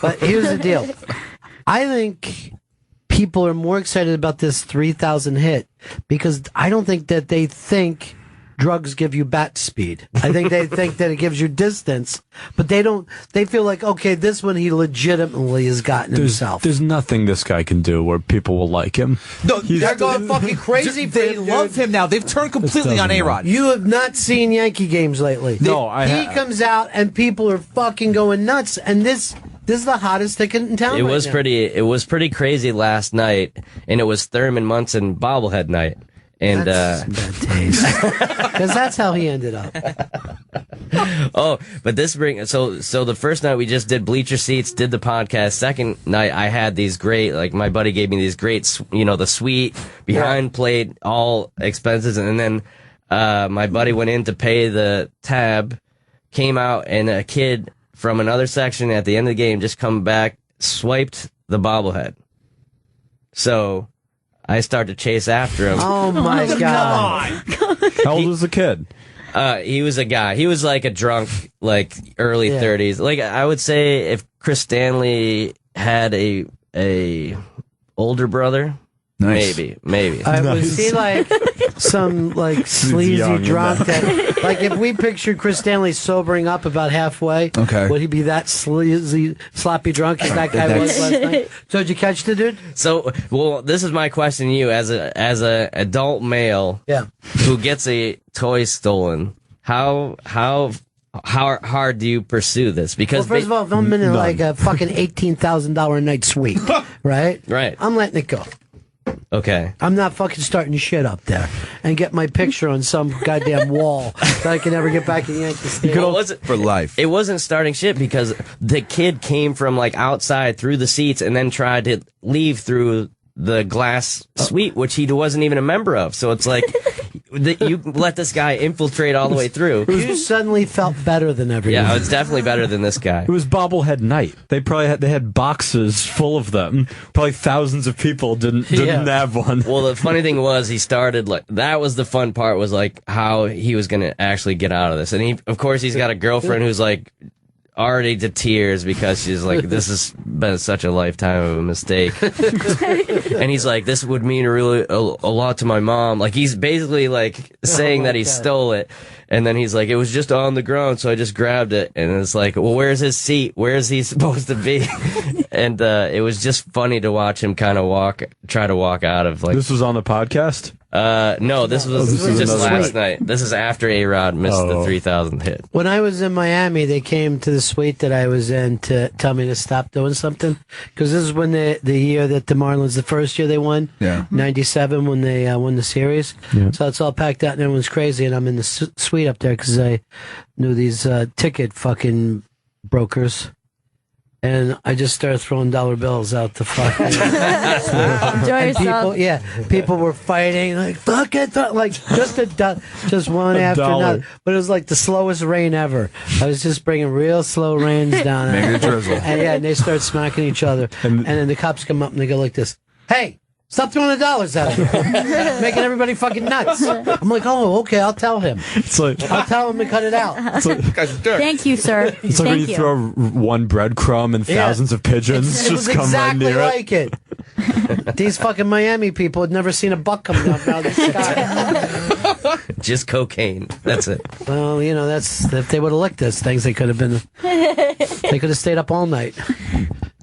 But here's the deal. I think people are more excited about this 3,000 hit because I don't think that they think drugs give you bat speed. I think they think that it gives you distance, but they don't. They feel like, okay, this one he legitimately has gotten himself. There's nothing this guy can do where people will like him. No, they're going fucking crazy for They him, love dude. him now. They've turned completely on A-Rod. You have not seen Yankee games lately. No, He comes out and people are fucking going nuts, and this is the hottest ticket in town. It right was now. It was pretty crazy last night, and it was Thurman Munson bobblehead night. And That's bad taste. Because that's how he ended up. Oh, but this so the first night we just did bleacher seats, did the podcast. Second night I had these great, like my buddy gave me these great, the suite behind plate, all expenses, and then my buddy went in to pay the tab, came out, and a kid from another section at the end of the game just come back, swiped the bobblehead. So I started to chase after him. Oh my God. How old was the kid? He was a guy. He was like a drunk, like early 30s. Like I would say if Chris Stanley had a older brother, maybe. Was he like some like sleazy drunk that, like if we pictured Chris Stanley sobering up about halfway, would he be that sleazy, sloppy drunk as that guy was last night? So did you catch the dude? So, well, this is my question to you as a adult male who gets a toy stolen. How hard do you pursue this? Because first of all, if I'm in like a fucking $18,000 a night suite, right? Right. I'm letting it go. Okay. I'm not fucking starting shit up there and get my picture on some goddamn wall that I can never get back in Yankee Stadium. For life. It wasn't starting shit because the kid came from like outside through the seats and then tried to leave through the glass suite, which he wasn't even a member of. So it's like you let this guy infiltrate all the way through. You suddenly felt better than everyone. Yeah, it's definitely better than this guy. It was bobblehead night. They had boxes full of them. Probably thousands of people didn't have one. Well, the funny thing was he started like that was the fun part was like how he was going to actually get out of this. And of course he's got a girlfriend who's like already to tears because she's like, this has been such a lifetime of a mistake. And he's like, this would mean really a lot to my mom. Like he's basically like saying that he stole it. And then he's like, it was just on the ground, so I just grabbed it. And it's like, well, where's his seat? Where is he supposed to be? And it was just funny to watch him kind of try to walk out of like. This was on the podcast? No, this was just last suite. night. This is after A-Rod missed the 3,000 hit. When I was in Miami, they came to the suite that I was in to tell me to stop doing something. Because this is when the year that the Marlins, the first year they won, 97, when they won the series. Yeah. So it's all packed out and everyone's crazy. And I'm in the suite up there because I knew these ticket fucking brokers. And I just started throwing dollar bills out the fucking. Enjoy yourself. People were fighting like fuck it, like just one after another. But it was like the slowest rain ever. I was just bringing real slow rains down. Make it drizzle. And they start smacking each other. And then the cops come up and they go like this: "Hey, stop throwing the dollars at him, making everybody fucking nuts." I'm like, oh, okay, I'll tell him. I'll tell him to cut it out. Thank you, sir. It's like when you throw one breadcrumb and thousands of pigeons just come exactly right near like it. These fucking Miami people had never seen a buck come down out of the sky. Just cocaine. That's it. Well, that's if they would have licked those things, they could have stayed up all night.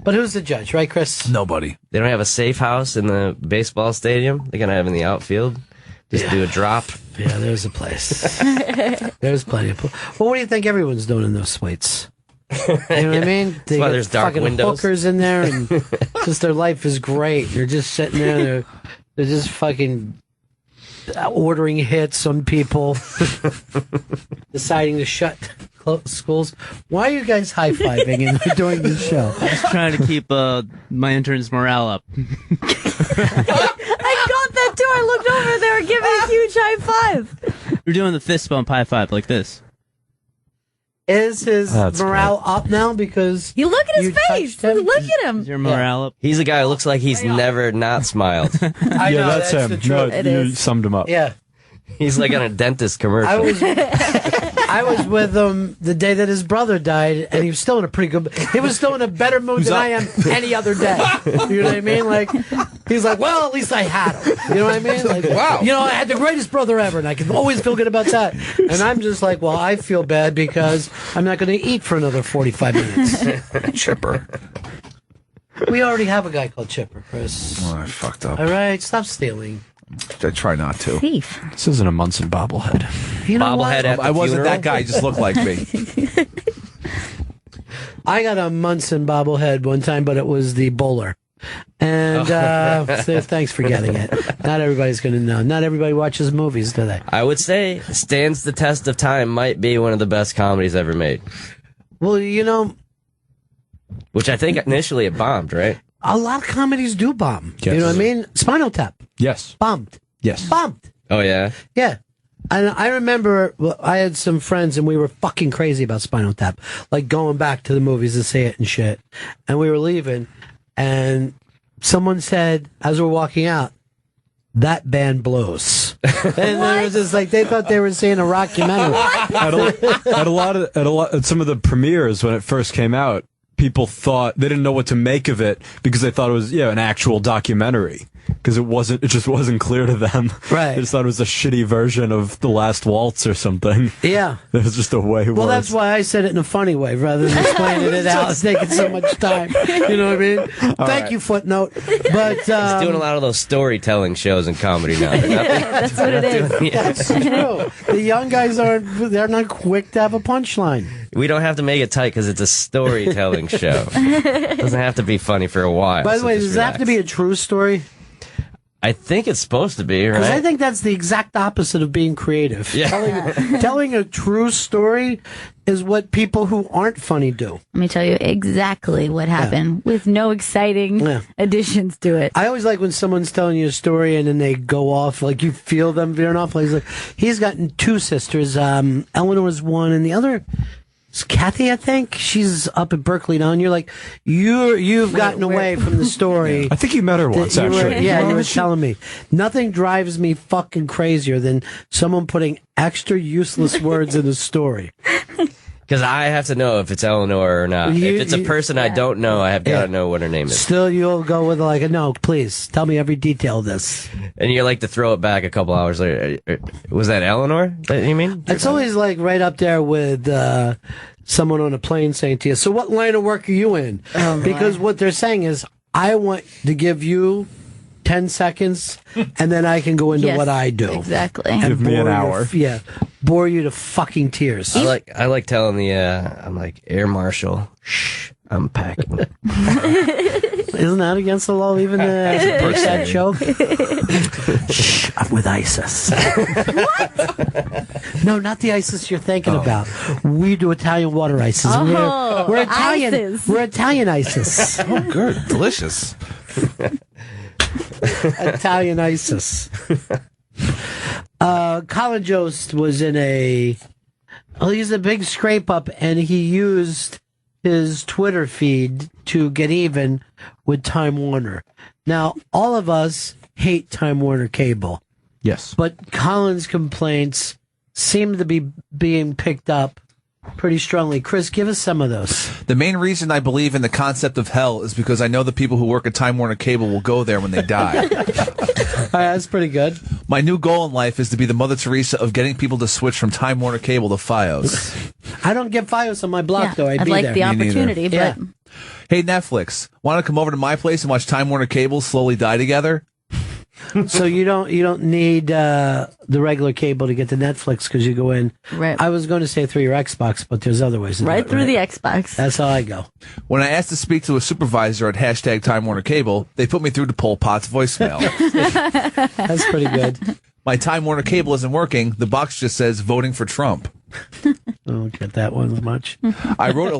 But who's the judge, right, Chris? Nobody. They don't have a safe house in the baseball stadium. They're going to have in the outfield. Just do a drop. Yeah, there's a place. There's plenty of. Well, what do you think everyone's doing in those suites? You know what I mean? That's why there's dark fucking windows. Hookers in there, and just their life is great. They're just sitting there. They're just fucking ordering hits on people, deciding to shut schools. Why are you guys high-fiving and doing this show? I'm just trying to keep my interns' morale up. I got that too. I looked over. They were giving a huge high five. We're doing the fist bump high five like this. Is his morale up now because you look at his face? Him? Look at him. Is your morale up? He's a guy who looks like he's never not smiled. I know, that's him. the truth. You summed him up. Yeah. He's like on a dentist commercial. I was with him the day that his brother died, and he was still in a pretty good. He was still in a better mood than I am any other day. You know what I mean? Like he's like, well, at least I had him. You know what I mean? Like, wow. You know, I had the greatest brother ever, and I can always feel good about that. And I'm just like, well, I feel bad because I'm not going to eat for another 45 minutes. Chipper. We already have a guy called Chipper, Chris. Oh, I fucked up. All right, stop stealing. I try not to. Thief. This isn't a Munson bobblehead. You know Bobblehead at the I wasn't funeral? that guy. He just looked like me. I got a Munson bobblehead one time, but it was the bowler. And so thanks for getting it. Not everybody's going to know. Not everybody watches movies, do they? I would say stands the test of time. Might be one of the best comedies ever made. Well, you know, which I think initially it bombed, right? a lot of comedies do bomb. Yes. You know what I mean? Spinal Tap. Yes. Bombed. Yes. Bombed. Oh, yeah? Yeah. And I remember I had some friends and we were fucking crazy about Spinal Tap. Like going back to the movies to see it and shit. And we were leaving and someone said, as we're walking out, that band blows. And it was just like, they thought they were seeing a rockumentary. At some of the premieres when it first came out, people thought they didn't know what to make of it because they thought it was an actual documentary because it just wasn't clear to them. Right. They just thought it was a shitty version of The Last Waltz or something. Yeah. It was just a way worse. Well, that's why I said it in a funny way rather than explaining it out. It's taking so much time. You know what I mean? Thank you, Footnote. But He's doing a lot of those storytelling shows in comedy now. That's what it is. That's true. The young guys they're not quick to have a punchline. We don't have to make it tight because it's a storytelling show. It doesn't have to be funny for a while. By the way, does it have to be a true story? I think it's supposed to be, right? Because I think that's the exact opposite of being creative. Yeah. Telling a true story is what people who aren't funny do. Let me tell you exactly what happened with no exciting additions to it. I always like when someone's telling you a story and then they go off, like you feel them veering off. Like he's got two sisters. Eleanor's one and the other is Kathy, I think. She's up at Berkeley now, and you're like, you've gotten away from the story. I think you met her once, actually. You were telling me. Nothing drives me fucking crazier than someone putting extra useless words in a story. Because I have to know if it's Eleanor or not. If it's a person I don't know, I have got to know what her name is. Still, you'll go with like, no, please, tell me every detail of this. And you like to throw it back a couple hours later. Was that Eleanor that you mean? It's always like right up there with someone on a plane saying to you, so what line of work are you in? Because what they're saying is, I want to give you 10 seconds, and then I can go into what I do. Exactly. And give me an hour. Bore you to fucking tears. I like telling I'm like, Air Marshal, shh, I'm packing. Isn't that against the law even to make that joke? Shh, I'm with ISIS. What? No, not the ISIS you're thinking about. We do Italian water ISIS. We're Italian. ISIS. We're Italian ISIS. Oh, good. Delicious. Italian ISIS. Colin Jost was in he's a big scrape up, and he used his Twitter feed to get even with Time Warner. Now, all of us hate Time Warner Cable. Yes. But Colin's complaints seem to be being picked up pretty strongly. Chris, give us some of those. The main reason I believe in the concept of hell is because I know the people who work at Time Warner Cable will go there when they die. That's pretty good. My new goal in life is to be the Mother Teresa of getting people to switch from Time Warner Cable to Fios. I don't get Fios on my block, though. I'd be like there. the opportunity, but... Hey, Netflix, want to come over to my place and watch Time Warner Cable slowly die together? So you don't need the regular cable to get to Netflix because you go in. Right. I was going to say through your Xbox, but there's other ways. To do Right it, through the Xbox. That's how I go. When I asked to speak to a supervisor at hashtag Time Warner Cable, they put me through to Pol Pot's voicemail. That's pretty good. My Time Warner Cable isn't working. The box just says voting for Trump. I don't get that one much. I wrote a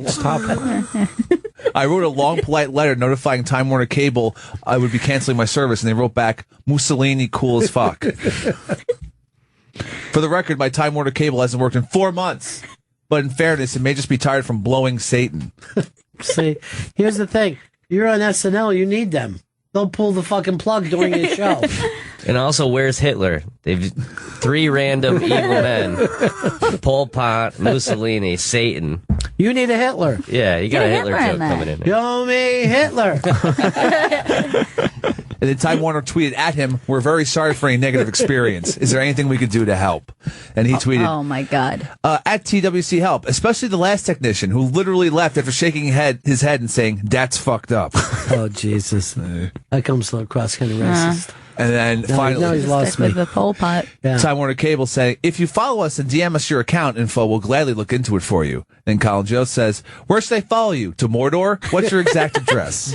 long, polite letter notifying Time Warner Cable I would be canceling my service, and they wrote back, Mussolini cool as fuck. For the record, my Time Warner Cable hasn't worked in 4 months. but in fairness, it may just be tired from blowing Satan. See, here's the thing. You're on SNL, you need them. They'll pull the fucking plug during your show. And also, where's Hitler? They've 3 random evil men. Pol Pot, Mussolini, Satan. You need a Hitler. Yeah, you got a Hitler joke coming in there. Show me Hitler. And then Time Warner tweeted at him, "We're very sorry for any negative experience. Is there anything we could do to help?" And he tweeted, Oh my God. at TWC Help, especially the last technician who literally left after shaking his head and saying, "That's fucked up." Oh, Jesus. That comes across kind of racist. And then finally, now he's lost me. With the Pol Pot. Yeah. Time Warner Cable saying, "If you follow us and DM us your account info, we'll gladly look into it for you." Then Colin Joe says, "Where should they follow you? To Mordor? What's your exact address?"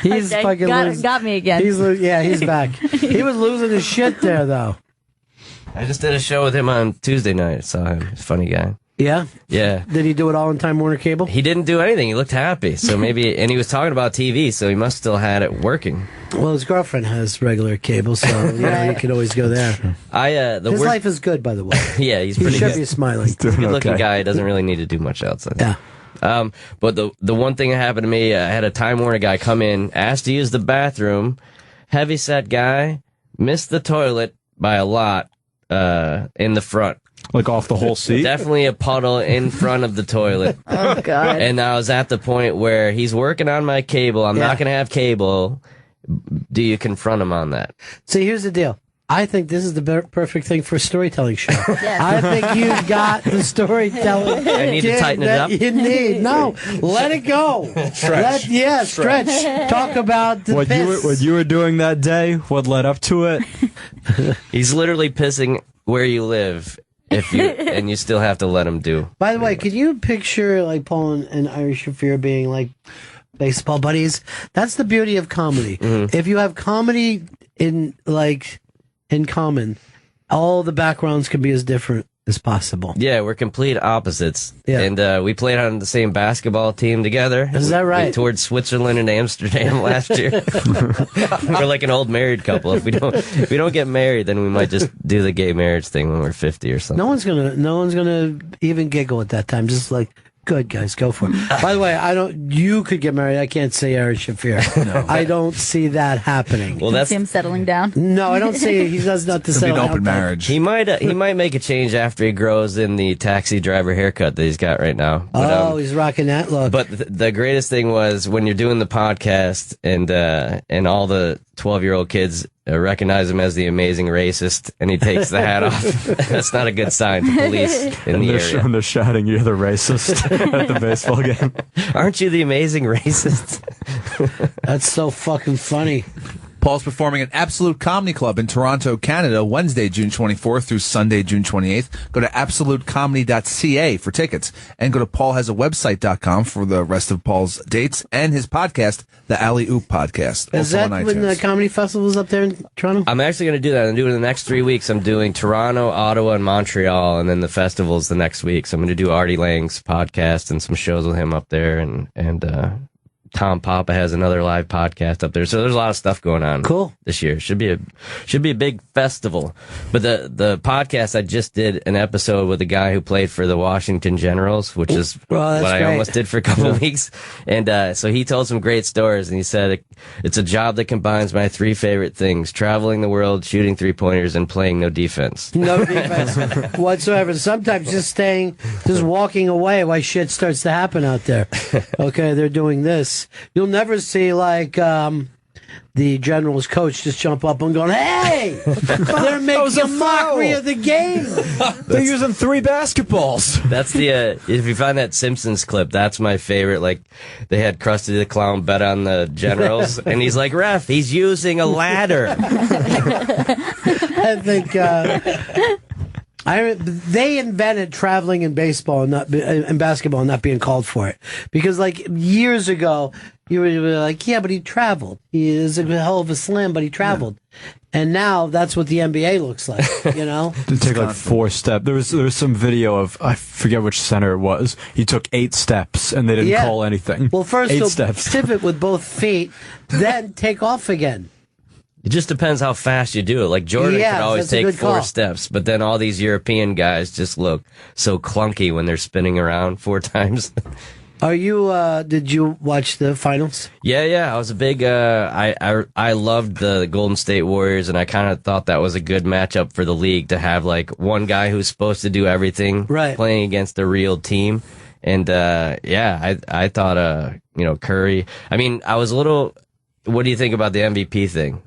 He's fucking got me again. He's back. He was losing his shit there, though. I just did a show with him on Tuesday night. I saw him. He's a funny guy. Yeah? Yeah. Did he do it all in Time Warner Cable? He didn't do anything. He looked happy. So maybe, and he was talking about TV, so he must still had it working. Well, his girlfriend has regular cable, so you could always go there. His life is good, by the way. Yeah, he's he pretty should good. be smiling. He's a good-looking guy. He doesn't really need to do much else. I think. Yeah. But the one thing that happened to me, I had a Time Warner guy come in, asked to use the bathroom, heavyset guy, missed the toilet by a lot in the front. Like off the whole seat? Definitely a puddle in front of the toilet. Oh, God. And I was at the point where he's working on my cable. I'm not going to have cable. Do you confront him on that? See, here's the deal. I think this is the perfect thing for a storytelling show. I think you've got the storytelling. I need to tighten it up. You need. No, let it go. Stretch. Talk about the piss. What you were doing that day, what led up to it. He's literally pissing where you live. And you still have to let him do. By the way, could you picture like Paul and Irish Shafir being like baseball buddies? That's the beauty of comedy. Mm-hmm. If you have comedy in common, all the backgrounds can be as different as possible. Yeah, we're complete opposites. Yeah. And we played on the same basketball team together. Is that right? We toured Switzerland and Amsterdam last year. We're like an old married couple. If we don't get married, then we might just do the gay marriage thing when we're 50 or something. No one's gonna even giggle at that time. Just like, good guys, go for it. By the way, you could get married. I can't say Irish Shafir. No. I don't see that happening. Well, that's him settling down. No, I don't see he does not to settle down. An open marriage. He might make a change after he grows in the taxi driver haircut that he's got right now. But, he's rocking that look. But the greatest thing was when you're doing the podcast and all the 12-year-old kids recognize him as the amazing racist, and he takes the hat off. That's not a good sign to police in the area. And they're shouting, "You're the racist" at the baseball game. Aren't you the amazing racist? That's so fucking funny. Paul's performing at Absolute Comedy Club in Toronto, Canada, Wednesday, June 24th through Sunday, June 28th. Go to absolutecomedy.ca for tickets, and go to paulhasawebsite.com for the rest of Paul's dates and his podcast, the Alley Oop Podcast. Is that when the comedy festival's up there in Toronto? I'm actually going to do that. I'm doing it the next 3 weeks. I'm doing Toronto, Ottawa, and Montreal, and then the festival's the next week. So I'm going to do Artie Lang's podcast and some shows with him up there, and Tom Papa has another live podcast up there. So there's a lot of stuff going on. Cool. This year. Should be a big festival. But the podcast, I just did an episode with a guy who played for the Washington Generals, which is what I almost did for a couple of weeks. And so he told some great stories, and he said it's a job that combines my 3 favorite things: traveling the world, shooting 3-pointers, and playing no defense. No defense whatsoever. Sometimes just walking away while shit starts to happen out there. Okay, they're doing this. You'll never see like the Generals coach just jump up and going, "Hey, they're making a mockery of the game. They're using 3 basketballs." That's the if you find that Simpsons clip, that's my favorite. Like they had Krusty the Clown bet on the Generals, and he's like, "Ref, he's using a ladder." I think they invented traveling in baseball and basketball and not being called for it, because like years ago you were like, yeah, but he traveled. He is a hell of a slam, but he traveled. And now that's what the NBA looks like, you know? To take like 4 steps. There was some video of, I forget which center it was. He took 8 steps and they didn't call anything. Well, first 8 he'll steps. pivot with both feet, then take off again. It just depends how fast you do it. Like Jordan could always take 4 steps, but then all these European guys just look so clunky when they're spinning around 4 times. Are you? Did you watch the finals? Yeah. I was a big. I loved the Golden State Warriors, and I kind of thought that was a good matchup for the league to have like one guy who's supposed to do everything, playing against a real team. And I thought Curry. I mean, I was a little. What do you think about the MVP thing?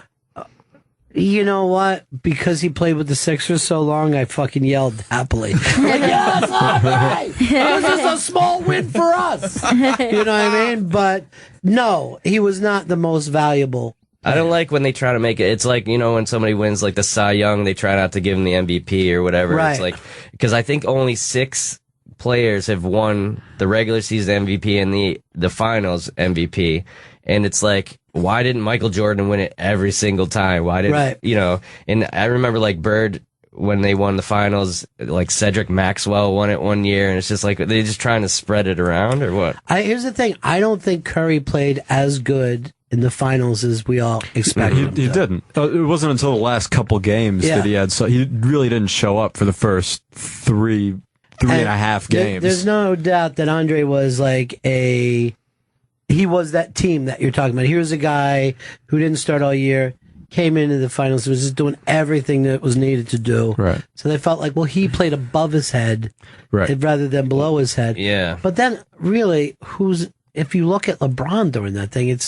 You know what? Because he played with the Sixers so long, I fucking yelled happily. Yes, all right! This is a small win for us! You know what I mean? But no, he was not the most valuable. I don't like when they try to make it. It's like, when somebody wins like the Cy Young, they try not to give him the MVP or whatever. Right. It's like, because I think only 6 players have won the regular season MVP and the finals MVP. And it's like, why didn't Michael Jordan win it every single time? Why didn't, and I remember like Bird, when they won the finals, like Cedric Maxwell won it one year, and it's just like, they're just trying to spread it around or what? Here's the thing. I don't think Curry played as good in the finals as we all expected. He didn't. It wasn't until the last couple games that he had, so he really didn't show up for the first three and a half games. There's no doubt that Andre was like he was that team that you're talking about. Here's a guy who didn't start all year, came into the finals, was just doing everything that was needed to do. Right. So they felt like, well, he played above his head rather than below his head. Yeah. But then, really, if you look at LeBron during that thing,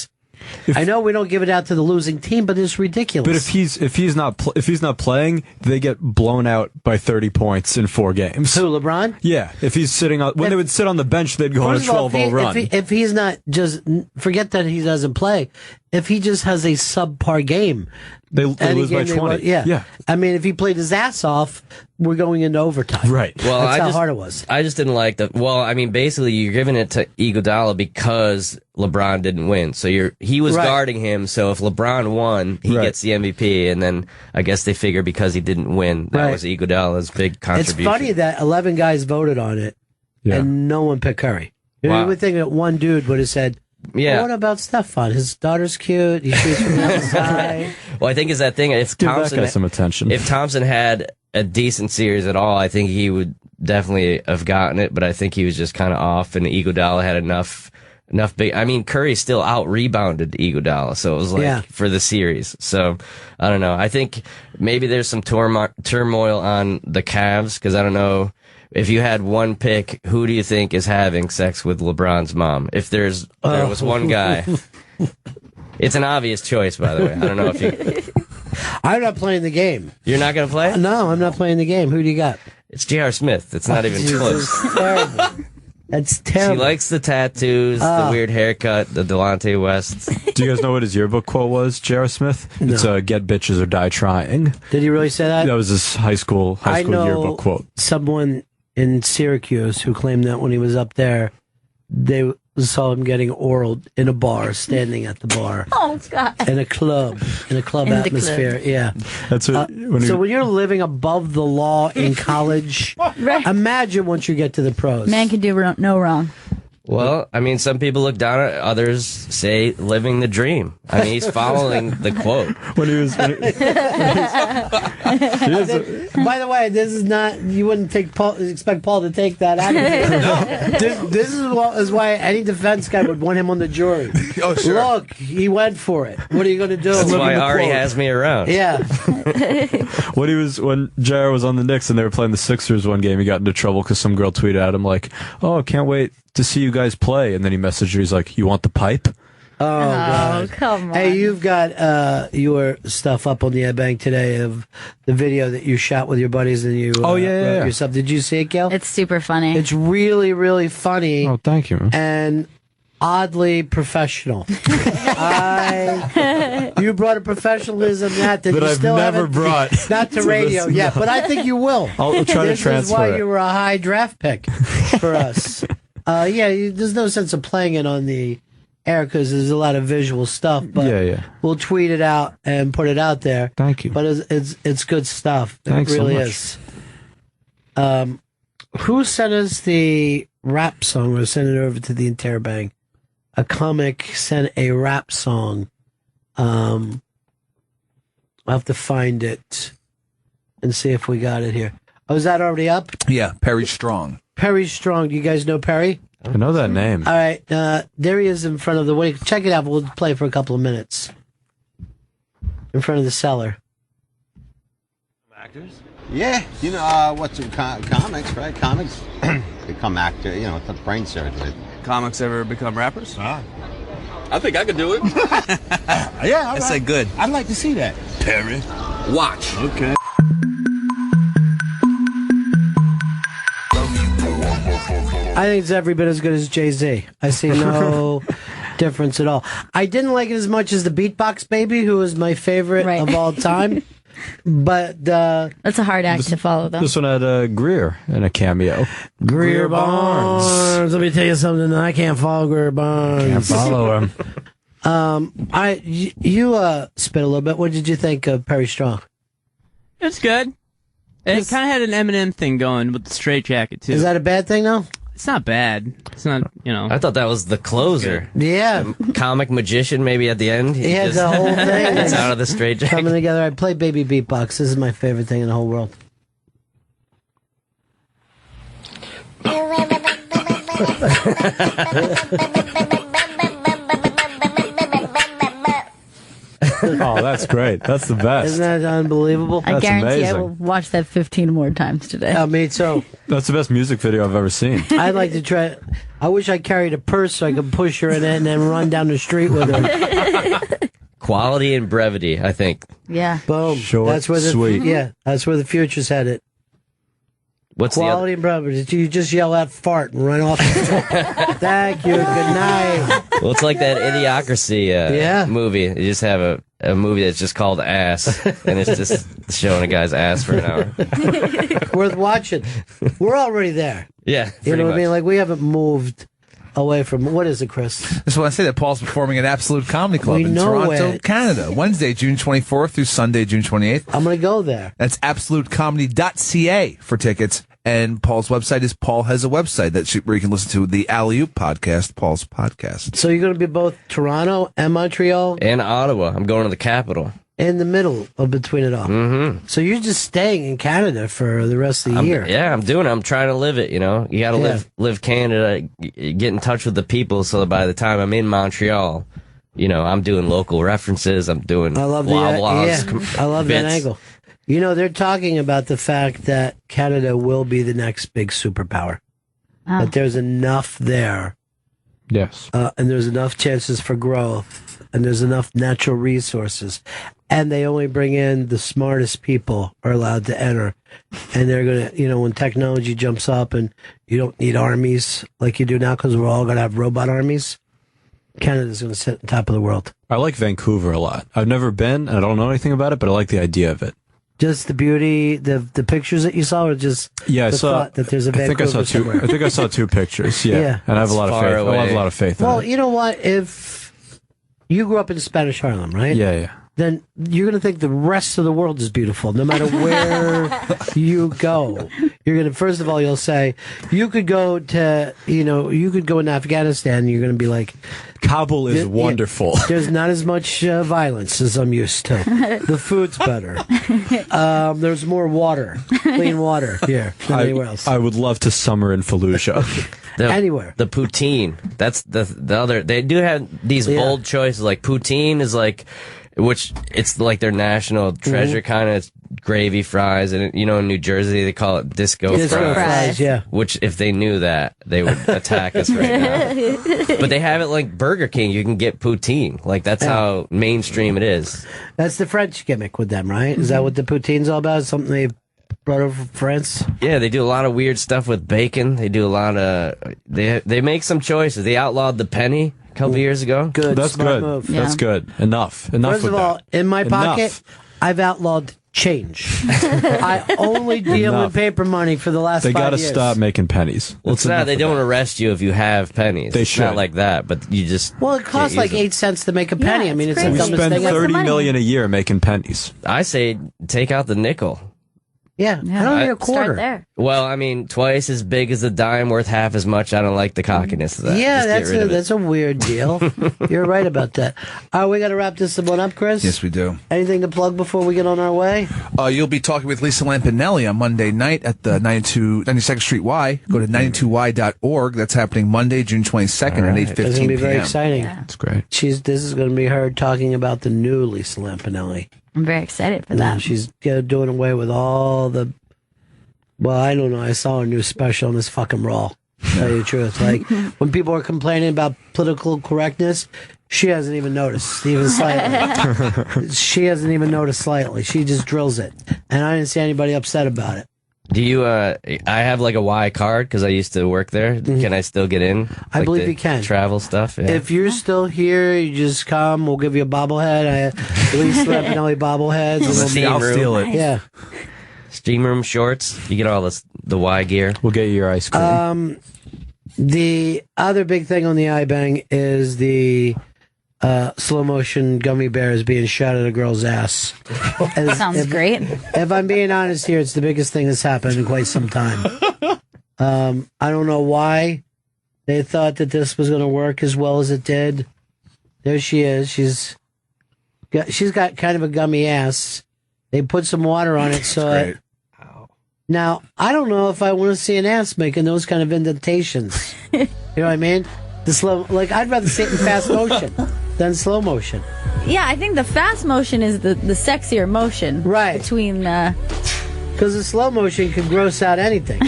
I know we don't give it out to the losing team, but it's ridiculous. But if he's not playing, they get blown out by 30 points in 4 games. Who, LeBron? Yeah, if he's sitting on they would sit on the bench, they'd go on a 12-0 run. If he's not forget that he doesn't play. If he just has a subpar game, they lose by 20. Yeah. I mean, if he played his ass off, we're going into overtime. Right. Well, that's how hard it was. I just didn't like basically you're giving it to Iguodala because LeBron didn't win. So he was guarding him. So if LeBron won, he gets the MVP. And then I guess they figure because he didn't win, that was Iguodala's big contribution. It's funny that 11 guys voted on it and no one picked Curry. You would think that one dude would have said, well, what about Stephon? His daughter's cute. He shoots from the outside. Well, I think is that thing. If Thompson that guy some attention. If Thompson had a decent series at all, I think he would definitely have gotten it. But I think he was just kind of off, and Iguodala had enough big. I mean, Curry still out rebounded Iguodala, so it was like for the series. So I don't know. I think maybe there's some turmoil on the Cavs because I don't know. If you had one pick, who do you think is having sex with LeBron's mom? If there was one guy. It's an obvious choice, by the way. I don't know if you... I'm not playing the game. You're not going to play? No, I'm not playing the game. Who do you got? It's J.R. Smith. It's not even close. It's terrible. That's terrible. She likes the tattoos, the weird haircut, the Delonte West. Do you guys know what his yearbook quote was, J.R. Smith? No. It's get bitches or die trying. Did he really say that? That was his high school yearbook quote. Someone in Syracuse who claimed that when he was up there, they saw him getting oraled in a bar, standing at the bar. Oh, God. In a club atmosphere. Yeah. That's what, when you're living above the law in college, imagine once you get to the pros. Man can do no wrong. Well, I mean, some people look down at it, others say living the dream. I mean, he's following the quote. By the way, this is not, you wouldn't expect Paul to take that attitude. This is why any defense guy would want him on the jury. Oh, sure. Look, he went for it. What are you going to do? That's why Ari has me around. Yeah. When J.R. was on the Knicks and they were playing the Sixers one game, he got into trouble because some girl tweeted at him like, "Oh, can't wait to see you guys play." And then he messaged her, he's like, "You want the pipe?" Oh, God. Come on. Hey, you've got your stuff up on the Ed Bank today of the video that you shot with your buddies and you wrote yourself. Did you see it, Gail? It's super funny. It's really, really funny. Oh, thank you, man. And oddly professional. You brought a professionalism that you I've still never haven't brought not to radio yet, but I think you will. I'll try to transfer This is why it. you were a high draft pick for us. There's no sense of playing it on the air because there's a lot of visual stuff, but we'll tweet it out and put it out there. Thank you. But it's good stuff. Thanks it really so much. is. Who sent us the rap song? We'll send it over to the Interbank. A comic sent a rap song I'll have to find it and see if we got it here. Oh, is that already up? Yeah, Perry Strong. Perry Strong. Do you guys know Perry? I know that name. All right. There he is in front of the... Check it out. We'll play for a couple of minutes. In front of the cellar. Actors? Yeah, what's in comics, right? Comics become actor, it's a brain surgery. Comics ever become rappers? Ah. I think I could do it. Yeah, all That's right. good. I'd like to see that. Perry, watch. Okay. I think it's every bit as good as Jay-Z. I see no difference at all. I didn't like it as much as the Beatbox Baby, who was my favorite of all time. But that's a hard act to follow, though. This one had Greer in a cameo. Greer Barnes. Let me tell you something. I can't follow Greer Barnes. Can't follow him. You spit a little bit. What did you think of Perry Strong? It's good. It kind of had an Eminem thing going with the straight jacket too. Is that a bad thing, though? It's not bad. It's not, I thought that was the closer. Yeah. Comic magician, maybe at the end. He has the whole thing. It's out of the straight jacket. Coming together. I play Baby Beatbox. This is my favorite thing in the whole world. Oh, that's great. That's the best. Isn't that unbelievable? I That's guarantee I amazing. will watch that 15 more times today. Me too. That's the best music video I've ever seen. I'd like to try. I wish I carried a purse so I could push her in it and then run down the street with her. Quality and brevity, I think. Yeah. Boom. Short, that's where the sweet. Yeah, that's where the future's headed. What's Quality and brevity. You just yell out fart and run off. Thank you. Good night. Well, it's like that Idiocracy movie. You just have a movie that's just called Ass, and it's just showing a guy's ass for an hour. Worth watching. We're already there. Yeah. You know what I mean? much. Like, we haven't moved away from... What is it, Chris? Just want to say that Paul's performing at Absolute Comedy Club We in know Toronto, it. Canada, Wednesday, June 24th through Sunday, June 28th. I'm going to go there. That's absolutecomedy.ca for tickets. And Paul's website is Paul has a website where you can listen to the Alley Oop podcast, Paul's podcast. So you're going to be both Toronto and Montreal? And Ottawa. I'm going to the capital. In the middle of between it all. Mm-hmm. So you're just staying in Canada for the rest of the year. Yeah, I'm doing it. I'm trying to live it, You got to live Canada, get in touch with the people so that by the time I'm in Montreal, I'm doing local references. I'm doing I love I love that angle. They're talking about the fact that Canada will be the next big superpower. That there's enough there. Yes. And there's enough chances for growth. And there's enough natural resources. And they only bring in the smartest people are allowed to enter. And they're going to, when technology jumps up and you don't need armies like you do now because we're all going to have robot armies, Canada's going to sit on top of the world. I like Vancouver a lot. I've never been, and I don't know anything about it, but I like the idea of it. Just the beauty, the pictures that you saw, or just I the saw thought that there's a Vancouver I think I saw two pictures. Yeah, and I have a lot of faith. I have a lot of faith. Well, in it. you know what? If you grew up in Spanish Harlem, right? Yeah. Then you're going to think the rest of the world is beautiful, no matter where you go. You're going to, first of all, you'll say, you could go to, you could go in Afghanistan, and you're going to be like, Kabul is wonderful. There's not as much violence as I'm used to. The food's better. There's more water, clean water here than anywhere else. I would love to summer in Fallujah. Anywhere. The poutine. That's the other. They do have these bold choices. Like poutine is like, which it's like their national treasure kind of. It's gravy fries, and in New Jersey they call it disco fries. Yeah. Which if they knew that, they would attack us right now. But they have it like Burger King. You can get poutine. Like that's how mainstream it is. That's the French gimmick with them, right? Is that what the poutine's all about? Something they brought over from France? Yeah, they do a lot of weird stuff with bacon. They do a lot of they make some choices. They outlawed the penny a couple years ago. Good. That's good. Move. That's good. Enough. First of all, in my pocket, I've outlawed change. I only deal in paper money for the last 5 years. They got to stop making pennies. Well, it's not. They don't arrest you if you have pennies. They it's should. not like that, but you just. Well, it costs like 8 cents to make a penny. I mean, it's the we dumbest spend thing. $30 million a year making pennies. I say take out the nickel. Yeah, I don't need a quarter. Start there. Well, I mean, twice as big as a dime, worth half as much. I don't like the cockiness of that. Yeah, Just get rid of it. that's a weird deal. You're right about that. All right, we got to wrap this one up, Chris. Yes, we do. Anything to plug before we get on our way? You'll be talking with Lisa Lampanelli on Monday night at the 92nd Street Y. Go to 92y.org. That's happening Monday, June 22nd at 8:15 It's going to be very p.m. exciting. That's great. This is going to be her talking about the new Lisa Lampanelli. I'm very excited for that. She's doing away with all the. Well, I don't know. I saw her new special and it's fucking raw. To tell you the truth. Like, when people are complaining about political correctness, she hasn't even noticed, even slightly. She hasn't even noticed slightly. She just drills it. And I didn't see anybody upset about it. Do you, I have like a Y card because I used to work there. Can I still get in? I Like believe the you can. Travel stuff? Yeah. If you're still here, you just come. We'll give you a bobblehead. At least Lampanelli bobbleheads. I'll steal it. Yeah. Steam room shorts. You get all the Y gear. We'll get you your ice cream. The other big thing on the iBang is the slow motion gummy bears being shot at a girl's ass. Sounds great. If I'm being honest here, it's the biggest thing that's happened in quite some time. I don't know why they thought that this was going to work as well as it did. There she is. She's got kind of a gummy ass. They put some water on it, so. Now, I don't know if I want to see an ass making those kind of indentations. You know what I mean? I'd rather see it in fast motion than slow motion. Yeah, I think the fast motion is the sexier motion. Right. Between because the slow motion could gross out anything.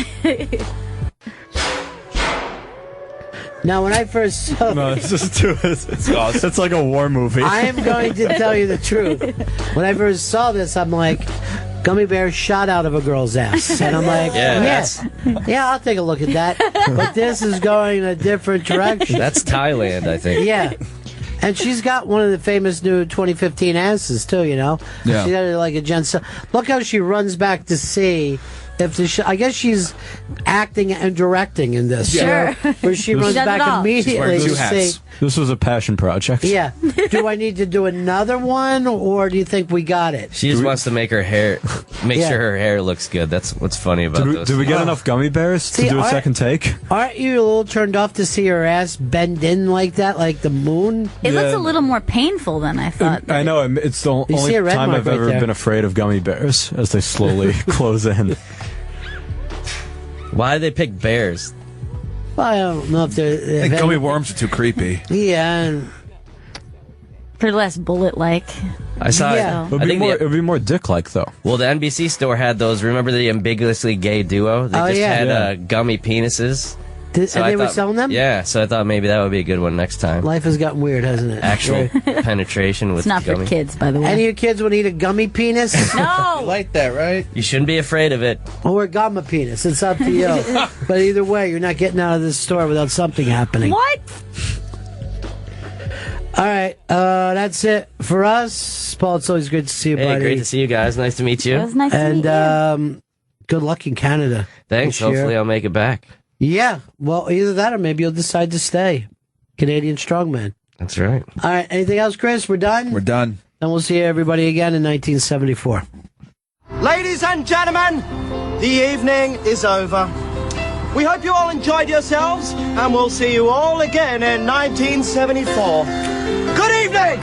Now, when I first saw it's just too. It's like a war movie. I am going to tell you the truth. When I first saw this, I'm like, gummy bear shot out of a girl's ass. And I'm like, yes. Yeah, I'll take a look at that. But this is going in a different direction. That's Thailand, I think. Yeah. And she's got one of the famous new 2015 asses, too, you know? Yeah. She's got like a Jensen. Look how she runs back to see if the I guess she's acting and directing in this. Sure. You know, where she runs back immediately to see. This was a passion project. Yeah. Do I need to do another one, or do you think we got it? She just wants to make her hair, sure her hair looks good. That's what's funny about those. Did we get enough gummy bears to do a second take? Aren't you a little turned off to see her ass bend in like that, like the moon? It looks a little more painful than I thought. I know. It's the only time I've ever been afraid of gummy bears as they slowly close in. Why did they pick bears? Well, I don't know if they're. I think gummy worms are too creepy. Yeah. And they're less bullet-like. I saw Yeah. It would be more dick-like, though. Well, the NBC store had those. Remember the ambiguously gay duo? They had gummy penises. And they were selling them? Yeah, so I thought maybe that would be a good one next time. Life has gotten weird, hasn't it? Actual penetration with It's not gummy. for kids, by the way. Any of your kids would eat a gummy penis? No! Like that, right? You shouldn't be afraid of it. Or a gamma penis. It's up to you. But either way, you're not getting out of this store without something happening. What? All right. That's it for us. Paul, it's always good to see you, Hey, buddy. great to see you guys. Nice to meet you. It was nice to meet you. Good luck in Canada. Thanks. this year. Hopefully I'll make it back. Yeah. Well, either that or maybe you'll decide to stay. Canadian strongman. That's right. All right. Anything else, Chris? We're done? We're done. And we'll see everybody again in 1974. Ladies and gentlemen, the evening is over. We hope you all enjoyed yourselves, and we'll see you all again in 1974. Good evening!